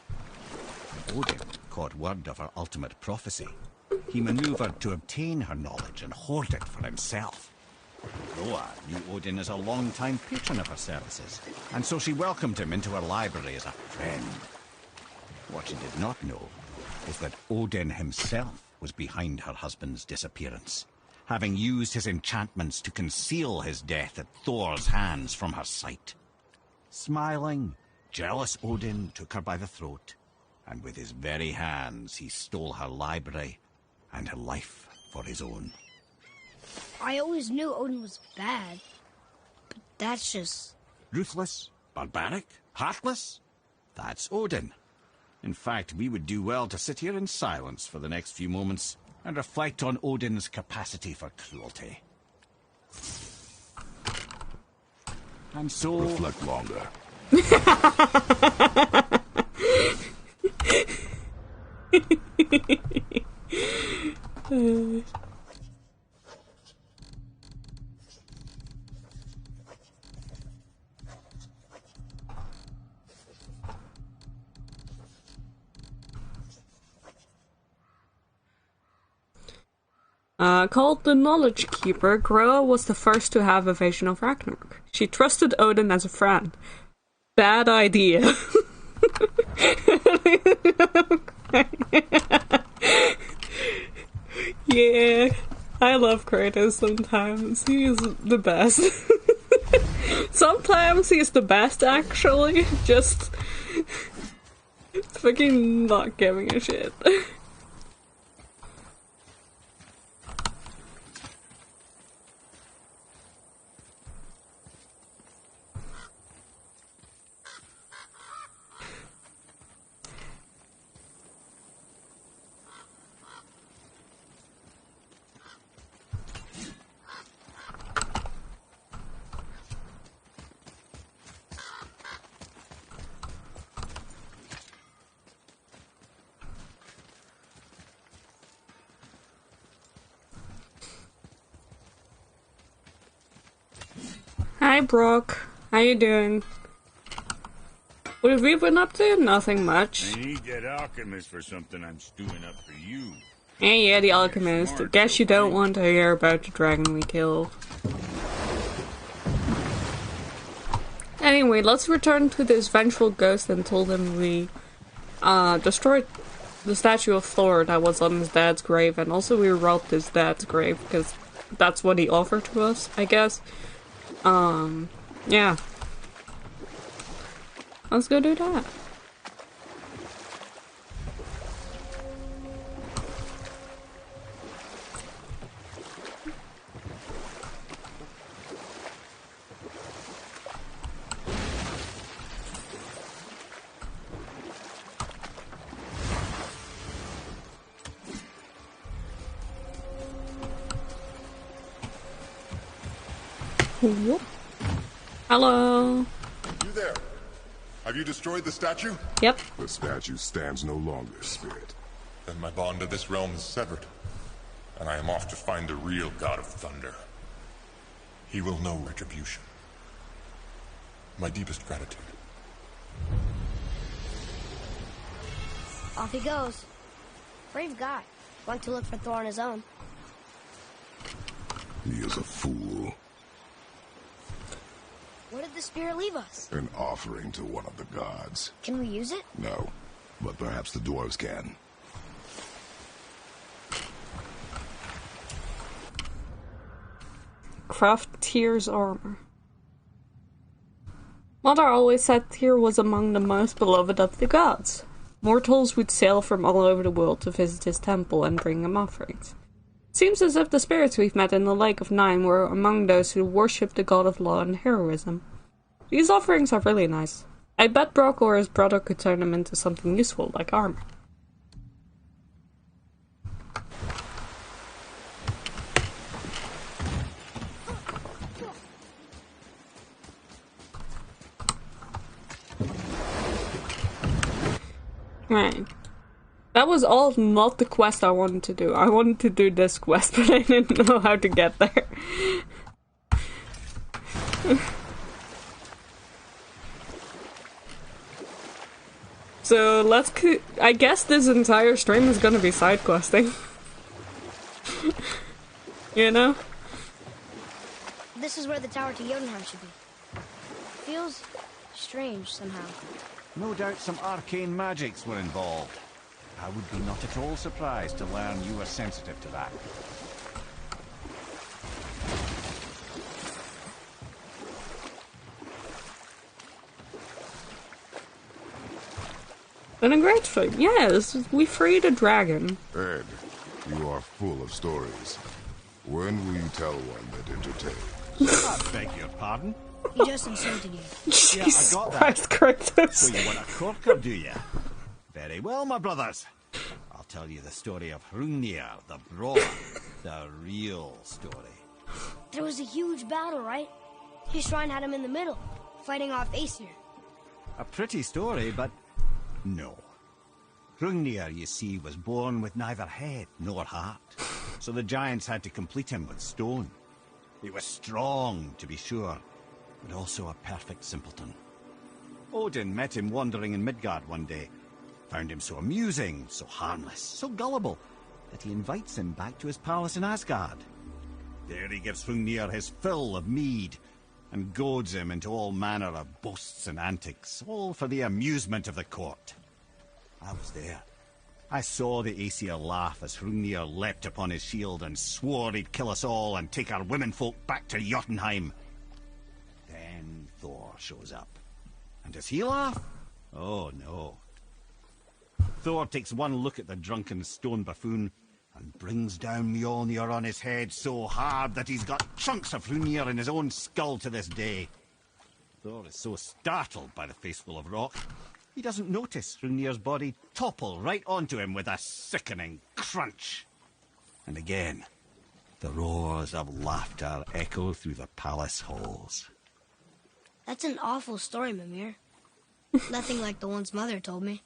Odin caught word of her ultimate prophecy. He maneuvered to obtain her knowledge and hoard it for himself. Groa knew Odin as a long-time patron of her services, and so she welcomed him into her library as a friend. What she did not know is that Odin himself was behind her husband's disappearance, having used his enchantments to conceal his death at Thor's hands from her sight. Smiling, jealous Odin took her by the throat, and with his very hands he stole her library and her life for his own. I always knew Odin was bad, but that's just... Ruthless, barbaric, heartless? That's Odin. In fact, we would do well to sit here in silence for the next few moments and reflect on Odin's capacity for cruelty. And so... Reflect longer. Called the Knowledge Keeper, Groa was the first to have a vision of Ragnarok. She trusted Odin as a friend. Bad idea. Yeah, I love Kratos sometimes. He's the best. Sometimes he's the best, actually. Just fucking not giving a shit. Hi, Brooke. How you doing? What have you been up to? Nothing much. I need that alchemist for something I'm stewing up for you. Hey, yeah, the alchemist. Guess you don't want to hear about the dragon we killed. Anyway, let's return to this vengeful ghost and told him we destroyed the statue of Thor that was on his dad's grave, and also we robbed his dad's grave because that's what he offered to us, I guess. Yeah. Let's go do that. Whoop. Hello. You there? Have you destroyed the statue? Yep. The statue stands no longer, Spirit. Then my bond to this realm is severed, and I am off to find the real God of Thunder. He will know retribution. My deepest gratitude. Off he goes. Brave guy. Went to look for Thor on his own. He is a fool. What did the spirit leave us? An offering to one of the gods. Can we use it? No, but perhaps the dwarves can. Craft Tyr's armor. Mother always said Tyr was among the most beloved of the gods. Mortals would sail from all over the world to visit his temple and bring him offerings. Seems as if the spirits we've met in the Lake of Nine were among those who worshipped the god of law and heroism. These offerings are really nice. I bet Brock or his brother could turn them into something useful, like armor. Right. That was all not the quest I wanted to do. I wanted to do this quest, but I didn't know how to get there. So I guess this entire stream is gonna be side questing. You know? This is where the tower to Jotunheim should be. Feels strange somehow. No doubt some arcane magics were involved. I would be not at all surprised to learn you were sensitive to that. Been a great fight. Yes, we freed a dragon. Ed, you are full of stories. When will you tell one that entertains? I beg your pardon? He just insulted you. Yeah, I got that. Christ, Kratos. So you want a corker, do you? Very well, my brothers. I'll tell you the story of Hrungnir, the brawler. The real story. There was a huge battle, right? His shrine had him in the middle, fighting off Aesir. A pretty story, but no. Hrungnir, you see, was born with neither head nor heart. So the giants had to complete him with stone. He was strong, to be sure, but also a perfect simpleton. Odin met him wandering in Midgard one day. Found him so amusing, so harmless, so gullible, that he invites him back to his palace in Asgard. There he gives Hrungnir his fill of mead, and goads him into all manner of boasts and antics, all for the amusement of the court. I was there. I saw the Aesir laugh as Hrungnir leapt upon his shield and swore he'd kill us all and take our womenfolk back to Jotunheim. Then Thor shows up. And does he laugh? Oh, no. Thor takes one look at the drunken stone buffoon and brings down Mjolnir on his head so hard that he's got chunks of Hrungnir in his own skull to this day. Thor is so startled by the face full of rock, he doesn't notice Hrungnir's body topple right onto him with a sickening crunch. And again, the roars of laughter echo through the palace halls. That's an awful story, Mimir. Nothing like the ones Mother told me.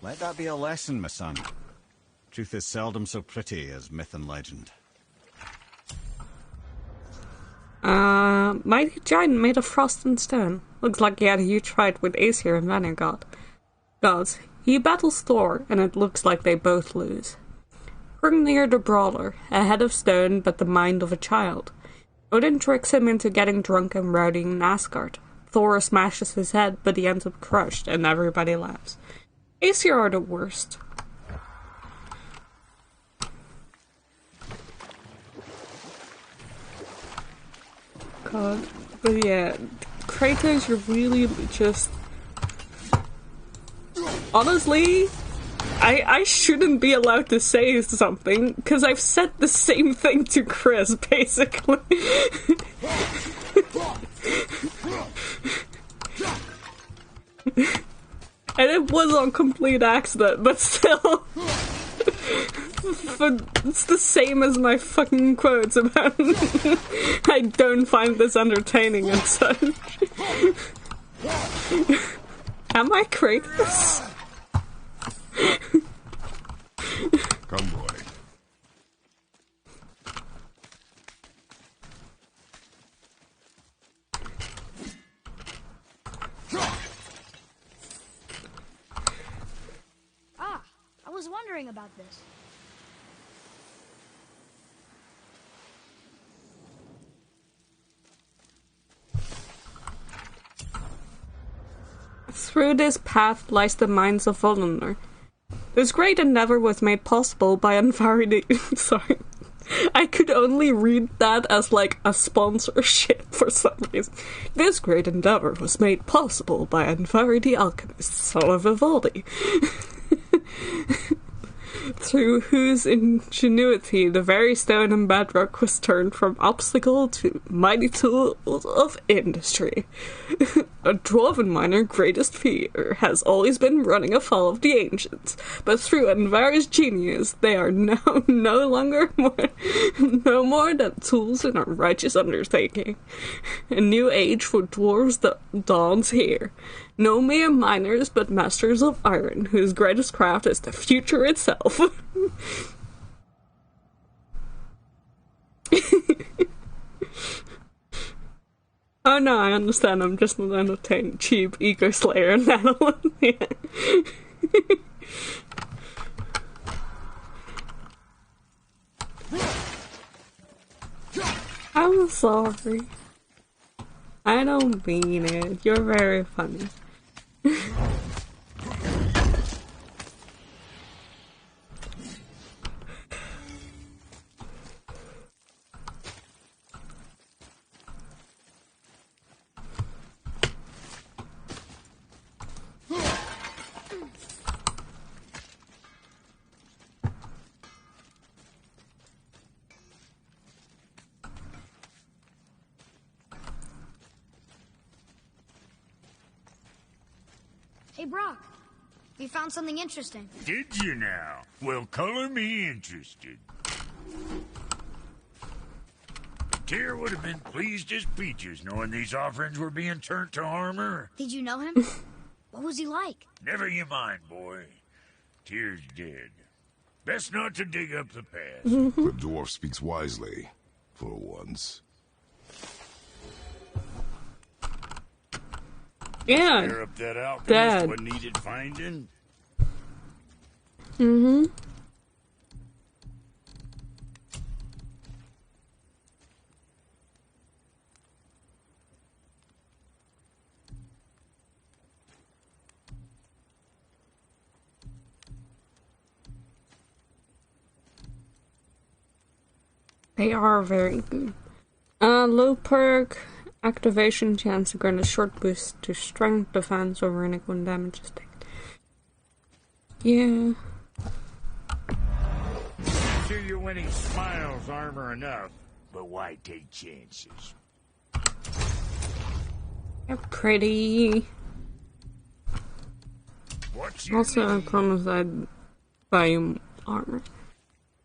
Let that be a lesson, my son. Truth is seldom so pretty as myth and legend. Mighty giant made of frost and stone. Looks like he had a huge fight with Aesir and Vanir gods. He battles Thor, and it looks like they both lose. Hrungnir the brawler, a head of stone but the mind of a child. Odin tricks him into getting drunk and rowdy in Asgard. Thor smashes his head, but he ends up crushed, and everybody laughs. Aesir are the worst. God. But yeah, Kratos, you're really just... Honestly, I shouldn't be allowed to say something, because I've said the same thing to Chris, basically. And it was on complete accident, but still... But it's the same as my fucking quotes about I don't find this entertaining and such. Am I Kratos? Come, boy. I was wondering about this. Through this path lies the mines of Volundr. This great endeavor was made possible by unvaried... Sorry. I could only read that as like a sponsorship for some reason. This great endeavor was made possible by Unvari the alchemist, son of Vivaldi. Through whose ingenuity the very stone and bedrock was turned from obstacle to mighty tool of industry. A dwarven miner greatest fear has always been running afoul of the ancients, but through Unvari's genius they are now no more than tools in a righteous undertaking. A new age for dwarves dawns here. No mere miners, but masters of iron, whose greatest craft is the future itself. Oh no, I understand, I'm just not entertained. Cheap Eco Slayer and Netherlands. Yeah. I'm sorry. I don't mean it. You're very funny. Hey, Brock. We found something interesting. Did you now? Well, color me interested. Tyr would have been pleased as peaches knowing these offerings were being turned to armor. Did you know him? What was he like? Never you mind, boy. Tyr's dead. Best not to dig up the past. The dwarf speaks wisely, for once. Yeah. Clear up that alchemist Dad. what needed finding. Mm-hmm. They are very good. Low perk. Activation chance to grant a short boost to strength, defense, or runic when damage is taken. Yeah. Sure your winning smiles armor enough, but why take chances? They're pretty. What's Also, chronoside volume armor.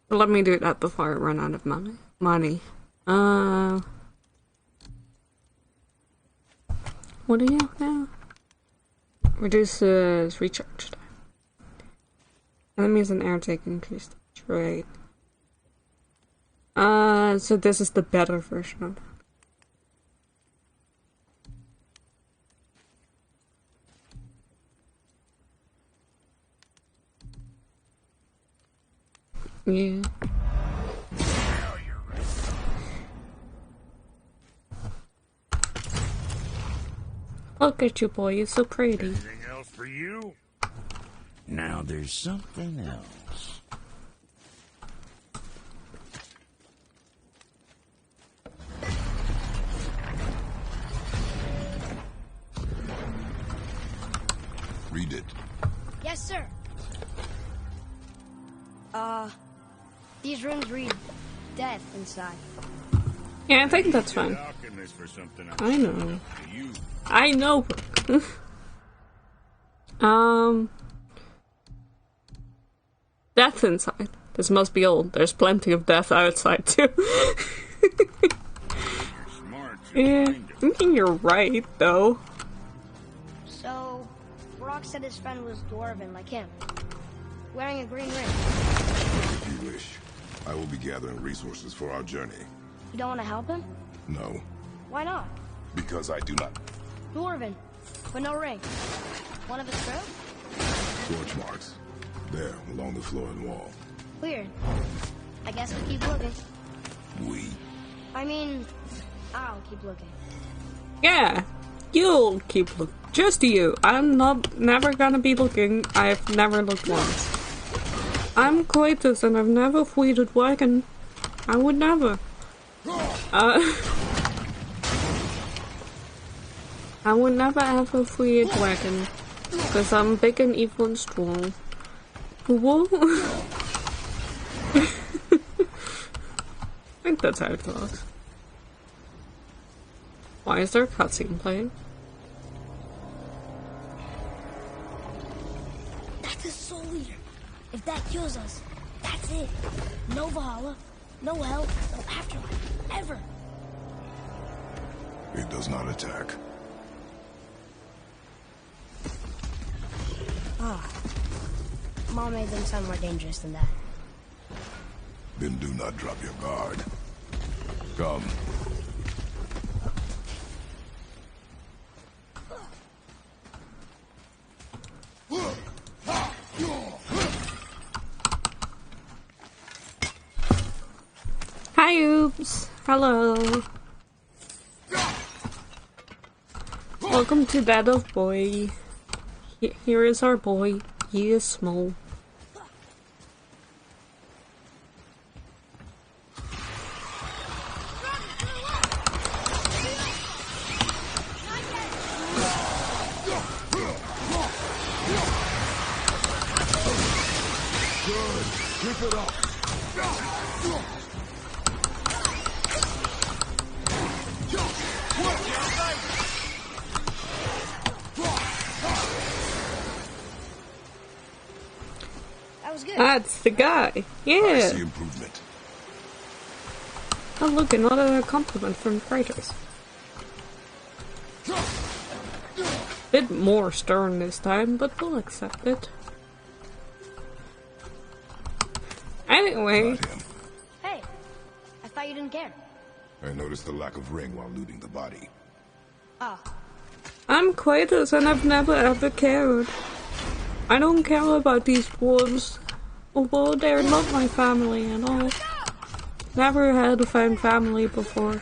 But let me do that before I run out of money. What do you have now? Reduces recharge time. Enemies and air take increased rate. So this is the better version of that. Yeah. Look at you, boy. You're so pretty. Anything else for you? Now there's something else. Read it. Yes, sir. These runes read death inside. Yeah, I think that's fine. I know. I know. Death inside. This must be old. There's plenty of death outside too. Yeah, I think you're right though. So, Brock said his friend was dwarven like him, wearing a green ring. If you wish, I will be gathering resources for our journey. You don't want to help him? No, Why not? because I do not. Dwarven, but no ring. One of his crew? Torch marks. There, along the floor and wall. Weird. I guess we keep looking. We. I mean, I'll keep looking. Yeah, you'll keep looking. Just you. I'm never gonna be looking. I've never looked once. I'm Kratos and I've never freed a dragon. I would never. I would never ever free a dragon. Because I'm big and evil and strong. Whoa. I think that's how it goes. Why is there a cutscene playing? That's a soul eater. If that kills us, that's it. No Valhalla, no hell, no afterlife, ever. It does not attack. Ah. Mom made them sound more dangerous than that. Then do not drop your guard. Come. Hi, Oops. Hello. Welcome to Dead of Boy. Here is our boy. He is small. Good. Keep it up. That was good. That's the guy. I Yeah. see improvement. Oh look, another compliment from Kratos. Bit more stern this time, but we'll accept it. Anyway. Not him. Hey, I thought you didn't care. I noticed the lack of ring while looting the body. Oh, I'm Kratos and I've never ever cared. I don't care about these wolves, although they're not my family at all. Never had a fan family before.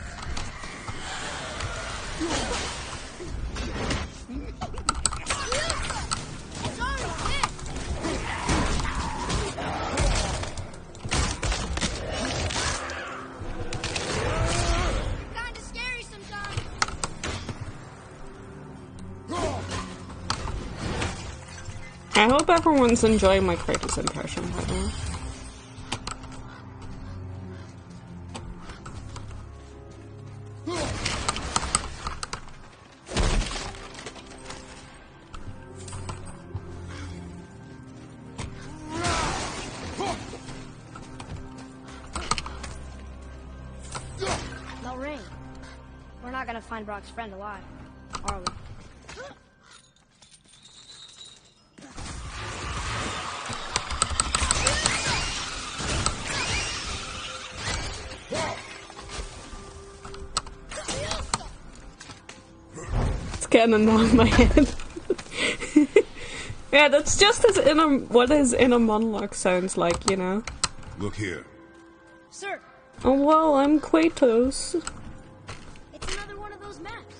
kinda scary sometimes. I hope everyone's enjoying my Kratos impression right now. No ring. We're not gonna find Brock's friend alive, are we? It's getting on my head. Yeah, that's just what his inner monologue sounds like, you know. Look here. Sir, Oh well, I'm Kratos. it's another one of those maps.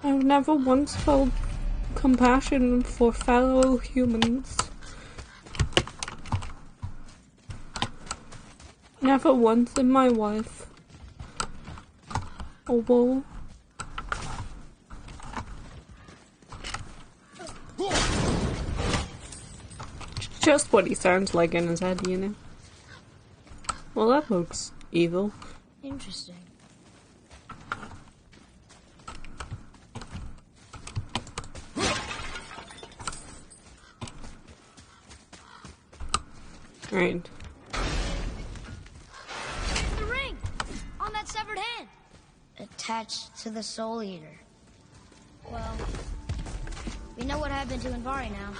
I've never once felt compassion for fellow humans. Never once in my life. Although just what he sounds like in his head, you know. Well, that looks evil. Interesting. Right. The ring! On that severed hand! Attached to the Soul Eater. Well, we know what happened to Invari now.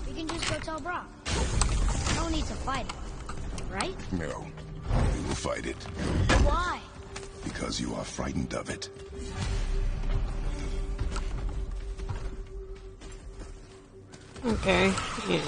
We can just go tell Brock. No need to fight it, right? No. We will fight it. Why? Because you are frightened of it. Okay. Yeah.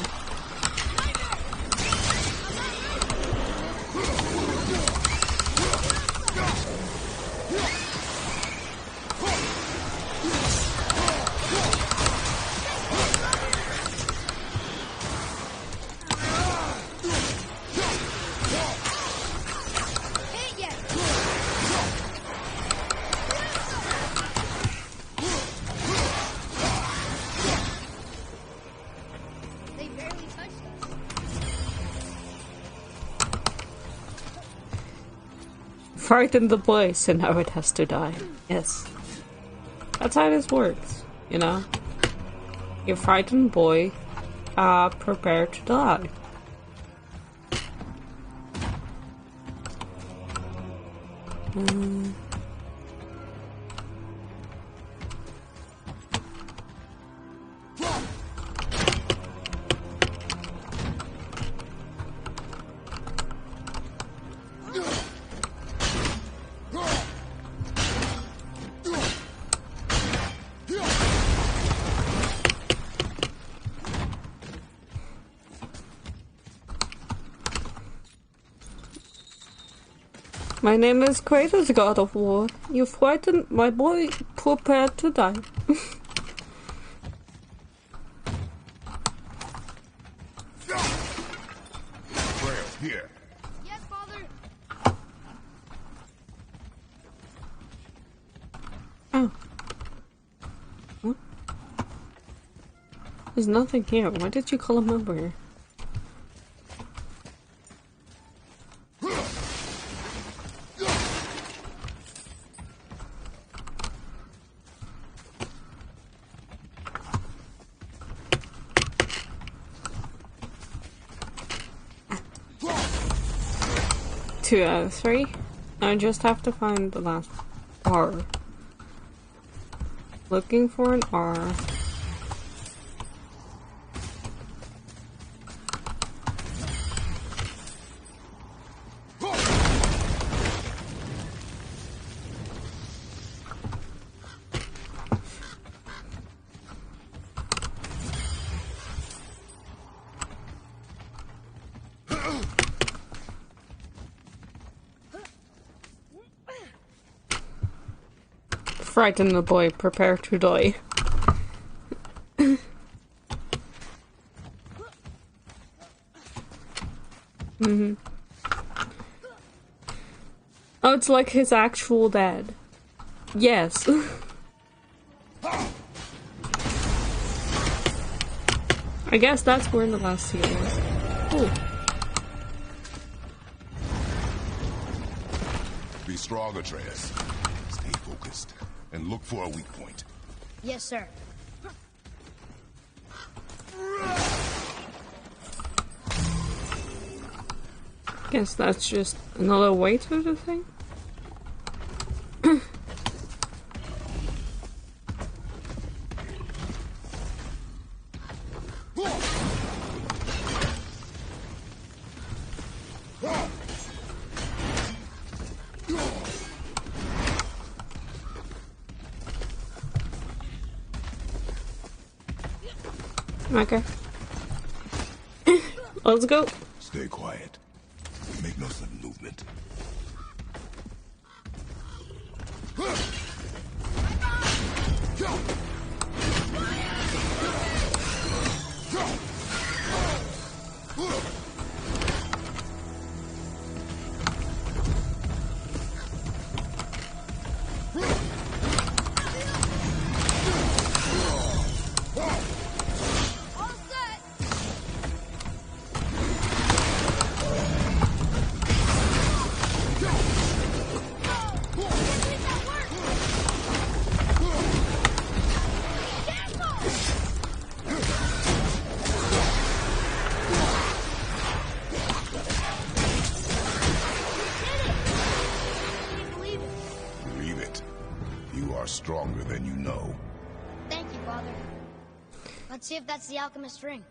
frightened the boy, so now it has to die. Yes. That's how this works, you know? You frighten boy, prepare to die. My name is Kratos, God of War. You frightened my boy, prepared to die. Trail, here. Yes, Father. Oh. What? There's nothing here. Why did you call him over here? Two out of three. I just have to find the last R. Looking for an R. Frighten the boy, prepare to die. Oh, it's like his actual dad. Yes. I guess that's where the last scene is. Ooh. Be strong, Atreus. Stay focused and look for a weak point. Yes, sir. Guess that's just another way to the thing. Okay. Let's go. Stay quiet. Make no sudden movement. Stronger than you know. Thank you, Father. Let's see if that's the alchemist's ring.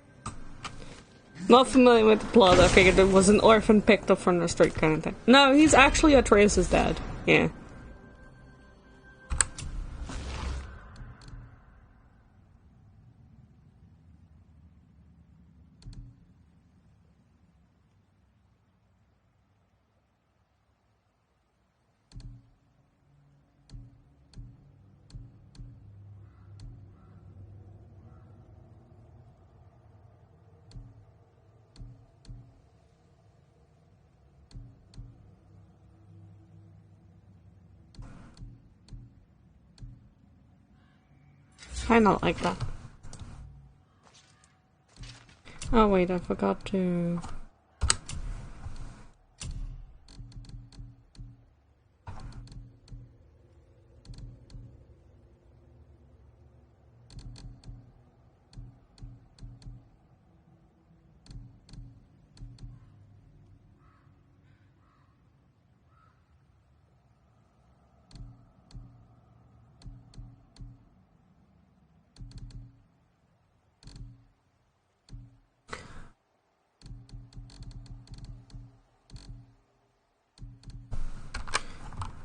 Not familiar with the plot. I figured it was an orphan picked up from the street kind of thing. No, he's actually Atreus' dad. Yeah. Kinda like that. Oh wait, I forgot to...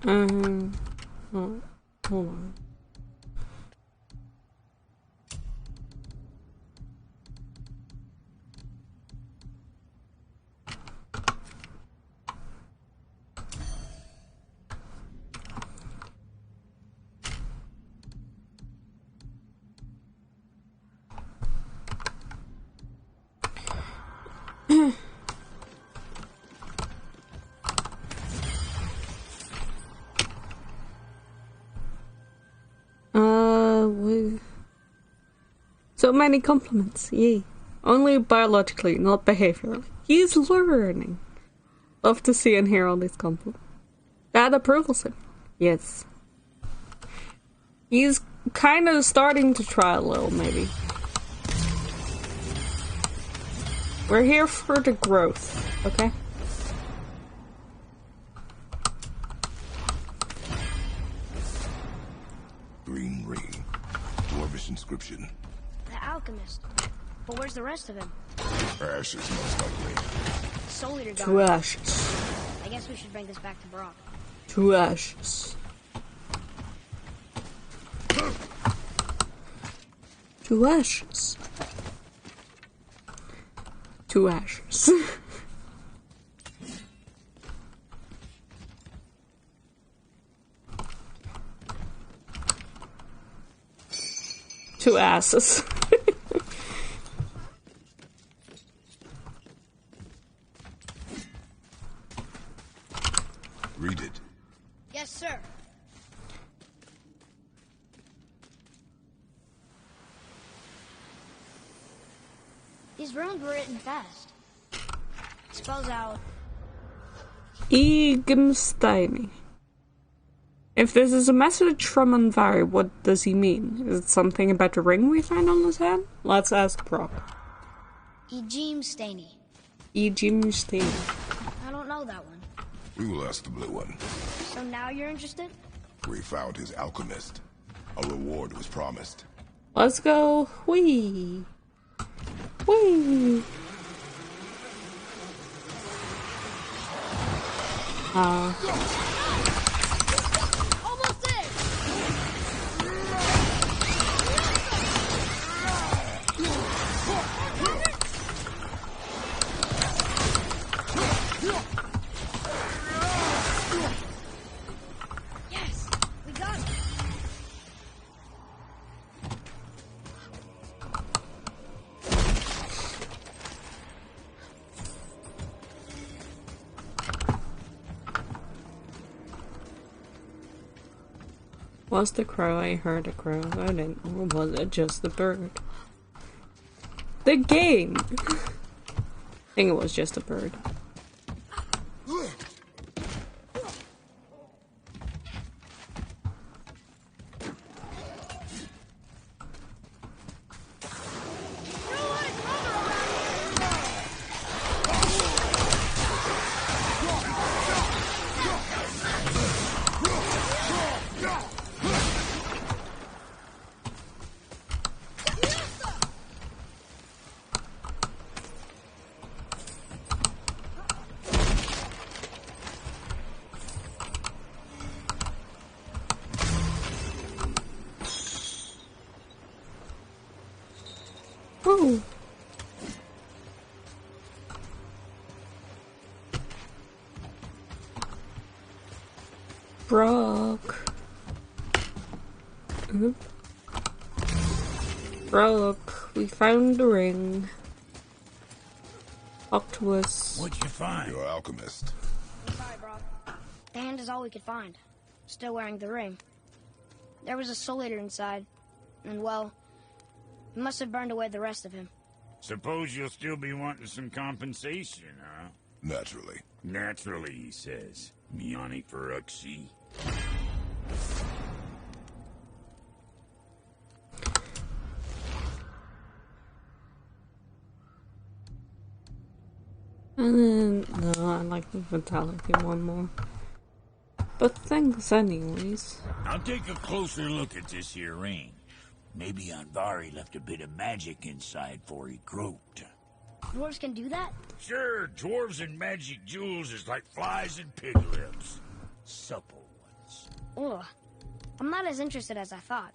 Hold on. So many compliments, yay. Only biologically, not behaviorally. He's learning. Love to see and hear all these compliments. Dad approves him. Yes. He's kind of starting to try a little, maybe. We're here for the growth, okay? Green ring. Dwarvish inscription. The alchemist. But where's the rest of him? Ashes, most likely. Soul Eater gone. To ashes. I guess we should bring this back to Brock. To ashes. To ashes. To ashes. To asses. Read it. Yes, sir. These runes were written fast. Spells out. Egensteini. If this is a message from Andvari, what does he mean? Is it something about the ring we find on his hand? Let's ask Brock. Ejim Staney. Egensteini. I don't know that one. We will ask the blue one. So now you're interested? We found his alchemist. A reward was promised. Let's go. Whee. Whee. Almost there! Yes! We got it! Was the crow? I heard a crow. I didn't. Or was it just the bird? The game! I think it was just a bird. Oh. Brock. Brock, we found the ring. Talk to us. What'd you find? Your alchemist. I'm sorry, Brock. The hand is all we could find. Still wearing the ring. There was a Soul Eater inside. And, well, he must have burned away the rest of him. Suppose you'll still be wanting some compensation, huh? Naturally. Naturally, he says. Miani Feruxi. And then, no, I like the Vitality one more. But thanks anyways. I'll take a closer look at this here ring. Maybe Andvari left a bit of magic inside before he croaked. Dwarves can do that? Sure, dwarves and magic jewels is like flies and pig lips. Supple Ugh. I'm not as interested as I thought.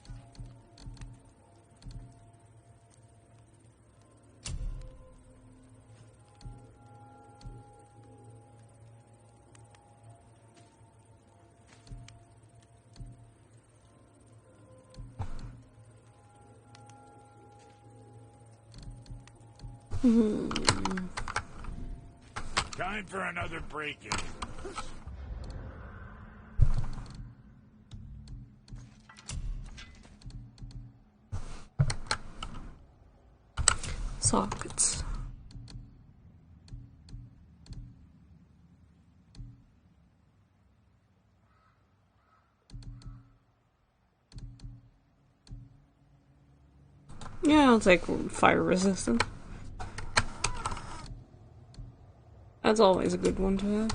Time for another break-in. Sockets. Yeah, I'll take fire resistant. That's always a good one to have.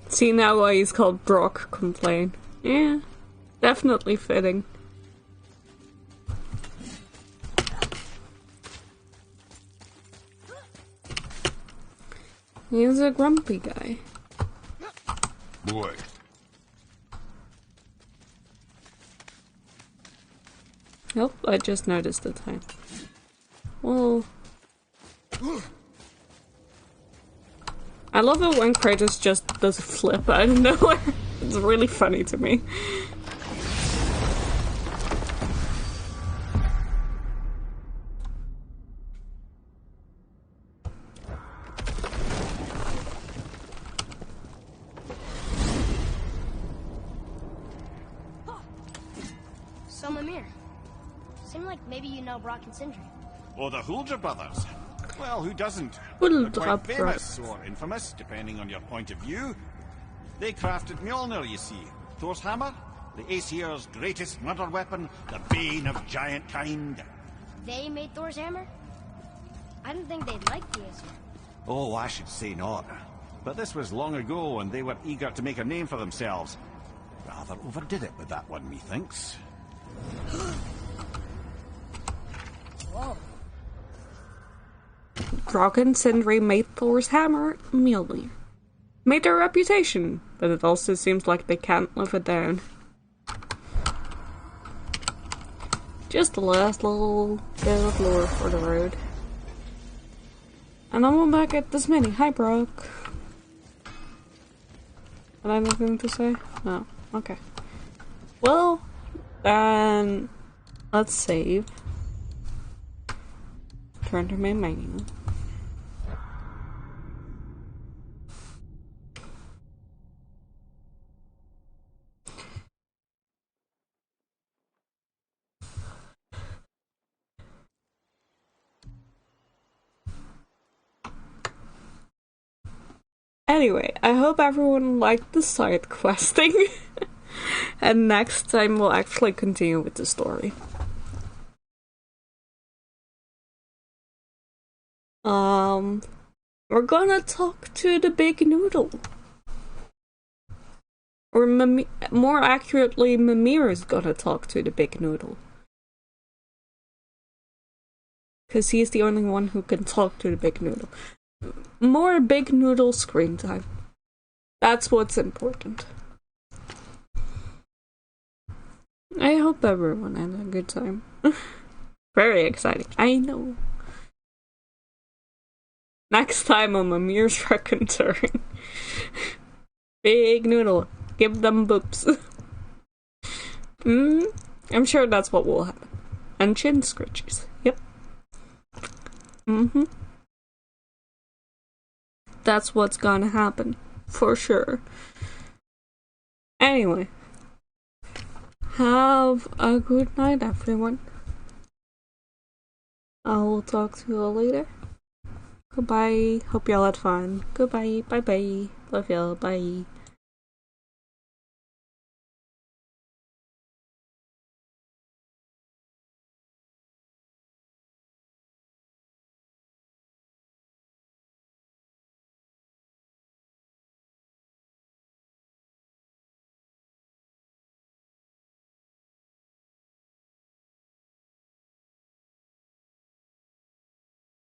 See now why he's called Brock Complain. Yeah, definitely fitting. He's a grumpy guy. Boy. Nope, I just noticed the time. Well... I love it when Kratos just does a flip out of nowhere. It's really funny to me. So, Mimir, seemed like maybe you know Brock and Sindri. Or the Huldra brothers. Well, who doesn't? Huldra They're quite brothers. famous, or infamous, depending on your point of view. They crafted Mjolnir, you see. Thor's hammer, the Aesir's greatest murder weapon, the bane of giant kind. They made Thor's hammer? I didn't think they'd like the Aesir. Oh, I should say not. But this was long ago, and they were eager to make a name for themselves. Rather overdid it with that one, methinks. Whoa. Brock and Sindri made Thor's hammer, Mjolnir. Made their reputation, but it also seems like they can't live it down. Just the last little bit of lore for the road. And I'm back at this mini. Hi, Brock. Had I anything to say? No. Okay. Well, then let's save. Turn to main menu. Anyway, I hope everyone liked the side questing. And next time we'll actually continue with the story. We're gonna talk to the Big Noodle. Or more accurately, Mimir is gonna talk to the Big Noodle. Because he's the only one who can talk to the Big Noodle. More Big Noodle screen time. That's what's important. I hope everyone had a good time. Very exciting. I know. Next time on Mimir's Raconteur. Big Noodle. Give them boobs. I'm sure that's what will happen. And chin scritches. Yep. That's what's gonna happen. For sure. Anyway. Have a good night, everyone. I will talk to you all later. Goodbye. Hope y'all had fun. Goodbye. Bye bye. Love y'all. Bye.